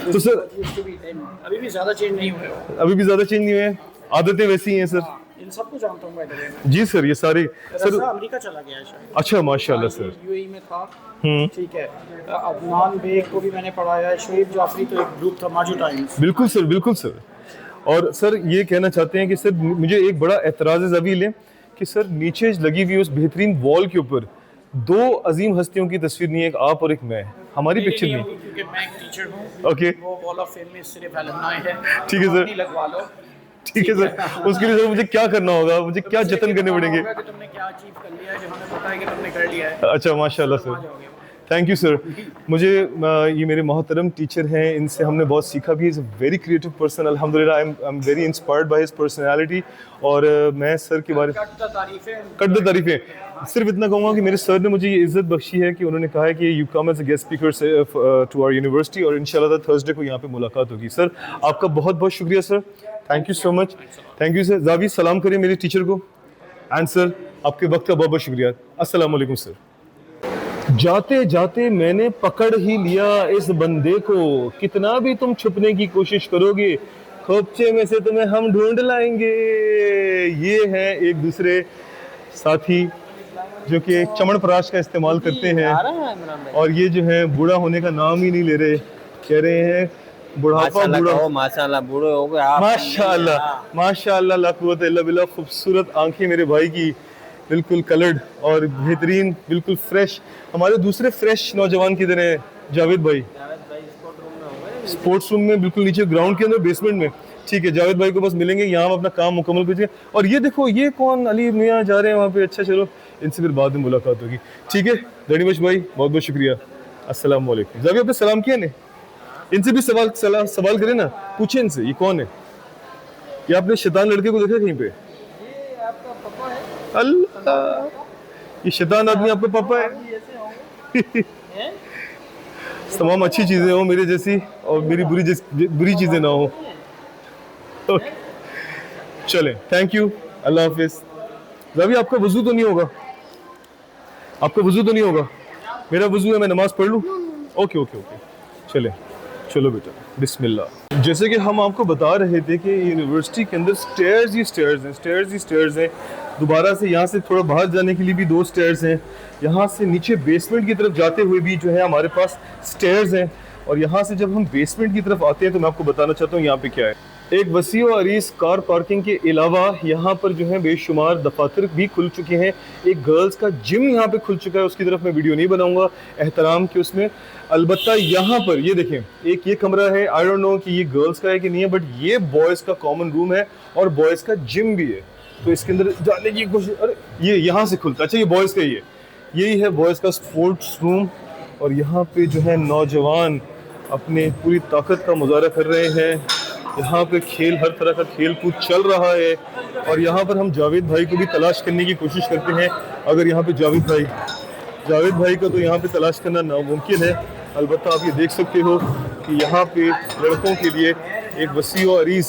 तो sir Used to be then. अभी भी ज़्यादा चेंज नहीं हुए हो। अभी भी ज़्यादा चेंज नहीं हुए, आदतें वैसी ही हैं सर। इन सबको जानता हूँ मैं इधर। जी सर, ये सारे सर। रज़ा अमेरिका चला गया है शायद। अच्छा माशाल्लाह सर। यूएई में था। ठीक है। अदनान बेग को भी मैंने पढ़ाया है। शुएब जाफरी तो एक ग्रुप था, माजू टाइम्स। बिल्कुल सर, बिल्कुल सर। और सर ये कहना चाहते हैं कि सर मुझे एक बड़ा एतराज़ है अभी कि सर नीचे लगी हुई उस बेहतरीन वॉल के ऊपर 2 अजीम हस्तियों की तस्वीर नहीं है, एक आप और एक मैं, हमारी पिक्चर नहीं। क्योंकि मैं एक टीचर हूँ। ओके, वो वॉल ऑफ फेम में सिर्फ एलुमनाई है। ठीक है सर। नहीं लगवा लो। ठीक है सर, उसके लिए सर मुझे क्या करना होगा, मुझे क्या जतन करने पड़ेंगे? कि तुमने क्या अचीव कर लिया है, जो हमें पता है कि तुमने कर लिया है। अच्छा माशाल्लाह सर, थैंक यू सर। मुझे ये मेरे मोहतरम टीचर हैं, इनसे हमने बहुत सीखा भी। Is a very creative person, अल्हम्दुलिल्लाह। I am very inspired by his personality. और मैं सर के बारे कट द तारीफ़ें सिर्फ इतना कहूँगा कि मेरे सर ने मुझे ये इज़्ज़त बख्शी है कि उन्होंने कहा है कि you come as a guest speaker to our university, और इंशाल्लाह थर्सडे को यहाँ पे मुलाकात होगी। सर आपका बहुत बहुत शुक्रिया sir, thank you so much. Thank you sir. Zavi सलाम करिए मेरे टीचर को। एंड सर आपके वक्त का बहुत बहुत शुक्रिया। अस्सलाम वालेकुम सर। जाते जाते मैंने पकड़ ही लिया इस बंदे को, कितना भी तुम छुपने की कोशिश करोगे खोपचे में से तुम्हें हम ढूंढ लाएंगे। ये हैं एक दूसरे साथी जो कि चमन पराश का इस्तेमाल करते हैं, और ये जो है बूढ़ा होने का नाम ही नहीं ले रहे, कह रहे हैं बुढ़ापा बूढ़ा। माशाल्लाह बूढ़े हो गए आप। माशाल्लाह माशाल्लाह ला कुव्वत इल्ला बिल्लाह। खूबसूरत आंखें मेरे भाई की, बिल्कुल कलर्ड और बेहतरीन, बिल्कुल फ्रेश। हमारे दूसरे फ्रेश नौजवान किधर हैं? जावेद भाई स्पोर्ट्स रूम में, बिल्कुल नीचे ग्राउंड के अंदर बेसमेंट में। ठीक है, जावेद भाई को बस मिलेंगे, यहाँ हम अपना काम मुकम्मल कीजिए। और ये देखो ये कौन, अली मियाँ जा रहे हैं वहाँ पे। अच्छा चलो इनसे फिर बाद में मुलाकात होगी। ठीक है दड़ीमश भाई बहुत बहुत शुक्रिया। अस्सलाम वालेकुम। जावेद आपने सलाम किया ने, इनसे भी सवाल करें ना, पूछे इनसे ये कौन है। ये आपने शैतान लड़के को देखा कहीं पे? अल्लाह, ये शैतान आदमी आपका पापा है? तमाम अच्छी चीजें हो मेरे जैसी, और मेरी बुरी चीजें ना हो। चले, थैंक यू, अल्लाह हाफिज। रवि आपका वजू तो नहीं होगा? आपका वजू तो नहीं होगा? मेरा वजू है, मैं नमाज पढ़ लूँ? ओके ओके ओके, चले चलो बेटा, बिस्मिल्लाह। जैसे कि हम आपको बता रहे थे कि यूनिवर्सिटी के अंदर स्टेयर्स ही स्टेयर्स हैं। दोबारा से यहाँ से थोड़ा बाहर जाने के लिए भी 2 स्टेयर्स हैं। यहाँ से नीचे बेसमेंट की तरफ जाते हुए भी जो है हमारे पास स्टेयर्स हैं। और यहाँ से जब हम बेसमेंट की तरफ आते हैं तो मैं आपको बताना चाहता हूँ यहाँ पे क्या है। एक वसी व अरीस कार पार्किंग के अलावा यहाँ पर जो है बेशुमार दफातर भी खुल चुके हैं। एक गर्ल्स का जिम यहाँ पे खुल चुका है, उसकी तरफ मैं वीडियो नहीं बनाऊंगा एहतराम के उसमें। अलबत्ता यहाँ पर ये देखें, एक ये कमरा है, आई डोंट नो कि ये गर्ल्स का है कि नहीं है, बट ये बॉयज़ का कॉमन रूम है और बॉयज़ का जिम भी है। तो इसके अंदर जाने की कोशिश, अरे ये यहाँ से खुलता है। अच्छा ये बॉयज़ का ही है, यही है बॉयज़ का स्पोर्ट्स रूम। और यहाँ पे जो है नौजवान अपने पूरी ताकत का मुजाहरा कर रहे हैं। यहाँ पे खेल, हर तरह का खेल कूद चल रहा है। और यहाँ पर हम जावेद भाई को भी तलाश करने की कोशिश करते हैं। अगर यहाँ पे जावेद भाई का तो यहाँ पे तलाश करना नामुमकिन है। अलबत्ता आप ये देख सकते हो कि यहाँ पे लड़कों के लिए एक वसी व अरीस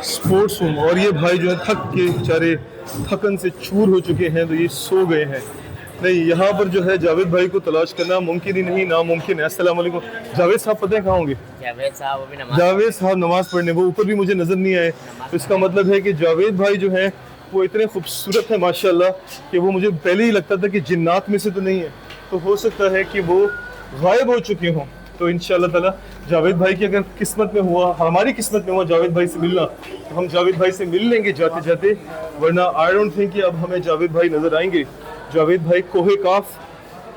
स्पोर्ट्स रूम। और ये भाई जो है थक के बेचारे थकन से चूर हो चुके हैं, तो ये सो गए हैं। नहीं, यहाँ पर जो है जावेद भाई को तलाश करना मुमकिन ही नहीं, नामुमकिन है। अस्सलाम वालेकुम। जावेद साहब पता है कहाँ होंगे? जावेद साहब नमाज पढ़ने, वो ऊपर भी मुझे नज़र नहीं आए। तो इसका मतलब है कि जावेद भाई जो है वो इतने खूबसूरत है माशाल्लाह कि वो मुझे पहले ही लगता था कि जिन्नात में से तो नहीं है। तो हो सकता है कि वो गायब हो चुके हों। तो इंशाअल्लाह ताला जावेद भाई की अगर किस्मत में हुआ, हमारी किस्मत में हुआ जावेद भाई से मिलना, तो हम जावेद भाई से मिल लेंगे जाते जाते। वरना आई डोंट थिंक कि अब हमें जावेद भाई नज़र आएंगे। जावेद भाई कोहे काफ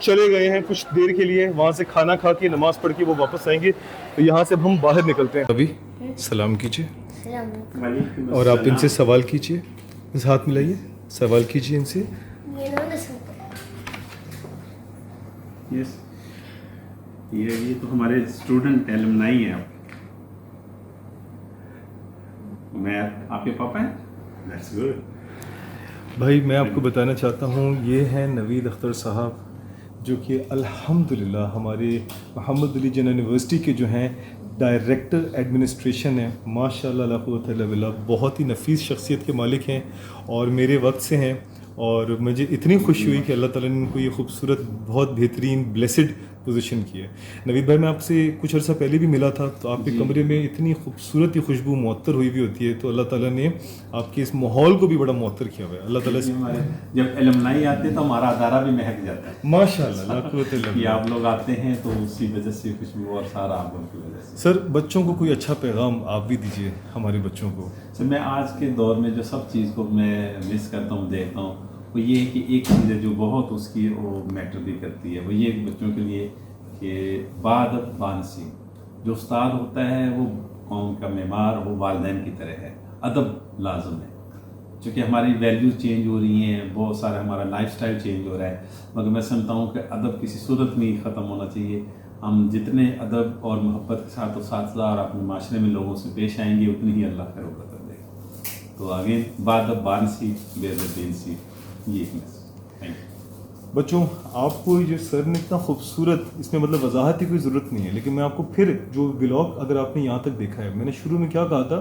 चले गए हैं कुछ देर के लिए, वहाँ से खाना खा के नमाज पढ़ के वो वापस आएंगे। तो यहाँ से अब हम बाहर निकलते हैं। अभी सलाम कीजिए और आप इनसे सवाल कीजिए, इस हाथ मिलाइए, सवाल कीजिए इनसे। यस, ये तो हमारे स्टूडेंट एलुमनाई हैं। मैं आपके पापा हैं? That's good. भाई मैं आपको बताना चाहता हूँ, ये हैं नवीद अख्तर साहब, जो कि अल्हम्दुलिल्लाह हमारे मोहम्मद अली जिन्ना यूनिवर्सिटी के जो हैं डायरेक्टर एडमिनिस्ट्रेशन है। माशाल्लाह ला कुव्वता इल्ला बिल्लाह, बहुत ही नफीस शख्सियत के मालिक हैं और मेरे वक्त से हैं। और मुझे इतनी खुशी हुई कि अल्लाह ताला ने उनको ये खूबसूरत, बहुत बेहतरीन, ब्लेसिड पोजीशन की है। नवीद भाई, मैं आपसे कुछ अर्सा पहले भी मिला था, तो आपके कमरे में इतनी खूबसूरत ही खुशबू मुअत्तर हुई हुई होती है। तो अल्लाह ताला ने आपके इस माहौल को भी बड़ा मुअत्तर किया हुआ है। अल्लाह ताला से हमारे जब एलुमनाई आते हैं तो हमारा अदारा भी महक जाता है माशाल्लाह ला कुव्वता इल्ला कि बिल्लाह। आप लोग आते हैं तो उसी वजह से खुशबू और सारा आप लोगों की वजह से। सर बच्चों को कोई अच्छा पैगाम आप भी दीजिए हमारे बच्चों को। सर मैं आज के दौर में जो सब चीज़ को मैं मिस करता हूँ, देखता हूँ, वो ये है कि एक चीज़ है जो बहुत उसकी वो मैटर भी करती है, वो ये बच्चों के लिए कि बादत बानसी, जो उस्ताद होता है वो कौम का मेमार, वो वालिदैन की तरह है। अदब लाजम है, चूँकि हमारी वैल्यूज़ चेंज हो रही हैं, बहुत सारा हमारा लाइफस्टाइल चेंज हो रहा है, मगर मैं समझता हूँ कि अदब किसी सूरत में ही ख़त्म होना चाहिए। हम जितने अदब और मोहब्बत के साथ और साथदार अपने माशरे में लोगों से पेश आएंगे, उतनी ही अल्लाह खैर कर देगा। तो आगे बादब बानसी बेदीनसी, ये थैंक यू। बच्चों, आपको जो सर ने इतना खूबसूरत, इसमें मतलब वजाहत की कोई ज़रूरत नहीं है, लेकिन मैं आपको फिर जो व्लॉग अगर आपने यहाँ तक देखा है, मैंने शुरू में क्या कहा था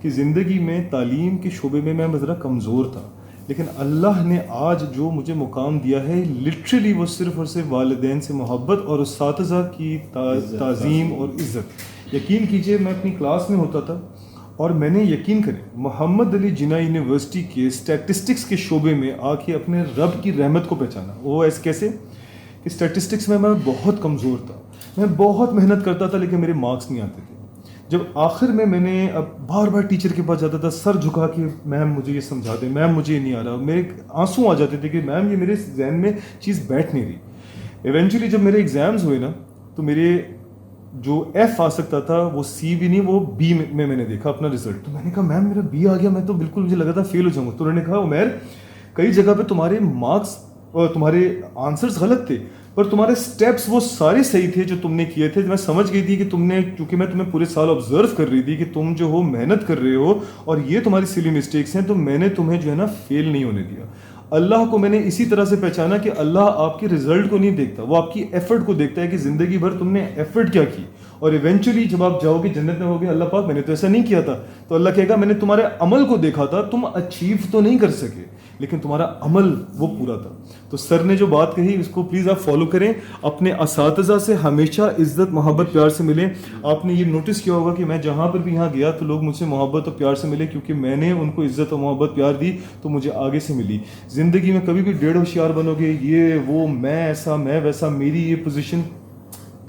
कि ज़िंदगी में तालीम के शोबे में मैं ज़रा कमज़ोर था, लेकिन अल्लाह ने आज जो मुझे मुकाम दिया है लिटरली वो सिर्फ़ और सिर्फ वालिदैन से मोहब्बत और उस्ताज़ा की ताज़ीम और इज़्ज़त। यकीन कीजिए मैं अपनी क्लास में होता था और मैंने यकीन करें मोहम्मद अली जिन्ना यूनिवर्सिटी के स्टैटिस्टिक्स के शोबे में आके अपने रब की रहमत को पहचाना। वो ऐसे कैसे कि स्टैटिस्टिक्स में मैं बहुत कमज़ोर था, मैं बहुत मेहनत करता था लेकिन मेरे मार्क्स नहीं आते थे। जब आखिर में मैंने अब बार बार टीचर के पास जाता था, सर झुका के मैम मुझे ये समझा दें, मैम मुझे ये नहीं आ रहा, मेरे आंसू आ जाते थे कि मैम ये मेरे जहन में चीज़ बैठ नहीं रही। इवेंचुअली जब मेरे एग्ज़ाम्स हुए ना तो मेरे जो एफ़ आ सकता था वो सी भी नहीं, वो बी में मैंने देखा अपना रिजल्ट। तो मैंने कहा मैम मेरा बी आ गया, मैं तो बिल्कुल मुझे लगा था फेल हो जाऊँगा। तो उन्होंने कहा उमैर कई जगह पे तुम्हारे मार्क्स और तुम्हारे आंसर्स गलत थे पर तुम्हारे स्टेप्स वो सारे सही थे जो तुमने किए थे। मैं समझ गई थी कि तुमने, क्योंकि मैं तुम्हें पूरे साल ऑब्जर्व कर रही थी कि तुम जो हो मेहनत कर रहे हो और ये तुम्हारी सिली मिस्टेक्स हैं, तो मैंने तुम्हें जो है ना फेल नहीं होने दिया। अल्लाह को मैंने इसी तरह से पहचाना कि अल्लाह आपके रिजल्ट को नहीं देखता, वो आपकी एफर्ट को देखता है कि ज़िंदगी भर तुमने एफर्ट क्या की। और इवेंचुअली जब आप जाओगे जन्नत में होगे, अल्लाह पाक मैंने तो ऐसा नहीं किया था, तो अल्लाह कहेगा मैंने तुम्हारे अमल को देखा था, तुम अचीव तो नहीं कर सके लेकिन तुम्हारा अमल वो पूरा था। तो सर ने जो बात कही उसको प्लीज़ आप फॉलो करें, अपने असातिज़ा से हमेशा इज़्ज़त मोहब्बत प्यार से मिलें। आपने ये नोटिस किया होगा कि मैं जहाँ पर भी यहाँ गया तो लोग मुझसे मोहब्बत और प्यार से मिले, क्योंकि मैंने उनको इज़्ज़त और मोहब्बत प्यार दी तो मुझे आगे से मिली। ज़िंदगी में कभी भी डेढ़ होशियार बनोगे, ये वो मैं ऐसा मैं वैसा, मेरी ये पोजीशन,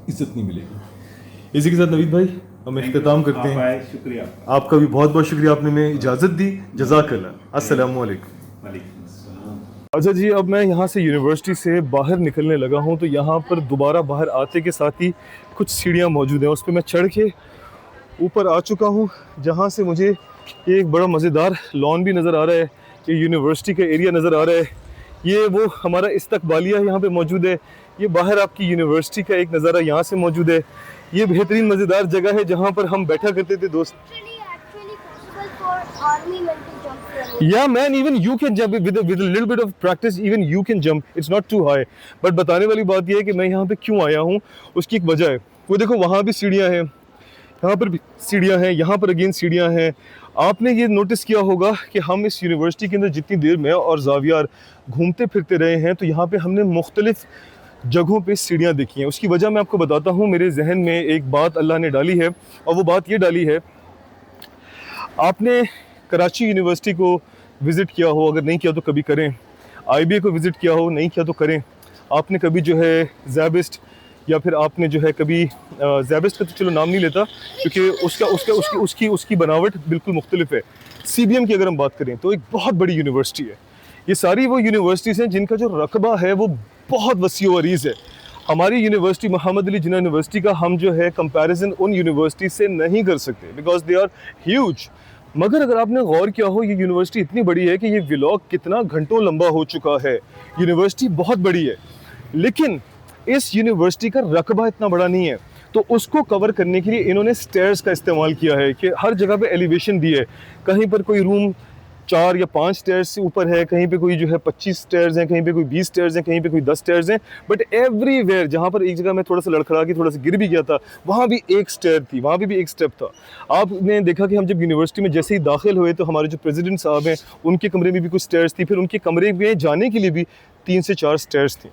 इज़्ज़त नहीं मिलेगी। इसी के साथ नवीद भाई हम इख्तिताम करते हैं। शुक्रिया आपका भी बहुत बहुत शुक्रिया, आपने हमें इजाज़त दी। जज़ाकल्लाह। अस्सलामु अलैकुम। अच्छा जी, अब मैं यहाँ से यूनिवर्सिटी से बाहर निकलने लगा हूँ तो यहाँ पर दोबारा बाहर आते के साथ ही कुछ सीढ़ियाँ मौजूद हैं, उस पर मैं चढ़ के ऊपर आ चुका हूँ, जहाँ से मुझे एक बड़ा मज़ेदार लॉन भी नज़र आ रहा है, ये यूनिवर्सिटी का एरिया नज़र आ रहा है, ये वो हमारा इस्तकबालिया यहाँ पे मौजूद है, ये बाहर आपकी यूनिवर्सिटी का एक नज़ारा यहाँ से मौजूद है। ये बेहतरीन मज़ेदार जगह है जहाँ पर हम बैठा करते थे दोस्त। Actually possible for army men to jump from it. Yeah man, even you can jump with a little bit of practice, even you can jump. It's not too high. But बताने वाली बात ये है कि मैं यहाँ पे क्यों आया हूँ, उसकी एक वजह है। वो देखो वहाँ भी सीढ़ियाँ हैं, यहाँ पर भी सीढ़ियाँ हैं, यहाँ पर अगेन सीढ़ियाँ हैं। आपने ये नोटिस किया होगा कि हम इस यूनिवर्सिटी के अंदर जितनी देर मैं और जावियार घूमते फिरते रहे हैं तो यहाँ पे हमने मुख्तलिफ जगहों पे सीढ़ियाँ देखी हैं। उसकी वजह मैं आपको बताता हूँ। मेरे जहन में एक बात अल्लाह ने डाली है और वो बात ये डाली है, आपने कराची यूनिवर्सिटी को विज़िट किया हो, अगर नहीं किया तो कभी करें। IBA को विज़िट किया हो, नहीं किया तो करें। आपने कभी जो है ज़ैबिस्ट या फिर आपने जो है कभी ज़ैबिस्ट का तो चलो नाम नहीं लेता क्योंकि उसकी बनावट बिल्कुल मुख्तलिफ है। CBM की अगर हम बात करें तो एक बहुत बड़ी यूनिवर्सिटी है। ये सारी वो यूनिवर्सिटीज़ हैं जिनका जो रकबा है वो बहुत वसी व अरीज़ है। हमारी यूनिवर्सिटी मोहम्मद अली जिन्ना यूनिवर्सिटी का हम जो है कंपैरिजन उन यूनिवर्सिटी से नहीं कर सकते बिकॉज दे आर ह्यूज। मगर अगर आपने गौर किया हो, ये यूनिवर्सिटी इतनी बड़ी है कि ये व्लॉग कितना घंटों लंबा हो चुका है। यूनिवर्सिटी बहुत बड़ी है लेकिन इस यूनिवर्सिटी का रकबा इतना बड़ा नहीं है, तो उसको कवर करने के लिए इन्होंने स्टेयर्स का इस्तेमाल किया है कि हर जगह पे एलिवेशन दी है। कहीं पर कोई रूम 4 या 5 स्टेयर्स से ऊपर है, कहीं पे कोई जो है 25 स्टेयर्स हैं, कहीं पे कोई 20 स्टेयर्स हैं, कहीं पे कोई 10 स्टेयर्स हैं। बट एवरीवेयर, जहाँ पर एक जगह मैं थोड़ा सा लड़खड़ा के थोड़ा सा गिर भी गया था, वहाँ भी एक स्टेयर थी, वहाँ भी एक स्टेप था। आपने देखा कि हम जब यूनिवर्सिटी में जैसे ही दाखिल हुए तो हमारे जो प्रेसिडेंट साहब हैं उनके कमरे में भी कुछ स्टेयर्स थी, फिर उनके कमरे में जाने के लिए भी 3 से 4 स्टेयर्स थी।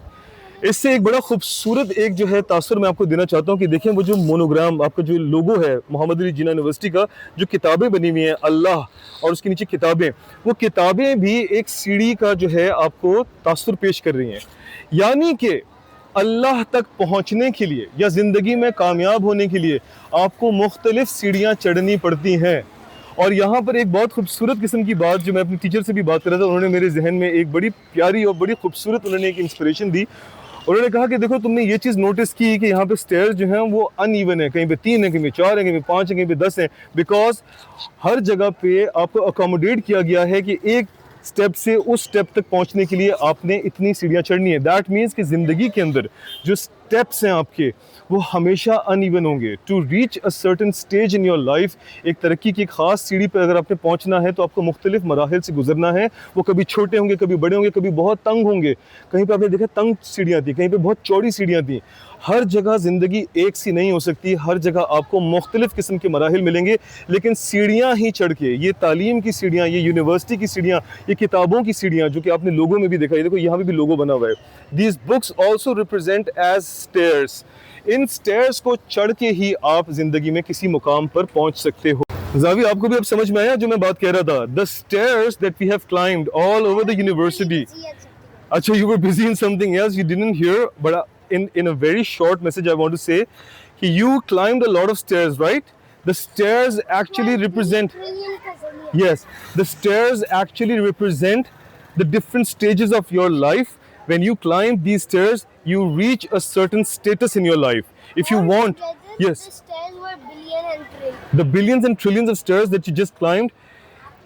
इससे एक बड़ा खूबसूरत एक जो है तासुर मैं आपको देना चाहता हूँ कि देखें वो जो मोनोग्राम, आपका जो लोगो है मोहम्मद अली जिन्ना यूनिवर्सिटी का, जो किताबें बनी हुई हैं अल्लाह और उसके नीचे किताबें, वो किताबें भी एक सीढ़ी का जो है आपको तासुर पेश कर रही हैं। यानी कि अल्लाह तक पहुँचने के लिए या ज़िंदगी में कामयाब होने के लिए आपको मुख्तलिफ सीढ़ियाँ चढ़नी पड़ती हैं। और यहाँ पर एक बहुत खूबसूरत किस्म की बात जो मैं अपने टीचर से भी बात कर रहा था, उन्होंने मेरे जहन में एक बड़ी प्यारी और बड़ी खूबसूरत उन्होंने एक इंस्पिरेशन दी। उन्होंने कहा कि देखो तुमने ये चीज़ नोटिस की कि यहाँ पे स्टेयर्स जो हैं वो अनइवन है, कहीं पे 3 है, कहीं पे 4 है, कहीं पे 5 है, कहीं पे 10 है, बिकॉज हर जगह पे आपको अकोमोडेट किया गया है कि एक स्टेप से उस स्टेप तक पहुँचने के लिए आपने इतनी सीढ़ियाँ चढ़नी है। दैट मीन्स कि ज़िंदगी के अंदर जो स्टेप्स हैं आपके वो हमेशा अनइवन होंगे। To reach a certain stage in your life, एक तरक्की की ख़ास सीढ़ी पर अगर आपने पहुंचना है तो आपको मुख्तलिफ मराहिल से गुजरना है। वो कभी छोटे होंगे, कभी बड़े होंगे, कभी बहुत तंग होंगे। कहीं पर आपने देखा तंग सीढ़ियाँ थी, कहीं पर बहुत चौड़ी सीढ़ियाँ थी। हर जगह ज़िंदगी एक सी नहीं हो सकती, हर जगह आपको मुख्तलिफ किस्म के मराहिल मिलेंगे, लेकिन सीढ़ियाँ ही चढ़ के, ये तालीम की सीढ़ियाँ, ये यूनिवर्सिटी की सीढ़ियाँ, ये किताबों की सीढ़ियाँ जो कि आपने लोगों में भी देखा, ये देखो यहाँ पे भी लोगो बना हुआ है। These books also represent as stairs. इन स्टेयर्स को चढ़ के ही आप ज़िंदगी में किसी मुकाम पर पहुँच सकते हो। जावी, आपको भी अब समझ में आया जो मैं बात कह रहा था? The stairs that we have climbed all over the university. अच्छा, you were busy in something else, you didn't hear, but in a very short message I want to say कि you climbed a lot of stairs, right? The stairs actually represent, yes, the stairs actually represent the different stages of your life. When you climb these stairs, you reach a certain status in your life. If you want, yes, The stairs were billion and trillion. the billions and trillions of stairs that you just climbed,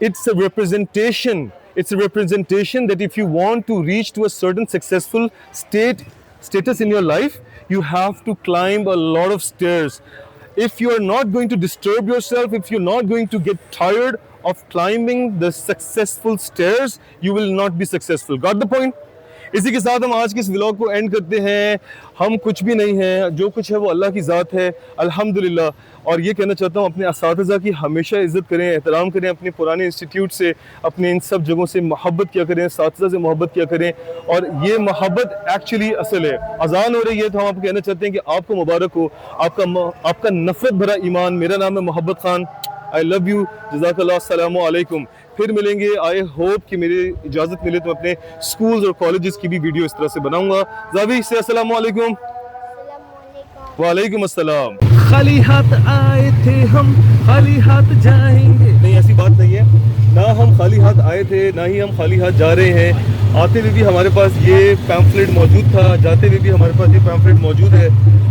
it's a representation. It's a representation that if you want to reach to a certain successful status in your life, you have to climb a lot of stairs. If you are not going to disturb yourself, if you're not going to get tired of climbing the successful stairs, you will not be successful. Got the point? इसी के साथ हम आज के इस vlog को and करते हैं। हम कुछ भी नहीं हैं, जो कुछ है वो अल्लाह की ज़ात है, अल्हम्दुलिल्लाह। और ये कहना चाहता हूँ, अपने असातिज़ा की हमेशा इज़्ज़त करें, एहतराम करें, अपने पुराने इंस्टीट्यूट से, अपने इन सब जगहों से मोहब्बत किया करें, असातिज़ा से मोहब्बत किया करें। और ये मोहब्बत एक्चुअली असल है। अज़ान हो रही है तो हम आपको कहना चाहते हैं कि आपको मुबारक हो, आपका नफ़रत भरा ईमान। मेरा नाम है मोहब्बत खान। आई लव यू, जज़ाकल्लाह, अस्सलामु अलैकुम। फिर मिलेंगे। आई होप कि मेरी इजाज़त मिले तो अपने स्कूल्स और कॉलेजेस की भी वीडियो इस तरह से बनाऊंगा। जावी से अस्सलामु अलैकुम। वालेकुम अस्सलाम। खाली हाथ आए थे हम, खाली हाथ जाएंगे। नहीं, ऐसी बात नहीं है। ना हम खाली हाथ आए थे, ना ही हम खाली हाथ जा रहे हैं। आते हुए भी हमारे पास ये पैम्फलेट मौजूद था, जाते हुए भी हमारे पास ये पैम्फलेट मौजूद है।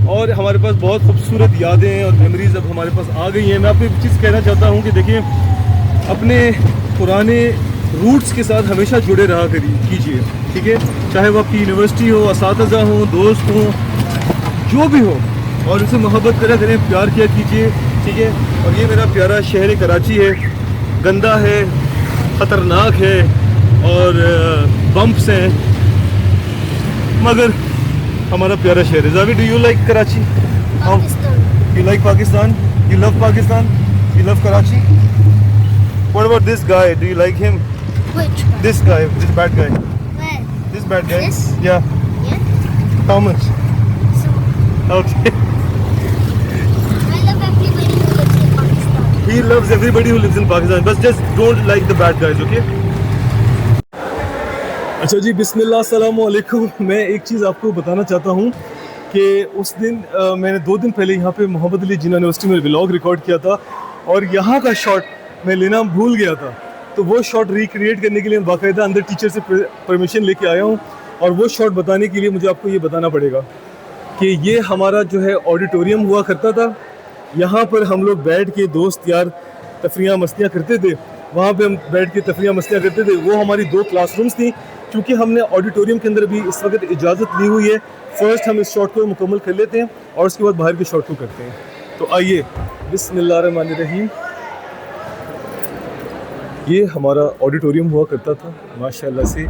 और हमारे पास बहुत खूबसूरत यादें और मेमोरीज अब हमारे पास आ गई हैं। मैं आपको एक चीज़ कहना चाहता हूँ कि देखिए, अपने पुराने रूट्स के साथ हमेशा जुड़े रहा कीजिए, ठीक है? चाहे वो आपकी यूनिवर्सिटी हो, असातिज़ा हो, दोस्त हो, जो भी हो, और उनसे मोहब्बत करें, प्यार किया कीजिए, ठीक है? और ये मेरा प्यारा शहर कराची है, गंदा है, ख़तरनाक है और बम्प्स हैं, मगर हमारा प्यारा शहर है। Zavi, do you like Karachi? Pakistan. You like Pakistan? You love Pakistan? You love Karachi? What about this guy? Do you like him? Which one? This guy, this bad guy. Where? This bad guy? This? Yeah. Yeah. How much? So, Okay. I love everybody who lives in Pakistan. He loves everybody who lives in Pakistan, but just don't like the bad guys, okay? अच्छा जी, बिस्मिल्लाह, अस्सलामु अलैकुम। मैं एक चीज़ आपको बताना चाहता हूँ कि उस दिन मैंने 2 दिन पहले यहाँ पे मोहम्मद अली जिन्ना यूनिवर्सिटी में व्लॉग रिकॉर्ड किया था और यहाँ का शॉट मैं लेना भूल गया था। तो वो शॉट रिक्रिएट करने के लिए बाकायदा अंदर टीचर से परमिशन लेके आया हूँ और वो शॉट बताने के लिए मुझे आपको ये बताना पड़ेगा कि ये हमारा जो है ऑडिटोरियम हुआ करता था। यहाँ पर हम लोग बैठ के दोस्त यार तफरियाँ मस्तियाँ करते थे, वहाँ पे हम बैठ के तफरियाँ मस्तियाँ करते थे। वो हमारी 2 क्लासरूम्स थी। क्योंकि हमने ऑडिटोरियम के अंदर भी इस वक्त इजाज़त ली हुई है, फ़र्स्ट हम इस शॉट को मुकम्मल कर लेते हैं और उसके बाद बाहर के शॉट को करते हैं। तो आइए, बिस्मिल्लाहिर्रहमानिर्रहीम। ये हमारा ऑडिटोरियम हुआ करता था माशाल्लाह से,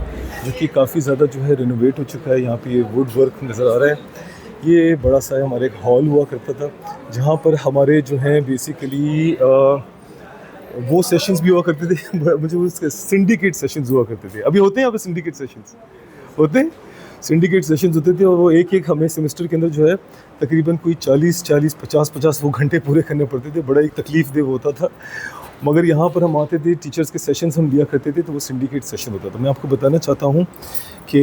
जो कि काफ़ी ज़्यादा जो है रिनोवेट हो चुका है। यहाँ पे ये वुड वर्क नज़र आ रहा है। ये बड़ा सा हमारा एक हॉल हुआ करता था जहाँ पर हमारे जो हैं बेसिकली वो सेशंस भी हुआ करते थे। मुझे उसके सिंडिकेट सेशंस हुआ करते थे। अभी होते हैं यहाँ पे सिंडिकेट सेशंस होते हैं, सिंडिकेट सेशंस होते थे और वो एक हमें सेमेस्टर के अंदर जो है तकरीबन कोई 40 50 वो घंटे पूरे करने पड़ते थे। बड़ा ही तकलीफ़ देह होता था, मगर यहाँ पर हम आते थे, टीचर्स के सेशंस हम लिया करते थे, तो वो सिंडिकेट सेशन होता था। मैं आपको बताना चाहता हूँ कि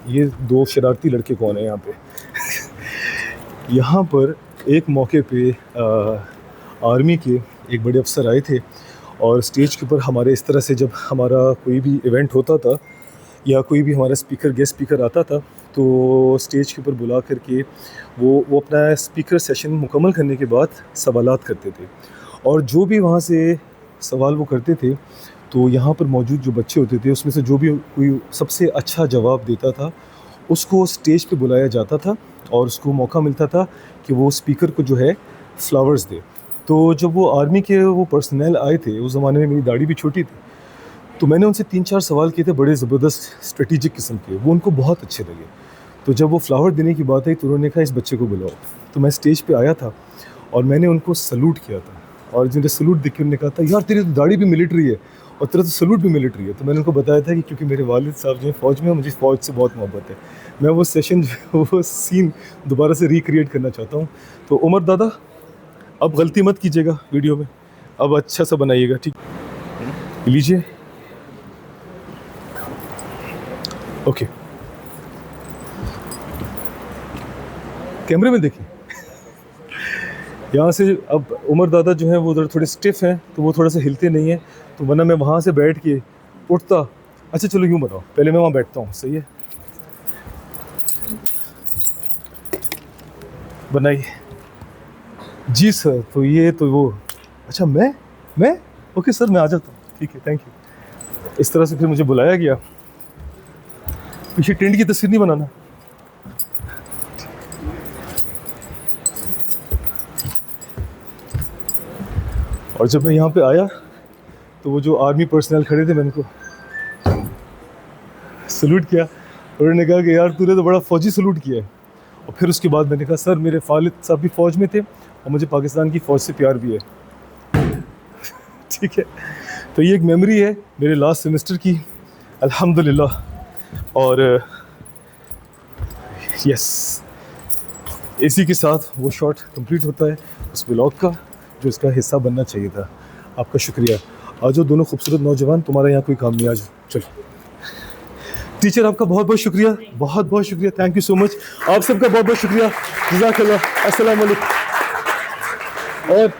ये 2 शरारती लड़के कौन है यहाँ पे। यहाँ पर एक मौके पे आर्मी के एक बड़े अफसर आए थे और स्टेज के ऊपर हमारे इस तरह से जब हमारा कोई भी इवेंट होता था या कोई भी हमारा गेस्ट स्पीकर आता था तो स्टेज के ऊपर बुला करके वो अपना स्पीकर सेशन मुकम्मल करने के बाद सवालात करते थे और जो भी वहाँ से सवाल वो करते थे तो यहाँ पर मौजूद जो बच्चे होते थे उसमें से जो भी कोई सबसे अच्छा जवाब देता था उसको स्टेज पे बुलाया जाता था और उसको मौका मिलता था कि वो स्पीकर को जो है फ्लावर्स दे। तो जब वो आर्मी के वो पर्सनल आए थे, उस ज़माने में मेरी दाढ़ी भी छोटी थी, तो मैंने उनसे 3-4 सवाल किए थे बड़े ज़बरदस्त स्ट्रेटेजिक किस्म के, वो उनको बहुत अच्छे लगे। तो जब वो फ्लावर देने की बात आई तो उन्होंने कहा इस बच्चे को बुलाओ। तो मैं स्टेज पे आया था और मैंने उनको सलूट किया था, और जिन्हें सलूट देख के उन्होंने कहा था यार तेरी तो दाढ़ी भी मिलिट्री है और तेरा तो सलूट भी मिलिट्री है। तो मैंने उनको बताया था कि क्योंकि मेरे वालिद साहब जो हैं फ़ौज में हैं, मुझे फ़ौज से बहुत मोहब्बत है, मैं वो सेशन वो सीन दोबारा से रिक्रिएट करना चाहता हूँ। तो उमर दादा अब गलती मत कीजिएगा वीडियो में, अब अच्छा सा बनाइएगा, ठीक? लीजिए, ओके, कैमरे में देखिए। यहाँ से अब उमर दादा जो हैं वो उधर थोड़े स्टिफ हैं तो वो थोड़ा सा हिलते नहीं हैं, तो वरना मैं वहाँ से बैठ के उठता। अच्छा चलो यूँ बताओ, पहले मैं वहाँ बैठता हूँ, सही है? बनाइए जी सर। तो ये तो वो, अच्छा मैं ओके सर मैं आ जाता हूँ, ठीक है, थैंक यू। इस तरह से फिर मुझे बुलाया गया। पीछे टेंट की तस्वीर नहीं बनाना। और जब मैं यहाँ पे आया तो वो जो आर्मी पर्सनल खड़े थे, मैंने उनको सलूट किया। उन्होंने कहा कि यार तूने तो बड़ा फ़ौजी सलूट किया है। और फिर उसके बाद मैंने कहा सर मेरे वालिद साहब भी फ़ौज में थे और मुझे पाकिस्तान की फ़ौज से प्यार भी है। ठीक है, तो ये एक मेमोरी है मेरे लास्ट सेमेस्टर की, अल्हम्दुलिल्लाह। और यस, इसी के साथ वो शॉट कंप्लीट होता है उस व्लॉग का जो इसका हिस्सा बनना चाहिए था। आपका शुक्रिया। आज जो दोनों खूबसूरत नौजवान, तुम्हारा यहाँ कोई काम नहीं, आज चलो। टीचर आपका बहुत बहुत शुक्रिया, बहुत बहुत शुक्रिया, थैंक यू सो मच। आप सबका बहुत बहुत शुक्रिया, जज़ाकल्लाह, अस्सलाम वालेकुम। और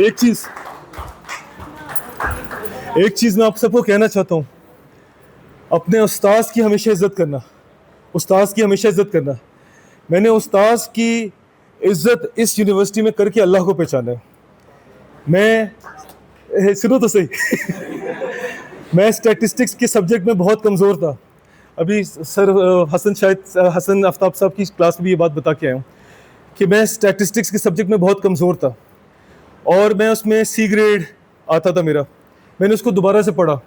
एक चीज़ मैं आप सबको कहना चाहता हूँ, अपने उस्ताद की हमेशा इज़्ज़त करना, उस्ताद की हमेशा इज़्ज़त करना। मैंने उस्ताद की इज़्ज़त इस यूनिवर्सिटी में करके अल्लाह को पहचाना है। मैं सुनो तो सही मैं स्टैटिस्टिक्स के सब्जेक्ट में बहुत कमज़ोर था। अभी सर हसन आफ्ताब साहब की क्लास में ये बात बता के आया हूँ कि मैं स्टैटिस्टिक्स के सब्जेक्ट में बहुत कमज़ोर था और मैं उसमें सी ग्रेड आता था मेरा। मैंने उसको दोबारा से पढ़ा।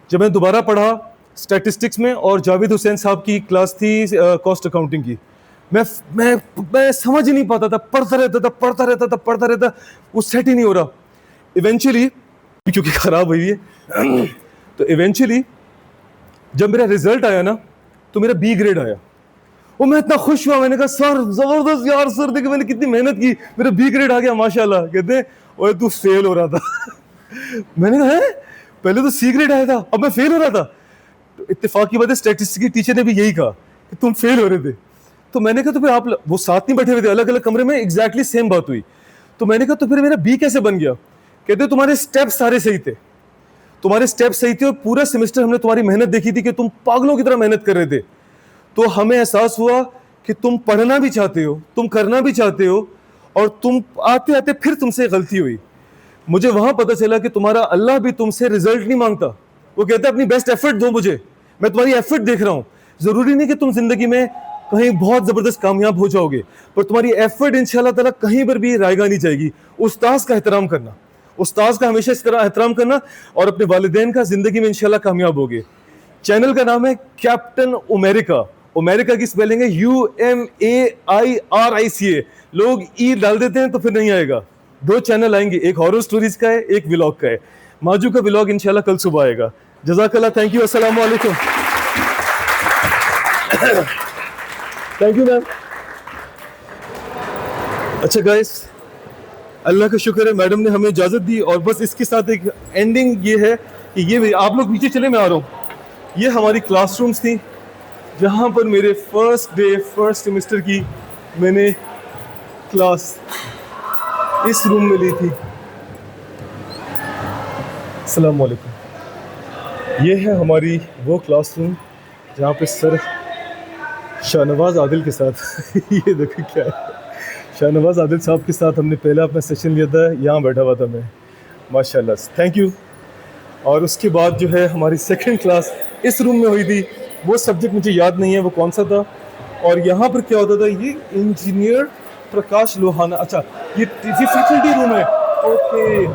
जब मैं दोबारा पढ़ा स्टैटिस्टिक्स में, और जावेद हुसैन साहब की क्लास थी कॉस्ट अकाउंटिंग की, मैं समझ ही नहीं पाता था, पढ़ता रहता, वो सेट ही नहीं हो रहा। इवेंचुअली क्योंकि ख़राब हुई है तो इवेंचुअली जब मेरा रिजल्ट आया ना तो मेरा बी ग्रेड आया। वो मैं इतना खुश हुआ, मैंने कहा सर ज़बरदस्त यार, सर देखिए मैंने कितनी मेहनत की, मेरा बी ग्रेड आ गया माशाल्लाह। कहते हैं ओए तू फेल हो रहा था मैंने कहा है, पहले तो सी ग्रेड आया था, अब मैं फेल हो रहा था। तो इत्तेफाक की बात है, स्टैटिस्टिक्स की टीचर ने भी यही कहा कि तुम फेल हो रहे थे। तो मैंने कहा तो फिर आप, वो साथ नहीं बैठे हुए थे, अलग अलग कमरे में, एग्जैक्टली सेम बात हुई। तो मैंने कहा तो फिर मेरा बी कैसे बन गया? कहते तुम्हारे स्टेप सारे सही थे, तुम्हारे स्टेप सही थे और पूरा सेमेस्टर हमने तुम्हारी मेहनत देखी थी कि तुम पागलों की तरह मेहनत कर रहे थे। तो हमें एहसास हुआ कि तुम पढ़ना भी चाहते हो, तुम करना भी चाहते हो, और तुम आते आते फिर तुमसे गलती हुई। मुझे वहां पता चला कि तुम्हारा अल्लाह भी तुमसे रिजल्ट नहीं मांगता, वो कहता है अपनी बेस्ट एफर्ट दो मुझे, मैं तुम्हारी एफर्ट देख रहा हूँ। जरूरी नहीं कि तुम जिंदगी में कहीं बहुत जबरदस्त कामयाब हो जाओगे, पर तुम्हारी एफर्ट इंशाल्लाह ताला कहीं पर भी रायगा नहीं जाएगी। उस्ताद का एहतराम करना, उस्ताद का हमेशा इस तरह एहतराम करना, और अपने वालिदैन का जिंदगी में इंशाल्लाह कामयाब होगे। चैनल का नाम है कैप्टन उमेरिका। उमेरिका की स्पेलिंग है UMAIRICA। लोग ई डाल देते हैं तो फिर नहीं आएगा। 2 चैनल आएंगे, एक हॉरर स्टोरीज का है, एक व्लॉग का है। माजू का व्लॉग इंशाल्लाह कल सुबह आएगा। जज़ाकल्लाह, थैंक यू, अस्सलाम वालेकुम। Thank you ma'am. अच्छा गाइस, अल्लाह का शुक्र है मैडम ने हमें इजाज़त दी, और बस इसके साथ एक एंडिंग ये है कि ये आप लोग नीचे चले, मैं आ रहा हूँ। ये हमारी क्लासरूम्स थी जहाँ पर मेरे फर्स्ट सेमेस्टर की मैंने क्लास इस रूम में ली थी। अस्सलाम वालेकुम। ये है हमारी वो क्लासरूम जहाँ पे सर शाहनवाज आदिल के साथ ये देखो क्या है, शाहनवाज आदिल साहब के साथ हमने पहला अपना सेशन लिया था। यहाँ बैठा हुआ था मैं, माशाल्लाह। थैंक यू और उसके बाद जो है हमारी सेकंड क्लास इस रूम में हुई थी। वो सब्जेक्ट मुझे याद नहीं है वो कौन सा था। और यहाँ पर क्या होता था, ये इंजीनियर प्रकाश लोहाना, अच्छा ये फैकल्टी रूम है। ओके,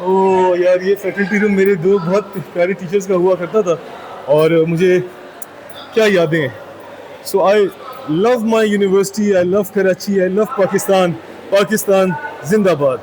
ओ यार ये फैकल्टी रूम मेरे दो बहुत प्यारे टीचर्स का हुआ करता था और मुझे क्या यादें हैं। So I love my university, I love Karachi, I love Pakistan, Pakistan जिंदाबाद।